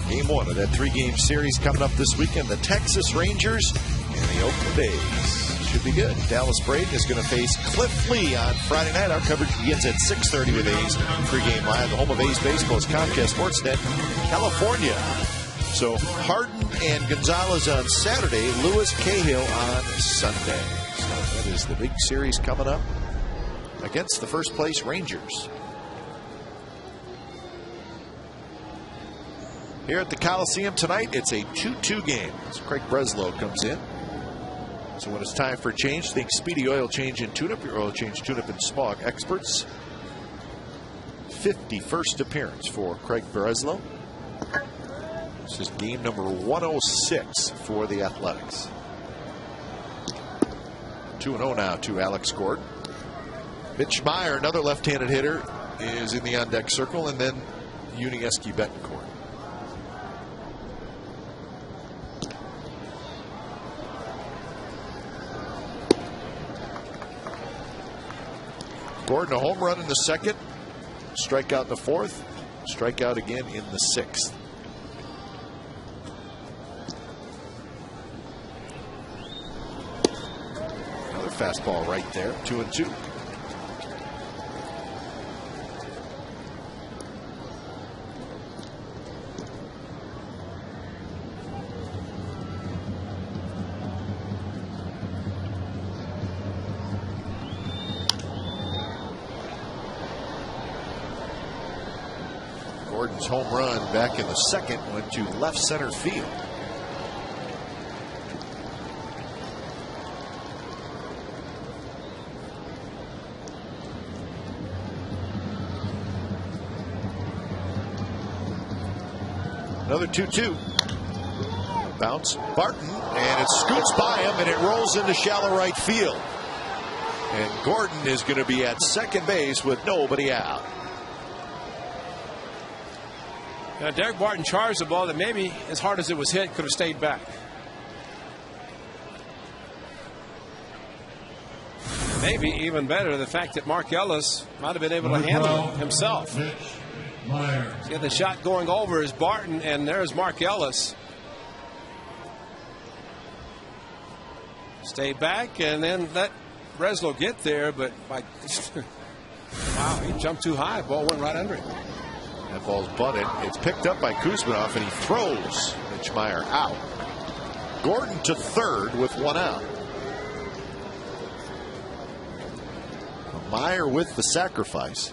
Game 1 of that 3-game series coming up this weekend. The Texas Rangers and the Oakland A's. Should be good. Dallas Braden is going to face Cliff Lee on Friday night. Our coverage begins at 6:30 with A's pregame live. The home of A's baseball is Comcast Sportsnet, California. So Harden and Gonzalez on Saturday, Lewis Cahill on Sunday. So that is the big series coming up against the first place Rangers. Here at the Coliseum tonight, it's a 2-2 game. So Craig Breslow comes in. So when it's time for a change, think Speedy Oil Change and Tune-Up. Your oil change, tune-up, and smog experts. 51st appearance for Craig Breslow. This is game number 106 for the Athletics. 2-0 now to Alex Gordon. Mitch Meyer, another left-handed hitter, is in the on-deck circle, and then Unieski Betancourt. Gordon a home run in the second, strikeout in the fourth, strikeout again in the sixth. Another fastball right there, 2-2. Gordon's home run back in the second went to left center field. Another 2-2. Bounce Barton, and it scoots by him, and it rolls into shallow right field. And Gordon is going to be at second base with nobody out. Now, Derek Barton charged the ball that maybe, as hard as it was hit, could have stayed back. Maybe even better, the fact that Mark Ellis might have been able to handle it himself. He had the shot going over as Barton, and there's Mark Ellis. Stay back and then let Breslow get there, but wow, he jumped too high. Ball went right under him. That ball's butted. It's picked up by Kuzminov, and he throws Mitch Meyer out. Gordon to third with one out. Meyer with the sacrifice.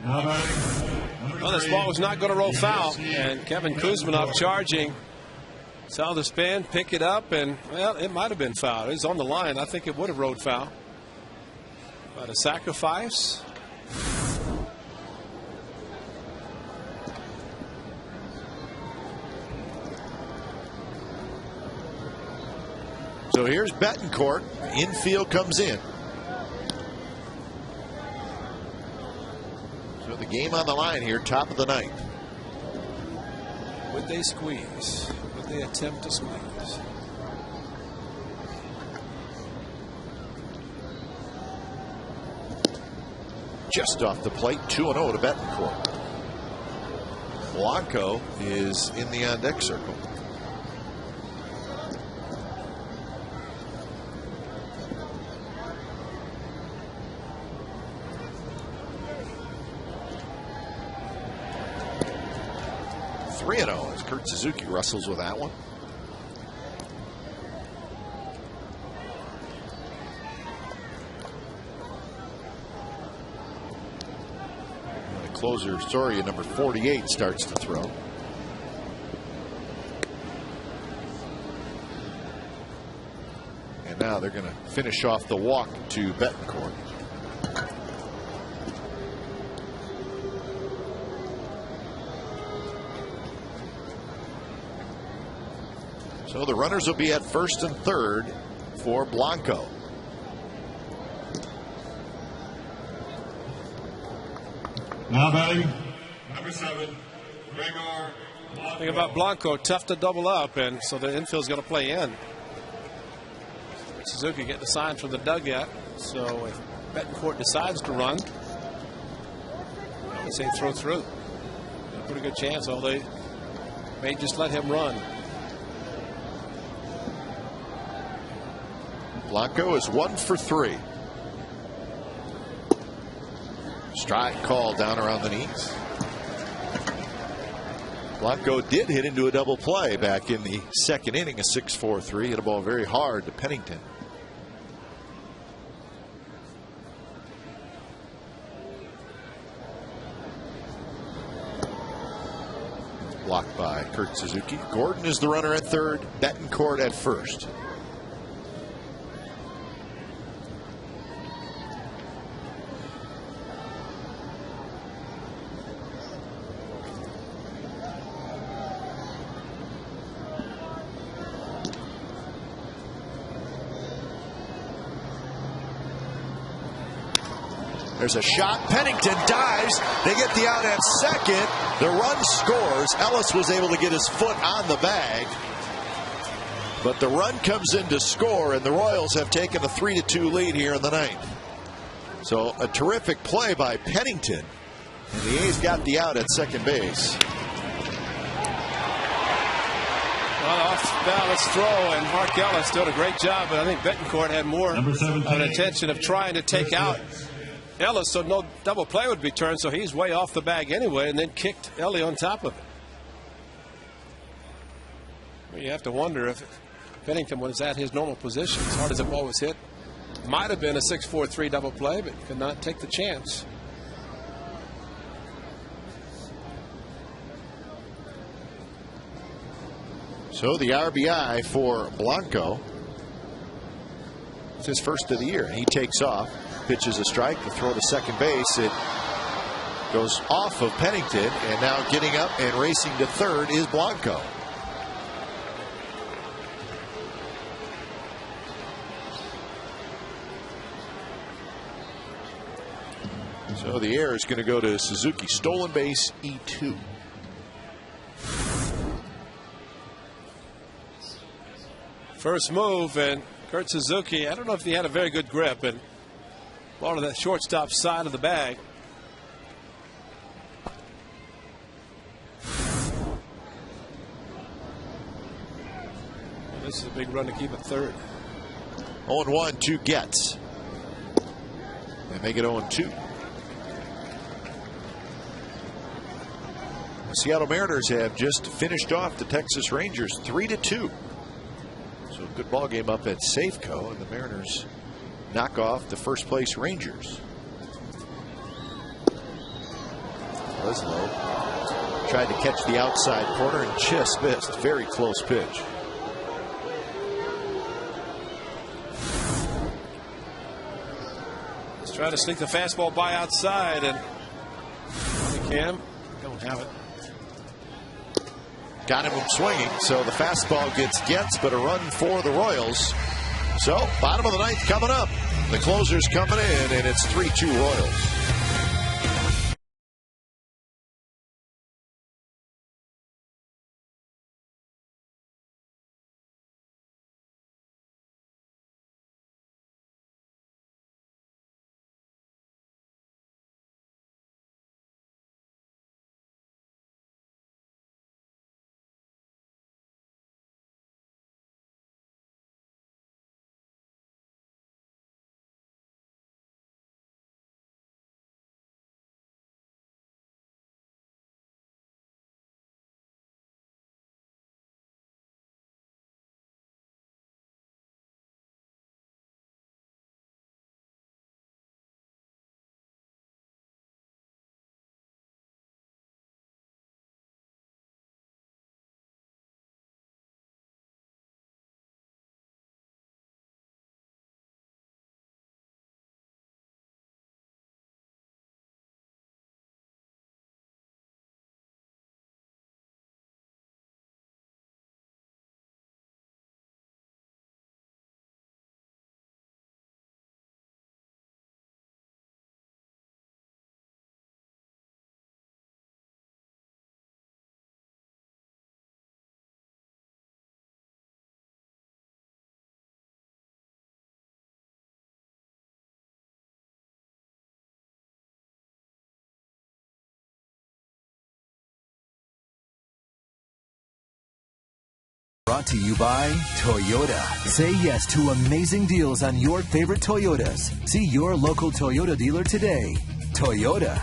Well, this ball was not going to roll foul, and Kevin Kuzminov charging. Saw the spin, pick it up, and, well, it might have been foul. It was on the line. I think it would have rolled foul. But a sacrifice. So here's Betancourt. Infield comes in. So the game on the line here, top of the ninth. Would they squeeze? Would they attempt to squeeze? Just off the plate, 2-0 to Betancourt. Blanco is in the on-deck circle. As Kurt Suzuki wrestles with that one. And the closer, Soria, number 48, starts to throw. And now they're going to finish off the walk to Betancourt. So the runners will be at first and third for Blanco. Now batting, number 7, Gregor. Thing about Blanco, tough to double up, and so the infield's going to play in. Suzuki getting the sign from the dugout. So if Betancourt decides to run, I would say throw through. A pretty good chance, although they may just let him run. Blanco is 1 for 3. Strike call down around the knees. Blanco did hit into a double play back in the second inning, a 6-4-3. Hit a ball very hard to Pennington. Blocked by Kurt Suzuki. Gordon is the runner at third. Betancourt at first. There's a shot. Pennington dives. They get the out at second. The run scores. Ellis was able to get his foot on the bag. But the run comes in to score, and the Royals have taken a 3-2 lead here in the ninth. So a terrific play by Pennington. And the A's got the out at second base. Well, off balance throw, and Mark Ellis did a great job, but I think Betancourt had more of an intention of trying to take out Ellis, so no double play would be turned, so he's way off the bag anyway, and then kicked Ellie on top of it. Well, you have to wonder if Pennington was at his normal position. As hard as the ball was hit, might have been a 6-4-3 double play, but could not take the chance. So the RBI for Blanco. It's his first of the year. He takes off. Pitches a strike, the throw to second base. It goes off of Pennington, and now getting up and racing to third is Blanco. So the error is going to go to Suzuki. Stolen base, E2. First move, and Kurt Suzuki, I don't know if he had a very good grip, and ball to the shortstop side of the bag. This is a big run to keep at third. 0-1 to Getz. They make it 0-2. The Seattle Mariners have just finished off the Texas Rangers 3-2. So a good ball game up at Safeco, and the Mariners knock off the first place Rangers. Leslow tried to catch the outside corner and just missed. Very close pitch. Let's try to sneak the fastball by outside, and they can. Don't have it. Got him swinging, so the fastball gets but a run for the Royals. So bottom of the ninth coming up. The closer's coming in, and it's 3-2 Royals. Brought to you by Toyota. Say yes to amazing deals on your favorite Toyotas. See your local Toyota dealer today. Toyota.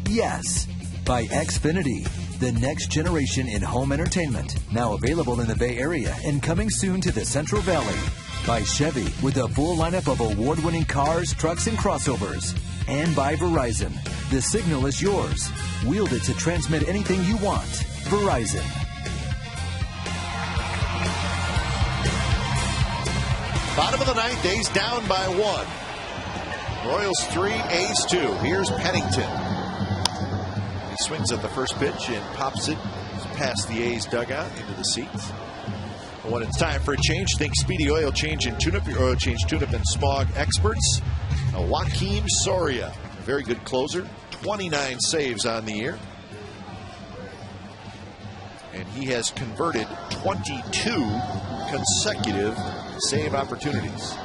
Yes. By Xfinity. The next generation in home entertainment. Now available in the Bay Area and coming soon to the Central Valley. By Chevy with a full lineup of award-winning cars, trucks, and crossovers. And by Verizon. The signal is yours. Wield it to transmit anything you want. Verizon. Bottom of the ninth, A's down by 1. Royals 3, A's 2. Here's Pennington. He swings at the first pitch and pops it past the A's dugout into the seats. But when it's time for a change, think Speedy Oil Change and Tune-Up, your oil change, tune-up, and smog experts. Joakim Soria, a very good closer, 29 saves on the year. And he has converted 22 consecutive save opportunities.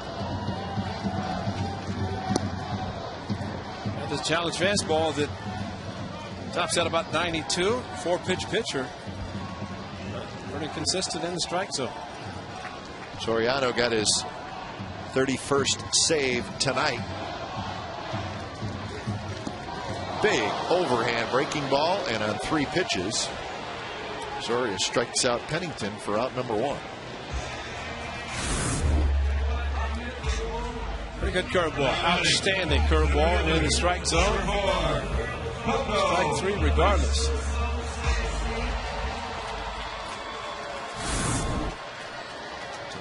And this challenge fastball that tops out about 92. 4-pitch pitcher. Pretty consistent in the strike zone. Soriano got his 31st save tonight. Big overhand breaking ball, and on 3 pitches, Soria strikes out Pennington for out number 1. Pretty good curveball. Outstanding curveball in the strike zone. Strike 3 regardless.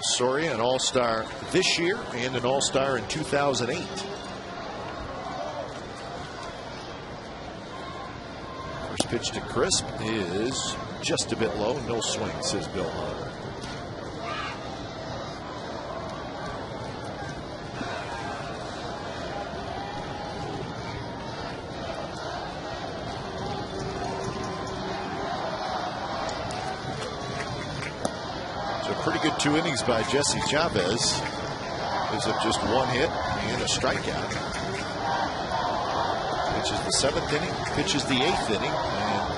Soria, an all-star this year and an all-star in 2008. First pitch to Crisp is just a bit low. No swing, says Bill Hunter. Pretty good 2 innings by Jesse Chavez. Gives up just 1 hit and a strikeout. Pitches the 7th inning, pitches the 8th inning, and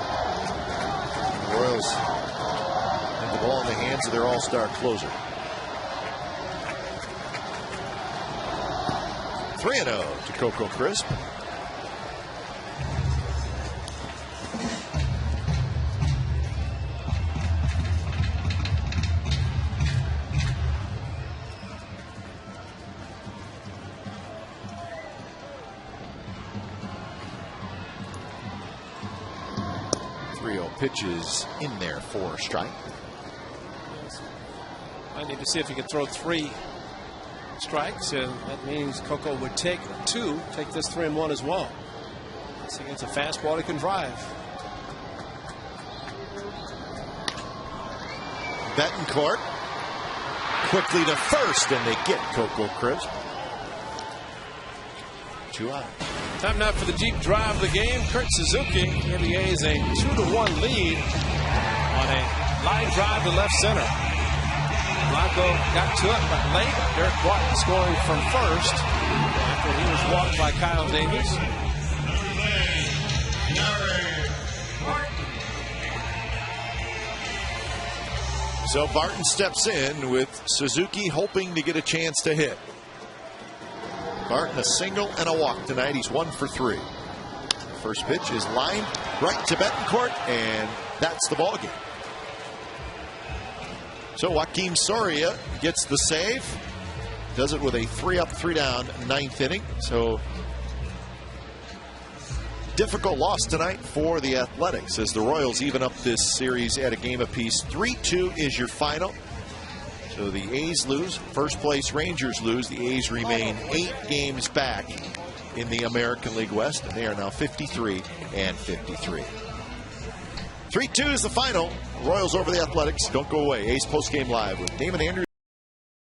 the Royals have the ball in the hands of their all-star closer. 3-0 to Coco Crisp. Pitches in there for a strike. I need to see if he can throw 3 strikes, and that means Coco would take 2, take this 3-1 as well. See, it's a fastball he can drive. Betancourt quickly to first, and they get Coco Crisp. 2 out. Time now for the deep drive of the game. Kurt Suzuki gave the A's a 2-1 lead on a line drive to left center. Blanco got to it, but late. Derek Barton scoring from first after he was walked by Kyle Davies. So Barton steps in with Suzuki hoping to get a chance to hit. Barton a single and a walk tonight. He's 1 for 3. First pitch is lined right to Betancourt, and that's the ball game. So Joaquin Soria gets the save. Does it with a 3-up, 3-down 9th inning. So difficult loss tonight for the Athletics as the Royals even up this series at a game apiece. 3-2 is your final. So the A's lose. First place Rangers lose. The A's remain 8 games back in the American League West, and they are now 53 and 53. 3-2 is the final. Royals over the Athletics. Don't go away. A's postgame live with Damon Andrews.